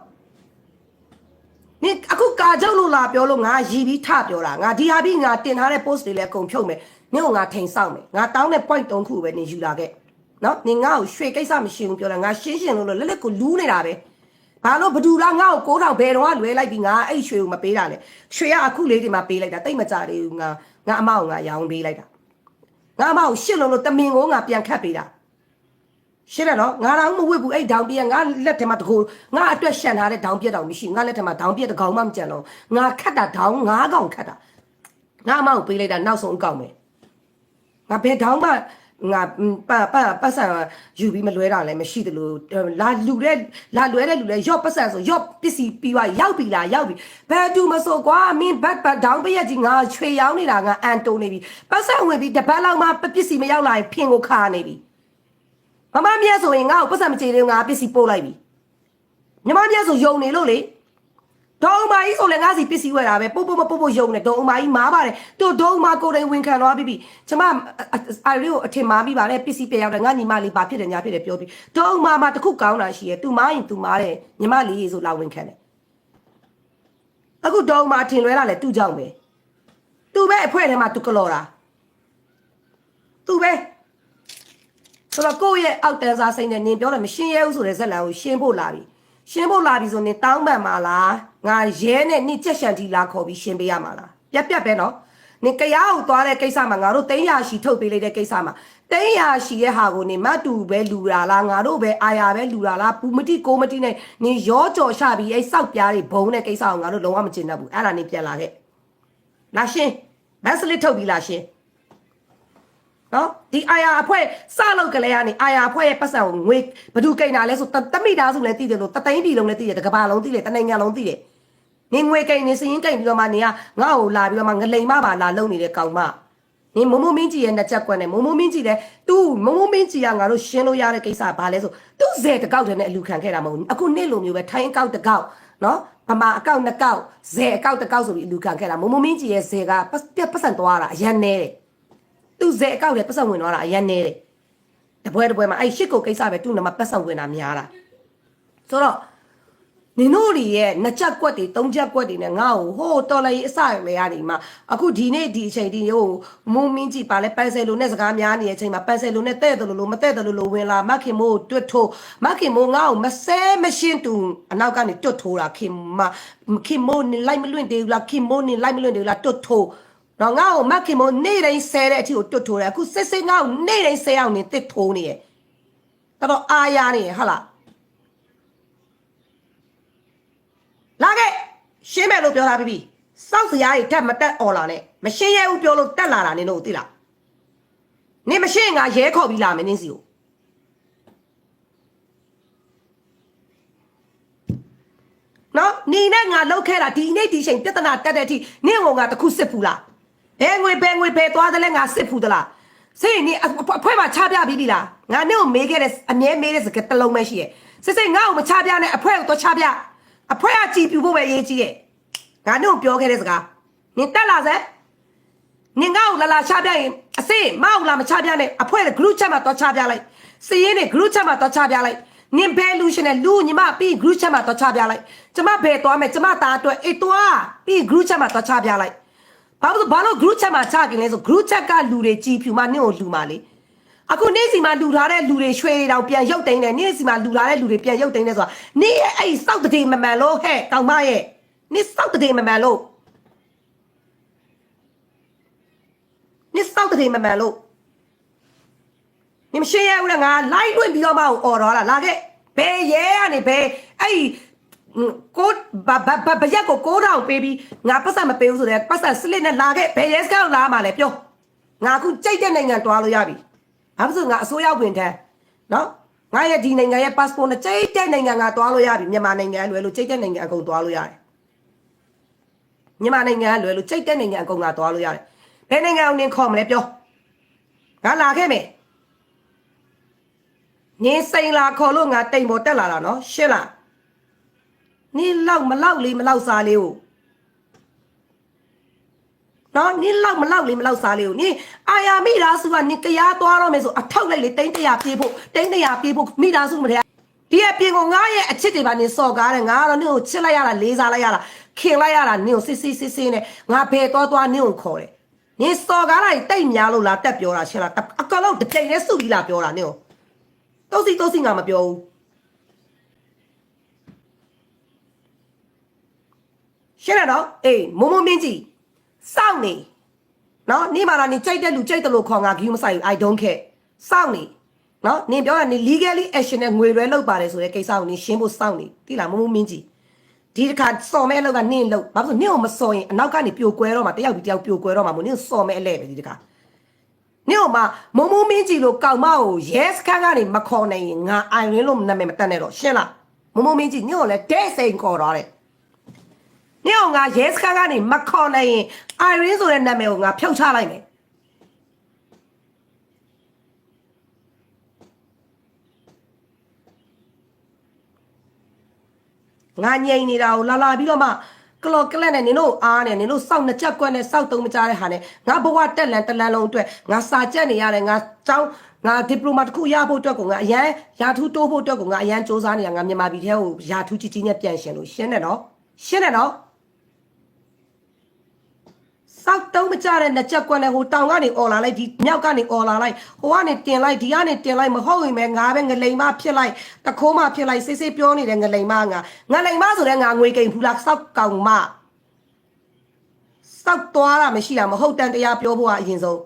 နင်အခုကာချုပ်လို့လာပြောလို့ငါရီပြီးထပြောတာငါဒီဟာပြီးငါတင်ထားတဲ့ post တွေလည်းအကုန်ဖြုတ်မယ်နင့်ကငါထိန်ဆောင်မယ်ငါတောင်းတဲ့ point 3ခုပဲနင်ယူလာခဲ့နော်နင်ငါ့ကိုရွှေကိစ္စမရှိဘူးပြောတာငါရှင်းလို့လက်လက်ကိုလူးနေတာပဲဘာလို့ဘဒူလားငါ့ကို9000ဘယ်တော့လွဲလိုက်ပြီးငါအဲ့ရွှေကိုမပေးတာလေရွှေကအခုလေးဒီမှာပေးလိုက်တာတိတ်မကြသေးဘူးငါအမကိုငါရောင်းပေးလိုက်တာငါအမကိုရှင်းလို့တမင်ကိုငါပြန်ခတ်ပေးတာရှင်းတယ်နော်ငါတော့မဝစ်ဘူးအဲ့ဒေါင်ပြက်ငါလက်ထဲမှာတကူငါအတွက်ရှန်ထားတဲ့ဒေါင်ပြက်တောင်မရှိငါလက်ထဲမှာဒေါင်ပြက်တကောင်မှမကြံတော့ငါခတ်တာဒေါင်9ကောင်ခတ်တာငါအမကိုပေးလိုက်တာနောက်ဆုံးအကောင်ပဲငါဘယ်ဒေါင်မှငါပတ်စံယူပြီးမလွဲတာလည်းမရှိသလိုလာလွဲတဲ့လူလည်းရော့ပတ်စံဆိုရော့ပစ္စည်းပြီးသွားရောက်ပြီလားရောက်ပြီဘယ်သူမဆိုကွာမင်းဘတ်ဒေါင်ပြက်ကြီးငါချွေရောင်းနေတာငါအန်တုံနေပြီပတ်စံဝင်ပြီးတပတ်လောက်မှပစ္စည်းမရောက်လာရင်ဖင်ကိုခါနေပြီမမမြတ်ဆိုရင်ငါ့ကိုပတ်စံမကြေသေးငါပစ္စည်းပို့လိုက်ပြီညီမမြတ်ဆိုယုံနေလို့လေဒေါ်အမကြီးဆိုလည်းငါစီပစ္စည်းဝယ်တာပဲပို့ယုံနေဒေါ်အမကြီးမားပါတယ်တို့ဒေါ်အမကိုယ်တိုင်ဝင်ခံသွားပြီကျမအာရီကိုအထင်မှားပြီပါတယ်ပစ္စည်းပြရောက်တယ်ငါညီမလေးဘာဖြစ်တယ်ညာဖြစ်တယ်ပြောပြီးဒေါ်အမတခုကောင်းတာရှိရဲ့သူမားရင်သူမားတယ်ညီမလေးရေဆိုလာဝင်ခံတယ်အခုဒေါ်အမထင်လွဲတာလေသူ့ကြောင့်ပဲသူပဲအဖွဲထဲမှာသူကလော်တာသူပဲဆိုတော့ကိုယ့်ရဲ့အောက်တန်းစားစိတ်နဲ့နင်ပြောတယ်မရှင်းရဲဘူးဆိုတဲ့ဇက်လန်ကိုရှင်းဖို့လာပြီဆိုနင်တောင်းပန်ပါလားငါရဲနဲ့နင်ကြက်ရှန်တီလာခေါ်ပြီးရှင်းပေးရမှာလားပြက်ပဲနော်နင်ကြားကိုသွားတဲ့ကိစ္စမှာငါတို့300ရှီထုတ်ပေးလိုက်တဲ့ကိစ္စမှာ300ရှီရဲ့ဟာကိုနင်မတူပဲလူတာလားငါတို့ပဲအာယာပဲလူတာလားပူမတိကိုမတိနဲ့နင်ရောကြော်ချပြီးအဲ့စောက်ပြားတွေဘုံတဲ့ကိစ္စကိုငါတို့လုံးဝမကျင်တတ်ဘူးအဲ့ဒါနင်ပြန်လာခဲ့လာရှင်းမက်စလစ်ထုတ်ပြီးလာရှင်းနော်ဒီအာယာအဖွဲ့စလောက်ကလေးကနေအာယာအဖွဲ့ရဲ့ပတ်စံကိုငွေဘဒူကိန်းတာလဲဆိုတမိသားစုလည်းသိတယ်လို့တသိန်းပြည်လုံးလည်းသိတယ်တကဘာလုံးသိတယ်တနိုင်ငံလုံးသိတယ်နေငွေကိန်းနေစရင်ကိန်းပြီးတော့မှနေကငါ့ကိုလာပြီးတော့မှငလိန်မပါလာလုံနေတဲ့ကောင်မနေမမင်းကြီးရဲ့နှစ်ချက်ကွက်နဲ့မမင်းကြီးလည်းသူမမင်းကြီးကငါတို့ရှင်းလို့ရတဲ့ကိစ္စဘာလဲဆိုသူ့ဇဲတကောက်တဲ့နဲ့အလူခံခဲ့တာမဟုတ်ဘူးအခုနေ့လိုမျိုးပဲထိုင်းအကောက်တကောက်နော်ဗမာအကောက်နှစ်ကောက်ဇဲအကောက်တကောက်ဆိုပြီးအလူခံခဲ့တာမမင်းကြီးရဲ့ဇဲကပတ်စံသွားတာအရန်နေတယ်သူဇဲအကောက်လည်းပတ်စံဝင်သွားတာအရန်နေတယ်တပွဲမှာအဲ့ရှစ်ကိုကိစ္စပဲသူ့နမပတ်စံဝင်တာများတာဆိုတော့ နင်တို့တွေရဲ့နှစ်ချက်ကွက်တွေသုံးချက်ကွက်တွေနဲ့ငါ့ကိုဟိုတော်လိုက်အစရလေရနေမှာအခုဒီနေ့ဒီအချိန်ဒီဟိုမုံမင်းကြည့်ပါလဲပန်ဆယ်လိုနဲ့စကားများနေတဲ့အချိန်မှာပန်ဆယ်လိုနဲ့တဲ့တယ်လို့မတဲ့တယ်လို့ဝင်လာမခင်မိုးတွတ်ထိုးမခင်မိုးငါ့ကိုမဆဲမရှင်းတူအနောက်ကနေတွတ်ထိုးတာခင်မိုးနေလိုက်မလွင့်သေးဘူးလားခင်မိုးနေလိုက်မလွင့်သေးဘူးလားတွတ်ထိုးတော့ငါ့ကိုမခင်မိုးနေ့တိုင်းဆဲတဲ့အထိကိုတွတ်ထိုးတယ်အခုစစ်စစ်ငါ့ကိုနေ့တိုင်းဆဲအောင်နေတစ်ထိုးနေရဲ့တော့အာရနေဟဟလားလာခဲ့ရှင်းမဲ့လို့ပြောတာပြီစောက်စရာကြီးတက်မတက်អော်လာနဲ့မရှင်းရဲဘူးပြောလို့တက်လာတာနင်တို့သိလားနင်မရှင်းငါရဲခေါ်ပြီးလာမယ်နင်းစီကိုနော်နီနဲ့ငါလောက်ခဲ့တာဒီနေ့ဒီချိန်ပြဿနာတက်တဲ့အထိနင့်ဟိုငါတခုစစ်ဖူးလားဘယ်ငွေသွားတယ်လဲငါစစ်ဖူးသလားစိတ်နင်အဖွဲမှာချပြပြီးပြီလားငါနင့်ကိုမေးခဲ့တဲ့အမြဲမေးတဲ့စကားတစ်လုံးပဲရှိရဲ့စစ်ငါ့ကိုမချပြနဲ့အဖွဲကိုတော့ချပြအဖွဲကကြည်ပြူဖို့ပဲရေးကြီးရဲ့ငါတို့ပြောခဲ့တဲ့စကားနင်တက်လာစမ်းနင်ငါ့ကိုလာချပြရင်အစေးမအောင်လာမချပြနဲ့အဖွဲက group chat မှာတော့ချပြလိုက်စည်ရင်းနဲ့ group chat မှာတော့ချပြလိုက်နင်ဘဲလူရှင်နဲ့လူညီမပြီး group chat မှာတော့ချပြလိုက်ကျမဘဲသွားမယ်ကျမသားအတွက်အေးသွားပြီး group chat မှာတော့ချပြလိုက်ဘာလို့ group chat မှာချกินလဲဆို group chat ကလူတွေကြည်ဖြူမှနင့်ကိုလူမှလေအခုနေ့စီမှာလူထားတဲ့လူတွေရွှေတောင်ပြန်ရုပ်သိမ်းတယ်နေ့စီမှာလူထားတဲ့လူတွေပြန်ရုပ်သိမ်းတယ်ဆိုတာနေ့ရဲ့အဲ့စောက်တဲ့မမှန်လို့ဟဲ့တောင်မရဲ့နေ့စောက်တဲ့မမှန်လို့နေ့စောက်တဲ့မမှန်လို့နေ့မရှိရဘူးလားငါလိုက်လွင့်ပြီးတော့မအောင်អော်တော့လာခဲ့ဘယ်ရဲကနေဘယ်အဲ့ကိုဘရက်ကို9000ပေးပြီးငါပတ်စံမပေးဘူးဆိုတဲ့ပတ်စံစလစ်နဲ့လာခဲ့ဘယ်ရဲစကောက်လာမှလဲပြောငါအခုကြိတ်တဲ့နိုင်ငံတွားလို့ရပြီအဲ့ဒါဆိုငါအစိုးရဝင်ထမ်းနော်ငါရဲ့ဒီနိုင်ငံရဲ့ passport နဲ့ကြိတ်တဲ့နိုင်ငံကတွားလို့ရပြီမြန်မာနိုင်ငံလွယ်လို့ကြိတ်တဲ့နိုင်ငံအကုန်တွားလို့ရတယ်မြန်မာနိုင်ငံလွယ်လို့ကြိတ်တဲ့နိုင်ငံအကုန်ကတွားလို့ရတယ်ဘယ်နိုင်ငံအောင်နင်ခေါ်မလဲပြောငါလာခဲ့မယ်နင်စိန်လာခေါ်လို့ငါတိမ်ပေါ်တက်လာတာနော်ရှင်းလားနင်လောက်မလောက်လေးမလောက်စားလေးကိုနော်နင်လောက်မလောက်လေးမလောက်စားလေးကိုနင်အာယာမိသားစုကနင်ကြားသွားတော့မယ်ဆိုအထောက်လိုက်လေ300ပြေးဖို့300ပြေးဖို့မိသားစုမတည်းဒီအပြင်ကိုငါရဲ့အချစ်တွေပါနင်စော်ကားတယ်ငါကတော့နင်ကိုချစ်လိုက်ရတာလေးစားလိုက်ရတာခင်လိုက်ရတာနင်ကိုစစ်နဲ့ငါဘယ်သွားနင်ကိုခေါ်တယ်နင်စော်ကားလိုက်တိတ်များလို့လားတက်ပြောတာရှင်းလားအကောင်လုံးတစ်ချိန်နဲ့စုပြီးလာပြောတာနင်ကိုတုတ်စီငါမပြောဘူးရှင်းတော့အေးမုံမင်းကြီးစောင့်နေနော်နေမှာလားနေကြိုက်တဲ့လူကြိုက်တယ်လို့ခေါ်ငါဂီးမဆိုင်ဘူး I don't care စောင့်နေနော်နင်ပြောတာနေ legally action နဲ့ငွေလွဲလောက်ပါတယ်ဆိုတဲ့ကိစ္စကိုနင်ရှင်းဖို့စောင့်နေသိလားမုံမင်းကြီးဒီတစ်ခါစော်မဲအလောက်ကနင်လောက်ဘာလို့နင်ကိုမစော်ရင်အနောက်ကနေပြိုကွဲတော့မှာတယောက်ပြီးတယောက်ပြိုကွဲတော့မှာမို့နင်စော်မဲအလဲပဲဒီတစ်ခါနင်ကမုံမင်းကြီးလို့ကောင်မကို yes ခန်းကနေမခေါ်နိုင်ရင်ငါ iron လို့နာမည်မတက်နဲ့တော့ရှင်းလားမုံမင်းကြီးနင်ကိုလည်းတဲ့စိန်ခေါ်တော့တယ်နင်ကငါရဲစခန်းကနေမခေါ်နိုင်ရင် Irene ဆိုတဲ့နာမည်ကိုငါဖြုတ်ချလိုက်မယ်ငါငြိမ်နေတာကိုလာပြီးတော့မှကလော်ကလတ်နဲ့နင်တို့အားနဲ့နင်တို့စောက်နှစ်ချက်ကွက်နဲ့စောက်သုံးမကြတဲ့ဟာနဲ့ငါဘဝတက်လန်တလန်လုံးအတွက်ငါစာကြက်နေရတယ်ငါကျောင်းငါဒီပလိုမာတစ်ခုရဖို့အတွက်ကိုငါအရန်ယာထူးတိုးဖို့အတွက်ကိုငါအရန်စူးစမ်းနေတာငါမြန်မာပြည်ထဲကိုယာထူးကြီးနဲ့ပြန်ရှင်လို့ရှင်းတယ်နော်စောက်တုံးမကြတဲ့နှစ်ချက်ကွက်နဲ့ဟိုတောင်ကနေអော်လာလိုက်ဒီမြောက်ကနေអော်လာလိုက်ဟိုကနေတင်လိုက်ဒီကနေတင်လိုက်မဟုတ်ရင်ပဲငါပဲငလိန်မဖြစ်လိုက်တခိုးမဖြစ်လိုက်စိတ်ပြောနေတဲ့ငလိန်မငါလိန်မဆိုတဲ့ငါငွေကိန်ဘူးလားစောက်ကောင်မစောက်သွားတာမရှိတာမဟုတ်တန်တရားပြောဖို့ကအရင်ဆုံး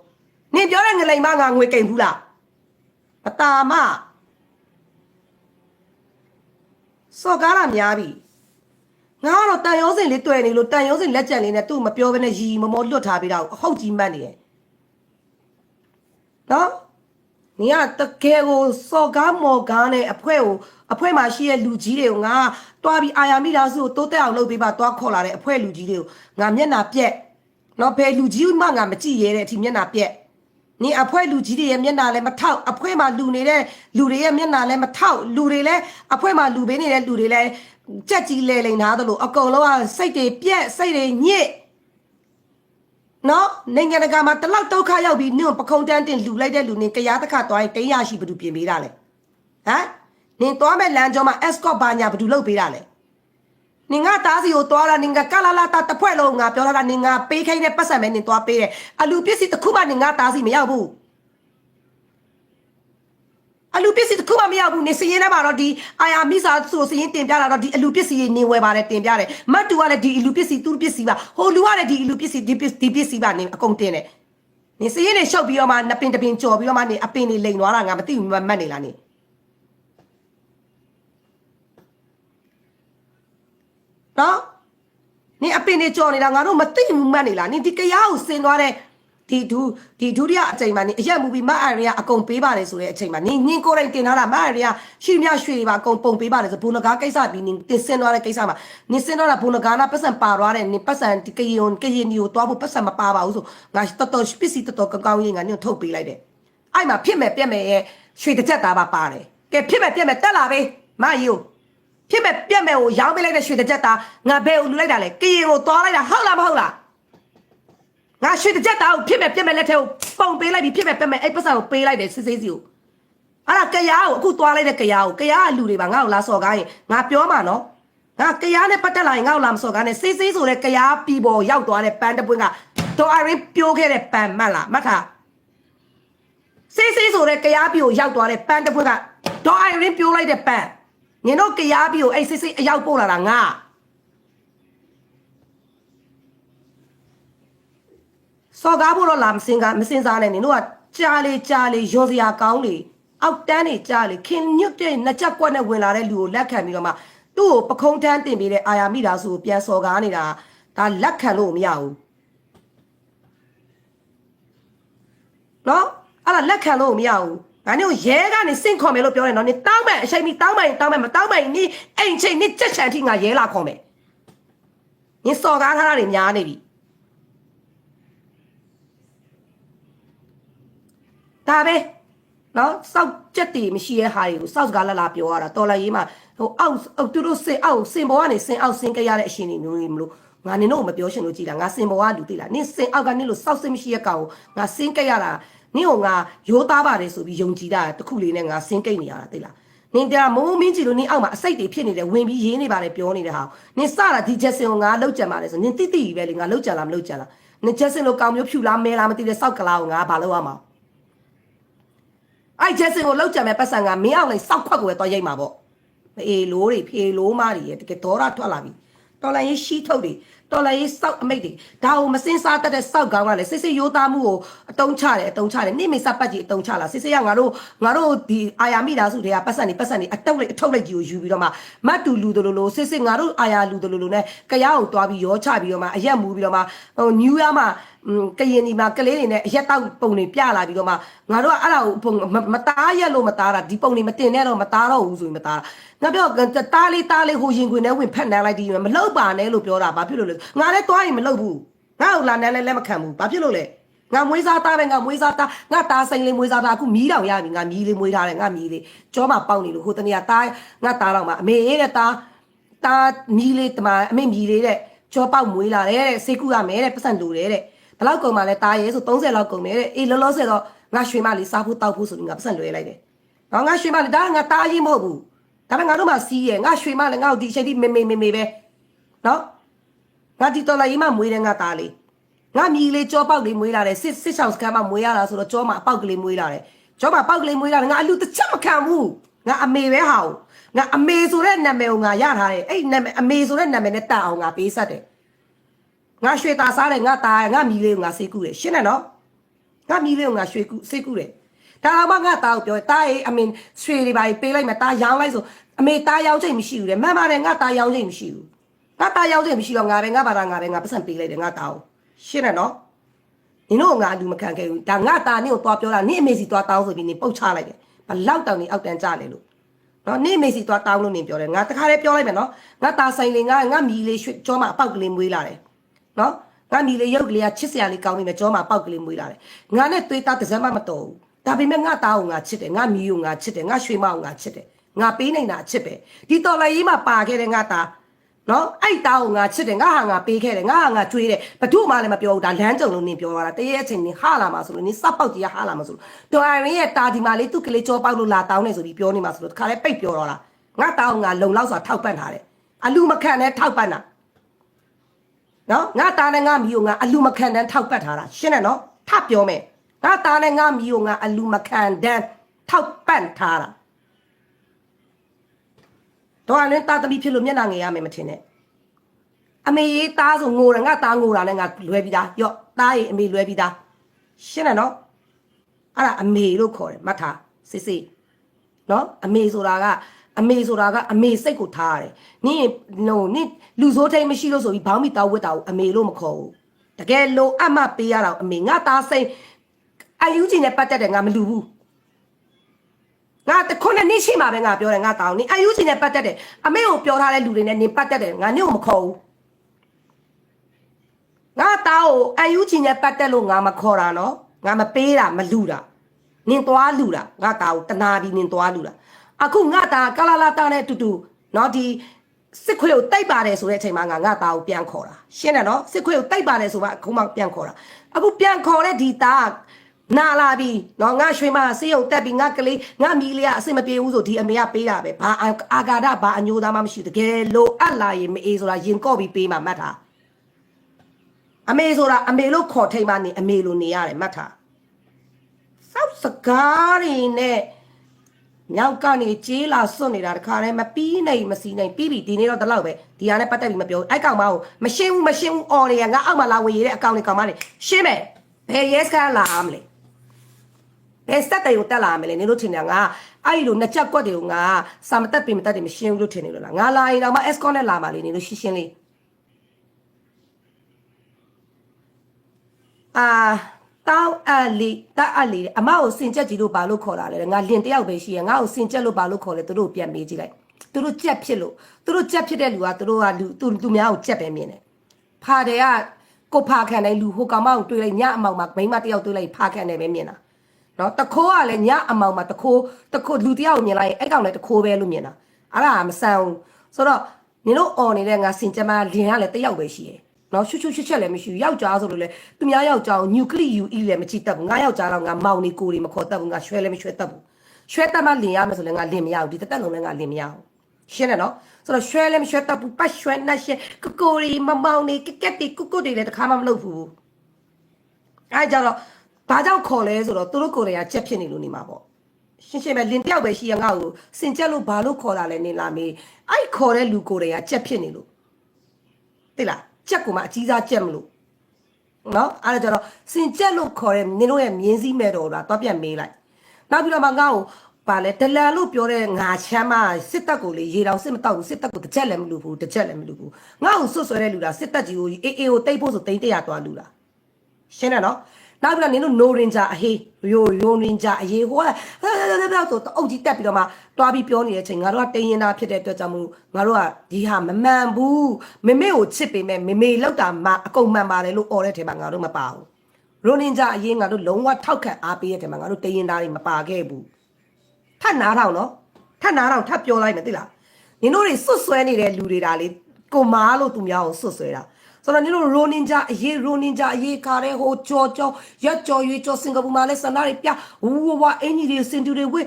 နင်ပြောတဲ့ငလိန်မငါငွေကိန်ဘူးလားအတာမစော်ကားတာများပြီငါကတော့တန်ရုံးစင်လေးတွေ့နေလို့တန်ရုံးစင်လက်ကျန်လေးနဲ့သူ့မပြောဘဲနဲ့ရီမမောလွတ်ထားပြီးတော့အဟုတ်ကြီးမှတ်နေရဲ့နော်နင်ကတကယ်ကိုစော်ကားမော်ကားနဲ့အဖွဲမှာရှိတဲ့လူကြီးတွေကိုငါတွားပြီးအာယာမိသားစုကိုတိုးတက်အောင်လုပ်ပေးပါတွားခေါ်လာတဲ့အဖွဲလူကြီးတွေကိုငါမျက်နှာပြက်နော်ဘယ်လူကြီးမှငါမကြည့်ရတဲ့အထိမျက်နှာပြက်နင်အဖွဲလူကြီးတွေရဲ့မျက်နှာလည်းမထောက်အဖွဲမှာလူနေတဲ့လူတွေရဲ့မျက်နှာလည်းမထောက်လူတွေလည်းအဖွဲမှာလူပေးနေတဲ့လူတွေလည်းကြက်ကြီးလဲလိန်ထားသလိုအကုန်လုံးကစိတ်တွေပြက်စိတ်တွေညစ်နော်နိုင်ငံတကာမှာတလောက်ဒုက္ခရောက်ပြီးနင်ပခုံးတန်းတင်လူလိုက်တဲ့လူနင်ကြားတစ်ခါသွားရင်300ရှိဘယ်သူပြင်ပေးတာလဲဟမ်နင်သွားမဲ့လမ်းကြောမှာ escort ဘာညာဘယ်သူလုပ်ပေးတာလဲ你俺打是有多了，你俺干啦啦打打破了，俺表了啦，你俺背开的不上面你多背的，啊，路边是的苦嘛，你俺打是没要不？啊，路边是的苦嘛没要不？你是人那把了的，哎呀，没啥做是人点表了的，路边是你外把的点表的，没多了的，路边是都边是吧，好路啊的路边是地边是吧，你讲点的，你是人的小比了嘛，那边做比了嘛，你啊边你领完了，俺们对慢慢的啦你。နော်နင်အပင်နေကြော်နေတာငါတို့မသိဘူးမှတ်နေလားနင်ဒီကရားကိုဆင်သွားတဲ့ဒီဒုတိယအချိန်မှာနင်အရက်မူပြီးမအရီကအကုန်ပေးပါတယ်ဆိုတဲ့အချိန်မှာနင်ကိုယ်တိုင်တင်ထားတာမအရီကရှိမြရွှေတွေပါအကုန်ပုံပေးပါတယ်ဆိုဘုံနဂါကိစ္စပြီးနင်တင်ဆင်သွားတဲ့ကိစ္စမှာနင်ဆင်သွားတာဘုံနဂါနာပတ်စံပါသွားတယ်နင်ပတ်စံဒီကရင်နီကိုတွားဖို့ပတ်စံမပါပါဘူးဆိုငါတော်တော်ပစ္စည်းတော်တော်ကောင်းရေးငါနင်ထုတ်ပေးလိုက်တယ်အဲ့မှာဖြစ်မဲ့ပြက်မဲ့ရဲ့ရွှေတစ်ချက်သားပါပါတယ်ကဲဖြစ်မဲ့ပြက်မဲ့တက်လာပဲမအီကိုဖြစ်မဲ့ပြက်မဲ့ကိုရောင်းပေးလိုက်တဲ့ရွှေတစ်ချက်သားငါဘယ်ကိုလူလိုက်တာလဲကရင်ကိုတွားလိုက်တာဟုတ်လားမဟုတ်လားငါရွှေတစ်ချက်သားကိုဖြစ်မဲ့ပြက်မဲ့လက်ထဲကိုပုံပေးလိုက်ပြီးဖြစ်မဲ့ပြက်မဲ့အဲ့ပတ်စံကိုပေးလိုက်တယ်စစ်စစ်စီကိုအဲ့ဒါကရားကိုအခုတွားလိုက်တဲ့ကရားကိုကရားကလူတွေပါငါ့ကိုလာစော်ကားရင်ငါပြောမှာနော်ငါကရားနဲ့ပတ်သက်လာရင်ငါ့ကိုလာမစော်ကားနဲ့စစ်စစ်ဆိုတဲ့ကရားပြည်ပေါ်ရောက်သွားတဲ့ပန်းတပွင့်ကဒေါ်အရင်ပြိုးခဲ့တဲ့ပန်းမှတ်လားမှတ်ထားစစ်စစ်ဆိုတဲ့ကရားပြည်ကိုရောက်သွားတဲ့ပန်းတပွင့်ကဒေါ်အရင်ပြိုးလိုက်တဲ့ပန်းနင်တို့ကရားပြည်ကိုအဲ့စစ်စစ်အရောက်ပို့လာတာငါစော်ကားဖို့တော့လာမစင်စားနဲ့နင်တို့ကကြားလေရွန်စရာကောင်းလေအောက်တန်းနေကြားလေခင်ညွတ်တဲ့နှစ်ချက်ကွက်နဲ့ဝင်လာတဲ့လူကိုလက်ခံပြီးတော့မှသူ့ကိုပခုံးတန်းတင်ပေးတဲ့အာယာမိသားစုကိုပြန်စော်ကားနေတာဒါလက်ခံလို့မရဘူးနော်အဲ့ဒါလက်ခံလို့မရဘူးငါတို့ရဲကနေစင့်ခေါ်မယ်လို့ပြောတယ်နော်နင်တောင်းမယ်အချိန်မီတောင်းမယ်မတောင်းမယ်နင်အိမ်ချိန်နင်ကြက်ချန်ထိငါရဲလာခေါ်မယ်နင်စော်ကားထားတာတွေများနေပြီဒါပဲနော်စောက်ချက်တီမရှိတဲ့ဟာတွေကိုစောက်စကားလာပြောရတာတော်လိုက်ရေးမှာဟိုအောက်သူတို့စင်အောက်စင်ပေါ်ကနေစင်အောက်စင်ကြရတဲ့အရှင်တွေမျိုးတွေမလို့ငါနင်တို့မပြောရှင်လို့ကြည်တာငါစင်ပေါ်ကလူသိလားနင်စင်အောက်ကနင်လို့စောက်စင်မရှိတဲ့ကောင်ငါစင်ကြရတာနင်ကငါရိုးသားပါတယ်ဆိုပြီးယုံကြည်တာတခုလေးနဲ့ငါစင်ကိတ်နေရတာသိလားနင်တရားမိုးမင်းကြီးလို့နင်အောက်မှာအစိတ်တွေဖြစ်နေတယ်ဝင်ပြီးရေးနေပါတယ်ပြောနေတဲ့ဟာနင်စတာဒီချက်စင်ကိုငါလောက်ကြံပါတယ်ဆိုနင်တိတိပဲလေငါလောက်ကြံလားမလောက်ကြံလားနင်ချက်စင်လို့ကောင်မျိုးဖြူလားမဲလားမသိတဲ့စောက်ကလားကိုငါဘာလုပ်ရမှာအဲ့ချက်စင်ကိုလောက်ကြံမဲ့ပတ်စံကမင်းအောင်လိုက်စောက်ခွက်ကိုပဲတော့ရိတ်မှာပေါ့အေးလိုးတွေဖေလိုးမတွေတကယ်ဒေါရထွက်လာပြီတော်လိုင်းရေးရှိထုတ်တွေတော်လိုင်းရေးစောက်အမိတ်တွေဒါကိုမစင်စားတတ်တဲ့စောက်ကောင်းကလည်းစစ်ရိုးသားမှုကိုအတုံးချတယ်နိမိတ်စပတ်ကြီးအတုံးချလာစစ်ကငါတို့ဒီအာယာမိသားစုတွေကပတ်စံနေအတုတ်လိုက်အထုတ်လိုက်ကြီးကိုယူပြီးတော့မှမတ်တူလူတလူလိုစစ်ငါတို့အာယာလူတလူလိုနဲ့ကရားကိုတွားပြီးရောချပြီးတော့မှအရက်မူပြီးတော့မှဟိုနယူးယားမှာကရင်ဒီမှာကလေးတွေနဲ့အရက်တောက်ပုံတွေပြလာပြီးတော့မှငါတို့ကအဲ့ဒါကိုမသားရက်လို့မသားတာဒီပုံတွေမတင်နဲ့တော့မသားတော့ဘူးဆိုရင်မသားတာငါပြောတားလေးဟိုရင်ခွင်ထဲဝင်ဖက်နှမ်းလိုက်ဒီမလှုပ်ပါနဲ့လို့ပြောတာဘာဖြစ်လို့လဲငါလည်းတွားရင်မလှုပ်ဘူးငါ့ကိုလာနန်းလည်းလက်မခံဘူးဘာဖြစ်လို့လဲငါမွေးစားသားပဲငါမွေးစားသားငါသားစိန်လေးမွေးစားသားအခုမီးတောင်ရပြီငါမီးလေးမွေးထားတယ်ငါမီးလေးကြောမှာပေါက်နေလို့ဟိုတနေ့ကသားငါသားတော့မှအမေရဲ့သားမီးလေးတမအမေမီးလေးတဲ့ကြောပေါက်မွေးလာတယ်တဲ့စေကူရမယ်တဲ့ပတ်စံလိုတယ်တဲ့ဘလောက်ကုန်မှလဲသားရဲဆို30လောက်ကုန်မယ်တဲ့အေးလောလောဆယ်တော့ငါရွှေမလေးစားဖို့တောက်ဖို့ဆိုပြီးငါပတ်စံလွှဲလိုက်တယ်။ငါရွှေမလေးဒါငါသားကြီးမဟုတ်ဘူး။ဒါပေမဲ့ငါတို့မှစီးရဲငါရွှေမလေးငါ့ကိုဒီအချိန်ထိမေပဲ။နော်။ငါဒီတော်လာကြီးမှမွေးတယ်ငါသားလေး။ငါမြည်လေးကြောပေါက်လေးမွေးလာတယ်စစ်ချောင်းစကန်မှမွေးရတာဆိုတော့ကြောမှာအပေါက်ကလေးမွေးလာတယ်။ကြောမှာပေါက်ကလေးမွေးလာတယ်ငါအလူတစ်ချက်မခံဘူး။ငါအမေပဲဟာ။ငါအမေဆိုတဲ့နာမည်ကိုငါရထားတယ်။အဲ့နာမည်အမေဆိုတဲ့နာမည်နဲ့တက်အောင်ငါပေးဆက်တယ်။ငါရွှေသားစားတယ်ငါသားငါမြည်လေးကိုငါစေးကူတယ်ရှင်းတယ်နော်ငါမြည်လေးကိုငါရွှေကူစေးကူတယ်ဒါမှငါသားကိုပြောတားရေးအမေရွှေတွေပါပေးလိုက်မှသားရောင်းလိုက်ဆိုအမေသားရောင်းချိန်မရှိဘူးတဲ့မှန်ပါတယ်ငါသားရောင်းချိန်မရှိဘူးငါသားရောင်းချိန်မရှိတော့ငါပဲငါပါတာငါပဲငါပတ်စံပေးလိုက်တယ်ငါသားကိုရှင်းတယ်နော်နင်တို့ငါအလူမခံခဲ့ဘူးဒါငါသားနင့်ကိုသွားပြောတာနင့်အမေစီသွားတောင်းဆိုပြီးနင်ပုတ်ချလိုက်တယ်ဘလောက်တောင်နေအောက်တန်းကြလေလို့နော်နင့်အမေစီသွားတောင်းလို့နင်ပြောတယ်ငါတခါတည်းပြောလိုက်မယ်နော်ငါသားဆိုင်လေးငါမြည်လေးရွှေကြောမှာအပေါက်ကလေးမွေးလာတယ်နော်ငါမြည်လေးရုပ်ကလေးကချစ်စရာလေးကောင်းနေတယ်ကြောမှာပေါက်ကလေးမွေးလာတယ်ငါနဲ့သွေးသားတစ်စက်မှမတော်ဘူးဒါပေမဲ့ငါသားကိုငါချစ်တယ်ငါမြည်ကိုငါချစ်တယ်ငါရွှေမကိုငါချစ်တယ်ငါပေးနိုင်တာအချစ်ပဲဒီတော်လိုက်ရေးမှာပါခဲ့တဲ့ငါသားနော်အဲ့သားကိုငါချစ်တယ်ငါဟာငါပေးခဲ့တယ်ငါဟာငါကျွေးတယ်ဘသူမှလည်းမပြောဘူးဒါလမ်းကြုံလို့နင်ပြောတာတရေအချိန်နင်ဟာလာမှာဆိုလို့နင်စပောက်ကြီးဟာလာမှာဆိုလို့တော်အရင်ရဲ့တာဒီမာလေးသူ့ကလေးကြောပေါက်လို့လာတောင်းနေဆိုပြီးပြောနေမှာဆိုလို့တခါလဲပိတ်ပြောတော့လားငါသားကိုငါလုံလောက်စွာထောက်ပံ့ထားတယ် အလူမခံနဲ့ထောက်ပံ့တာနော်ငါသားနဲ့ငါမီကိုငါအလူမခံတန်းထောက်ပတ်ထားတာရှင်းတယ်နော်ထပြောမယ်ငါသားနဲ့ငါမီကိုငါအလူမခံတန်းထောက်ပံ့ထားတာတော့အလင်းသားသမီးဖြစ်လို့မျက်နှာငယ်ရမယ်မထင်နဲ့အမေရေးသားဆိုငိုတယ်ငါသားငိုတာနဲ့ငါလွဲပြီးသားရော့သားရေးအမေလွဲပြီးသားရှင်းတယ်နော်အဲ့ဒါအမေလို့ခေါ်တယ်မှတ်ထားစစ်စစ်နော်အမေဆိုတာကအမေစိတ်ကိုထားရတယ်နင်းလူစိုးထိန်မရှိလို့ဆိုပြီးဘောင်းမီတောက်ဝတ်တာကိုအမေလို့မခေါ်ဘူးတကယ်လို့အမပေးရတော့အမေငါသားစိတ်အယူကြီးနဲ့ပတ်သက်တယ်ငါမလူဘူးငါတခုနဲ့နင်းရှိမှာပဲငါပြောတယ်ငါတောင်းနင်းအယူကြီးနဲ့ပတ်သက်တယ်အမေကိုပြောထားတဲ့လူတွေနဲ့နင်းပတ်သက်တယ်ငါနင်းကိုမခေါ်ဘူးငါသားကိုအယူကြီးနဲ့ပတ်သက်လို့ငါမခေါ်တာနော်ငါမပေးတာမလူတာနင်းသွားလူတာငါသားကိုတနာပြီးနင်းသွားလူတာအခုငါသားကလာလာတာနဲ့တူတူနော်ဒီစစ်ခွေကိုတိုက်ပါတယ်ဆိုတဲ့အချိန်မှာငါသားကိုပြန်ခေါ်တာရှင်းတယ်နော်စစ်ခွေကိုတိုက်ပါတယ်ဆိုမှအခုမှပြန်ခေါ်တာအခုပြန်ခေါ်တဲ့ဒီသားနာလာပြီနော်ငါရွှေမစေးုံတက်ပြီးငါကလေးငါမီလေးကအစ်မပြေဘူးဆိုဒီအမေကပေးတာပဲဘာအာဃာတဘာအညိုသားမှမရှိတကယ်လို့အပ်လာရင်မအေးဆိုတာရင်ကော့ပြီးပေးမှမှတ်တာအမေဆိုတာအမေလို့ခေါ်ထိန်မှနေအမေလို့နေရတယ်မှတ်တာစောက်စကားတွေနဲ့မြောက်ကနေကြေးလာစွန့်နေတာတခါတည်းမပြီးနိုင်မစီနိုင်ပြီးပြီဒီနေ့တော့တလောက်ပဲဒီဟာနဲ့ပတ်သက်ပြီးမပြောအဲ့ကောင်မကိုမရှင်းဘူးအော်နေရငါအောက်မှာလာဝင်ရတဲ့အကောင်လေးကောင်မလေးရှင်းမယ်ဘယ် yes ကလာမလဲဘယ်စက်တိုင်ကိုတက်လာမလဲနင်တို့ထင်တယ်ငါအဲ့လိုနှစ်ချက်ကွက်တွေကိုငါစာမတက်ပင်မတက်တယ်မရှင်းဘူးလို့ထင်နေလို့လားငါလာရင်တော့မ escort နဲ့လာပါလေနင်တို့ရှင်းလေးတောင်းအလီတအလီအမကိုစင်ကြက်ကြီးလို့ဘာလို့ခေါ်လာလဲငါလင်တယောက်ပဲရှိရငါ့ကိုစင်ကြက်လို့ဘာလို့ခေါ်လဲသူတို့ပြန်မေးကြည့်လိုက်သူတို့ကြက်ဖြစ်လို့သူတို့ကြက်ဖြစ်တဲ့လူကသူတို့ကသူများကိုကြက်ပဲမြင်တယ်ဖာတယ်ကကိုဖာခံတဲ့လူဟိုကောင်မကိုတွေးလိုက်ညအမောင်မှာမိန်းမတယောက်တွေးလိုက်ဖာခံတယ်ပဲမြင်တာနော်တခိုးကလည်းညအမောင်မှာတခိုးလူတယောက်မြင်လိုက်ရင်အဲ့ကောင်လည်းတခိုးပဲလို့မြင်တာအဲ့ဒါမဆန်ဘူးဆိုတော့နင်တို့អော်နေတဲ့ငါစင်ကြက်မလင်ကလည်းတယောက်ပဲရှိတယ်နော်ရှုချက်လည်းမရှိဘူးယောက်ျားဆိုလို့လေသူများယောက်ျားကိုနျူကလီယူအီလည်းမကြည့်တတ်ဘူးငါယောက်ျားတော့ငါမောင်နေကိုတွေမခေါ်တတ်ဘူးငါရွှဲလည်းမရွှဲတတ်ဘူးရွှဲတတ်မှလင်ရမယ်ဆိုလည်းငါလင်မရဘူးဒီတက်လုံးလည်းငါလင်မရဘူးရှင်းတယ်နော်ဆိုတော့ရွှဲလည်းမရွှဲတတ်ဘူးပတ်ရွှဲနှက်ရှဲကိုတွေမမောင်နေကက်တွေကုတွေလည်းတခါမှမလုပ်ဘူးအဲကြတော့ဘာကြောင့်ခေါ်လဲဆိုတော့သူတို့ကိုယ်တွေကကြက်ဖြစ်နေလို့နေမှာပေါ့ရှင်းပဲလင်တယောက်ပဲရှိရငါ့ကိုစင်ကြက်လို့ဘာလို့ခေါ်လာလဲနေလာမေးအဲ့ခေါ်တဲ့လူကိုယ်တွေကကြက်ဖြစ်နေလို့သိလားကြက်ကိုမှအကြီးစားကြက်မလို့နော်အဲ့ဒါကြတော့စင်ကြက်လို့ခေါ်တဲ့နင်တို့ရဲ့မြင်းစည်းမဲ့တော်လားတော့ပြန်မေးလိုက်နောက်ပြီးတော့မှငါ့ကိုပါလဲဒလန်လို့ပြောတဲ့ငါချမ်းမစစ်တပ်ကိုလေရေတောင်စစ်မတောက်ဘူးစစ်တပ်ကိုတစ်ချက်လည်းမလူဘူးတစ်ချက်လည်းမလူဘူးငါ့ကိုစွတ်ဆွဲတဲ့လူလားစစ်တပ်ကြီးကိုအေးကိုတိတ်ဖို့ဆိုတိတ်100သွားလူလားရှင်းတယ်နော်နောက်ပြီးတော့နင်တို့နိုရင်ဂျာအဟေးရိုရင်ဂျာအရေးဟိုကဆိုတော့အုပ်ကြီးတက်ပြီးတော့မှတွားပြီးပြောနေတဲ့အချိန်ငါတို့ကတင်းရင်သားဖြစ်တဲ့အတွက်ကြောင့်မို့ငါတို့ကဒီဟာမမှန်ဘူးမေမေကိုချစ်ပေမဲ့မေမေလောက်တာမှအကုန်မှန်ပါတယ်လို့អော်တဲ့ထဲမှာငါတို့မပါဘူးရိုနင်ဂျာအရေးငါတို့လုံးဝထောက်ခံအားပေးတဲ့ထဲမှာငါတို့တင်းရင်သားတွေမပါခဲ့ဘူးထပ်နားထောင်နော်ထပ်နားထောင်ထပ်ပြောလိုက်မယ်သိလားနင်တို့တွေစွတ်ဆွဲနေတဲ့လူတွေဒါလေကိုမားလို့သူများကိုစွတ်ဆွဲတာဆိုတော့နင်တို့ရိုနင်ဂျာအရေးခါတဲ့ဟိုကြောရက်ကြော်ရွေးကြော်စင်ကာပူမှာလဲစန္ဒတွေပြဝအင်ကြီးတွေစင်တူတွေဝစ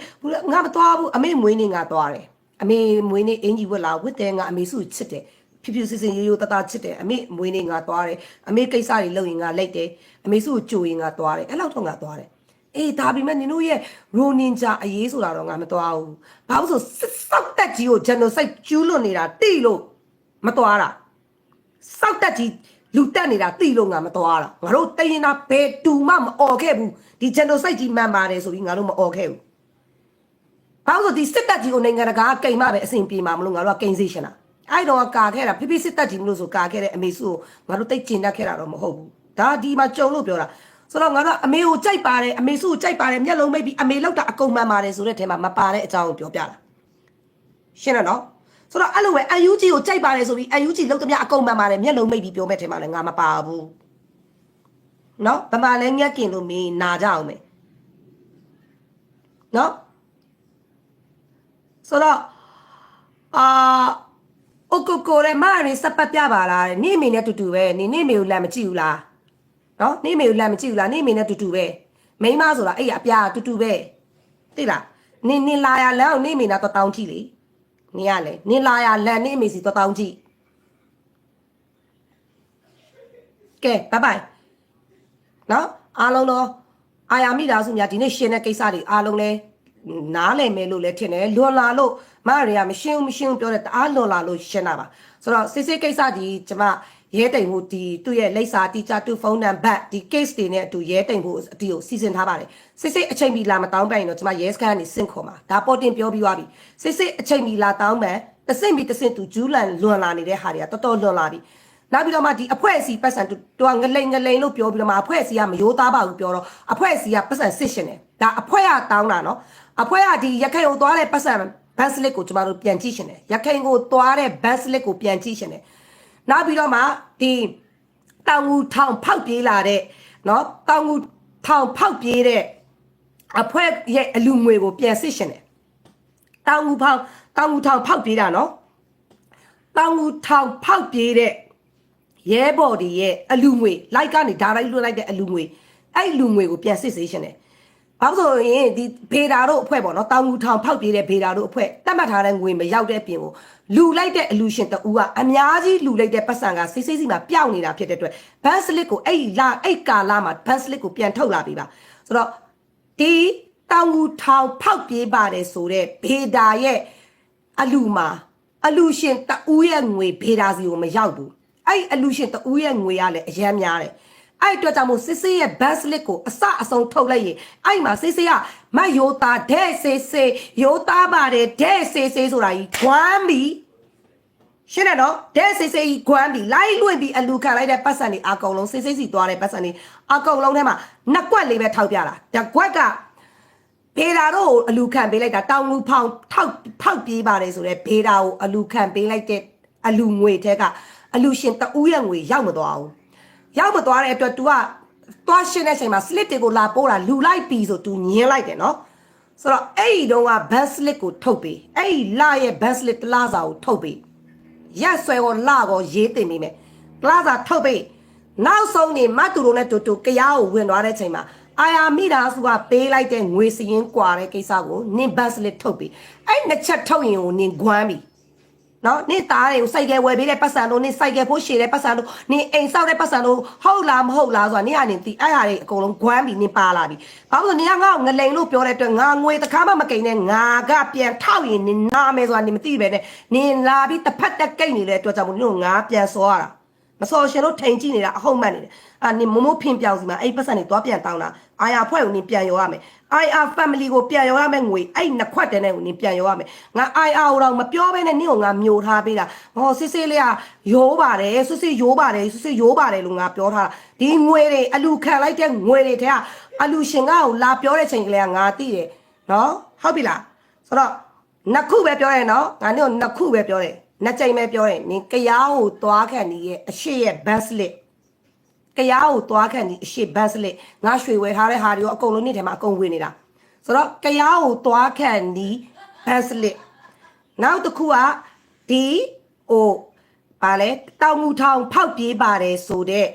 ်ငါမသွားဘူးအမေမွေးနေငါသွားတယ်အမေမွေးနေအင်ကြီးဝစ်လာဝစ်တယ်ငါအမေစုချစ်တယ်ဖြူဖြူစစ်စစ်ရိုးရိုးတတချစ်တယ်အမေမွေးနေငါသွားတယ်အမေကိစ္စတွေလုပ်ရင်ငါလိုက်တယ်အမေစုကိုကြိုရင်ငါသွားတယ်အဲ့လောက်တော့ငါသွားတယ်အေးဒါပေမဲ့နင်တို့ရဲ့ရိုနင်ဂျာအရေးဆိုတာတော့ငါမသွားဘူးဘာလို့ဆိုစောက်တက်ကြီးကိုဂျန်နိုဆိုက်ကျူးလွန်နေတာတိလို့မသွားတာစောက်တက်ကြီးလူတက်နေတာတိလို့ငါမသွားတာငါတို့တရင်တာဘယ်တူမှမអော်ခဲ့ဘူးဒီဂျန်နိုဆိုက်ကြီးမှန်ပါတယ်ဆိုပြီးငါတို့မអော်ခဲ့ဘူးဘာလို့ဒီစစ်တက်ကြီးကိုနိုင်ငံတကာကိမ်မှပဲအစဉ်ပြေမှာမလို့ငါတို့ကကိမ်စေရှင်တာအဲ့တော့ကာခဲ့တာဖိဖိစစ်တက်ကြီးမလို့ဆိုကာခဲ့တဲ့အမေစုကိုငါတို့တိတ်ကျင်တတ်ခဲ့တာတော့မဟုတ်ဘူးဒါဒီမှာကြုံလို့ပြောတာဆိုတော့ငါတို့အမေကိုကြိုက်ပါတယ်အမေစုကိုကြိုက်ပါတယ်မျက်လုံးမိတ်ပြီးအမေလောက်တာအကုန်မှန်ပါတယ်ဆိုတဲ့ထဲမှာမပါတဲ့အကြောင်းကိုပြောပြတာရှင်းတယ်နော်ဆိုတော့အဲ့လိုပဲ UG ကိုကြိုက်ပါတယ်ဆိုပြီး UG လောက်တည်းအကုန်မှန်ပါတယ်မျက်လုံးမိတ်ပြီးပြောမဲ့ထဲမှာလည်းငါမပါဘူးနော်ဗမာလည်းညက်ကင်လို့မင်းနာကြအောင်မယ်နော်ဆိုတော့အိုကိုရဲမရင်းစပတ်ပြပါလားနေမိနဲ့တူတူပဲနေမိကိုလမ်းမကြည့်ဘူးလားနော်နေမိကိုလမ်းမကြည့်ဘူးလားနေမိနဲ့တူတူပဲမိန်းမဆိုတာအဲ့အပြားတူတူပဲသိလားနင်လာရလမ်းကိုနေမိနာတော့တောင်းကြည့်လေ နေရလေနေလာရလန်နေအမေစီတော့တောင်းကြည့်ကဲဘိုင်ဘိုင်နော်အားလုံးတော့အာယာမိသားစုများဒီနေ့ရှင်တဲ့ကိစ္စတွေအားလုံးလဲနားလည်မယ်လို့လဲထင်တယ်လွန်လာလို့မတွေကမရှင်းဘူးပြောတဲ့တအားလွန်လာလို့ရှင်းတာပါဆိုတော့စစ်စစ်ကိစ္စဒီကျမရဲတိမ်မှုဒီသူ့ရဲ့လိပ်စာတီချာတူဖုန်းနံပါတ်ဒီ case တွေနဲ့အတူရဲတိမ်မှုအတီကိုစီစဉ်ထားပါတယ်စစ်စစ်အချိန်မီလာမတောင်းပန်ရင်တော့ကျမရဲစခန်းကနေစင့်ခေါ်မှာဒါပေါ်တင်ပြောပြီးသွားပြီစစ်စစ်အချိန်မီလာတောင်းပန်တဆင့်ပြီးတဆင့်သူဂျူးလန်လွန်လာနေတဲ့ဟာတွေကတော်တော်လွန်လာပြီနောက်ပြီးတော့မှဒီအဖွဲ့အစည်းပတ်စံတူကငလိန်လို့ပြောပြီးတော့မှအဖွဲ့အစည်းကမယိုးသားပါဘူးပြောတော့အဖွဲ့အစည်းကပတ်စံစစ်ရှင်တယ်ဒါအဖွဲ့ကတောင်းတာနော်အဖွဲ့ကဒီရခိုင်ကိုသွားတဲ့ပတ်စံဘတ်စလစ်ကိုကျမတို့ပြန်ကြည့်ရှင်တယ်ရခိုင်ကိုသွားတဲ့ဘတ်စလစ်ကိုပြန်ကြည့်ရှင်တယ်နောက်ပြီးတော့မှဒီတောင်ငူထောင်ဖောက်ပြေးလာတဲ့နော်တောင်ငူထောင်ဖောက်ပြေးတဲ့အဖွဲ့ရဲ့အလူငွေကိုပြန်စစ်ရှင်တယ်တောင်ငူထောင်ဖောက်ပြေးတာနော်တောင်ငူထောင်ဖောက်ပြေးတဲ့ရဲဘော်တွေရဲ့အလူငွေလိုက်ကနေဒါလိုက်လွှတ်လိုက်တဲ့အလူငွေအဲ့လူငွေကိုပြန်စစ်ဆေးရှင်တယ်ဘာလို့ဆိုရင်ဒီဘေဒါတို့အဖွဲ့ပေါ့နော်တောင်ငူထောင်ဖောက်ပြေးတဲ့ဘေဒါတို့အဖွဲ့တတ်မှတ်ထားတဲ့ငွေမရောက်တဲ့ပြင်ကိုလူလိုက်တဲ့အလူရှင်တူကအများကြီးလူလိုက်တဲ့ပတ်စံကစိတ်စီမှာပျောက်နေတာဖြစ်တဲ့အတွက်ဘတ်စလစ်ကိုအဲ့ကာလာမှာဘတ်စလစ်ကိုပြန်ထုတ်လာပြီပါဆိုတော့ဒီတောင်ငူထောင်ဖောက်ပြေးပါတယ်ဆိုတဲ့ဘေဒါရဲ့အလူမှာအလူရှင်တူရဲ့ငွေဘေဒါစီကိုမရောက်ဘူးအဲ့အလူရှင်တူရဲ့ငွေကလည်းအရမ်းများတယ်အဲ့အတွက်ကြောင့်မို့စစ်စစ်ရဲ့ဘတ်စလစ်ကိုအစအဆုံးထုတ်လိုက်ရင်အဲ့မှာစစ်စစ်ကမတ်ရိုးသားတဲ့စစ်စစ်ရိုးသားပါတယ်တဲ့စစ်စစ်ဆိုတာကြီးခွမ်းပြီးရှင်းတယ်နော်တဲ့စစ်စစ်ကြီးခွမ်းပြီးလိုက်လွင့်ပြီးအလူခံလိုက်တဲ့ပတ်စံတွေအကုန်လုံးစစ်စစ်စီသွားတဲ့ပတ်စံတွေအကုန်လုံးထဲမှာနှစ်ကွက်လေးပဲထောက်ပြတာတကွက်ကဘေဒါတို့ကိုအလူခံပေးလိုက်တာတောင်ငူဖောင်ဖောက်ပြေးပါတယ်ဆိုတော့ဘေဒါကိုအလူခံပေးလိုက်တဲ့အလူငွေထဲကအလူရှင်တူရဲ့ငွေရောက်မသွားဘူးရောက်မသွားတဲ့အတွက် तू ကသွားရှင်းတဲ့အချိန်မှာ slip တွေကိုလာပိုးတာလူလိုက်ပြီဆို तू ညင်းလိုက်တယ်နော်ဆိုတော့အဲ့ဒီတော့က bus slip ကိုထုတ်ပေးအဲ့ဒီလာရဲ့ bus slip တလားစာကိုထုတ်ပေးရက်ဆွဲကိုလာကိုရေးတင်မိမယ်တလားစာထုတ်ပေးနောက်ဆုံးနေမတူတို့နဲ့တူတူကြားကိုဝင်သွားတဲ့အချိန်မှာအာယာမိသားစုကပေးလိုက်တဲ့ငွေစရင်ကွာတဲ့ကိစ္စကိုနင် bus slip ထုတ်ပေးအဲ့နှစ်ချက်ထုတ်ရင်ကိုနင်ဂွမ်းပြီနော်နေသားတွေကိုစိုက်ကယ်ဝယ်ပေးတဲ့ပတ်စံတို့နေစိုက်ကယ်ဖို့ရှည်တဲ့ပတ်စံတို့နေအိမ်ဆောက်တဲ့ပတ်စံတို့ဟုတ်လားမဟုတ်လားဆိုတာနေကနေတီအဲ့ဟာတွေအကုန်လုံးဂွမ်းပြီးနေပါလာပြီဘာလို့နေကငါ့ကိုငလိန်လို့ပြောတဲ့အတွက်ငါငွေတခါမှမကိန်နဲ့ငါကပြန်ထောက်ရင်နေနာမယ်ဆိုတာနေမသိပဲနဲ့နေလာပြီးတစ်ဖက်တက်ကိတ်နေတဲ့အတွက်ကြောင့်မို့လို့ငါပြန်စောရတာမစောရှင်တို့ထိန်ကြည့်နေတာအဟုတ်မှတ်နေတယ်နေမမိုးဖင်ပြောင်စီမှာအဲ့ပတ်စံတွေသွားပြန်တောင်းတာအာယာဖွဲ့ကိုနေပြန်ရောရမယ်IR family ကိုပြန်ရောရမယ်ငွေအဲ့နှစ်ခွက်တည်းနဲ့ကိုနေပြန်ရောရမယ်ငါ IR ကိုတော့မပြောဘဲနဲ့နင့်ကိုငါမျိုးထားပေးတာဟောစစ်စစ်လေးကရိုးပါတယ်စစ်စစ်ရိုးပါတယ်စစ်စစ်ရိုးပါတယ်လို့ငါပြောထားတာဒီငွေတွေအလူခံလိုက်တဲ့ငွေတွေထဲကအလူရှင်ကကိုလာပြောတဲ့ချိန်ကလေးကငါသိတယ်နော်ဟုတ်ပြီလားဆိုတော့နှစ်ခုပဲပြောတယ်နော်ငါနင့်ကိုနှစ်ခုပဲပြောတယ်နှစ်ကြိမ်ပဲပြောတယ်နင်ကြားကိုသွားခံနေရဲ့အရှိရဲ့ bus listကြားကိုသွားခံဒီအရှိဘတ်စလစ်ငါရွှေဝယ်ထားတဲ့ဟာတွေရောအကုန်လုံးနေ့ထဲမှာအကုန်ဝင်နေတာဆိုတော့ကြားကိုသွားခံဒီဘတ်စလစ်နောက်တစ်ခုကဒီဗာလဲတောင်ငူထောင်ဖောက်ပြေးပါတယ်ဆိုတဲ့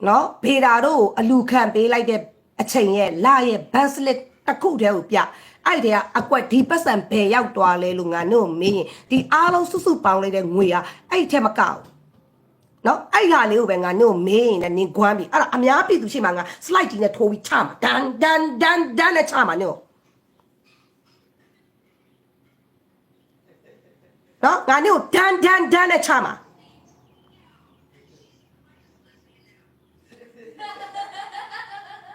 နော်ဘေဒါတို့ကိုအလူခံပေးလိုက်တဲ့အချိန်ရဲ့လာရဲ့ဘတ်စလစ်တစ်ခုတည်းကိုပြအဲ့တည်းကအကွက်ဒီပတ်စံဘယ်ရောက်သွားလဲလို့ငါတို့မင်းရင်ဒီအားလုံးစုစုပေါင်းလိုက်တဲ့ငွေကအဲ့ထက်မကောက်နော်အဲ့ဟာလေးကိုပဲငါနင့်မေးရင်လည်းနင်ဂွမ်းပြီအဲ့ဒါအများပြည်သူရှိမှငါ slide ကြီးနဲ့ထိုးပြီးချမှာဒန်နဲ့ချမှာနင်နော်ငါနင့်ကိုဒန်နဲ့ချမှာ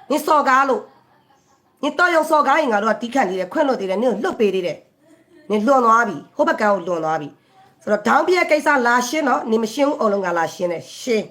နင်စော်ကားလို့နင်တော့ရုံစော်ကားရင်ငါတို့ကတီးခတ်နေတယ်ခွင့်လို့သေးတယ်နင်ကိုလွတ်ပေးသေးတယ်နင်လွန်သွားပြီဟိုဘက်ကကိုလွန်သွားပြီဆိုတော့ဒေါင်းပြက်ကိစ္စလာရှင်းတော့နေမရှင်းဘူးအုံလုံးကလာရှင်းတယ်ရှင်း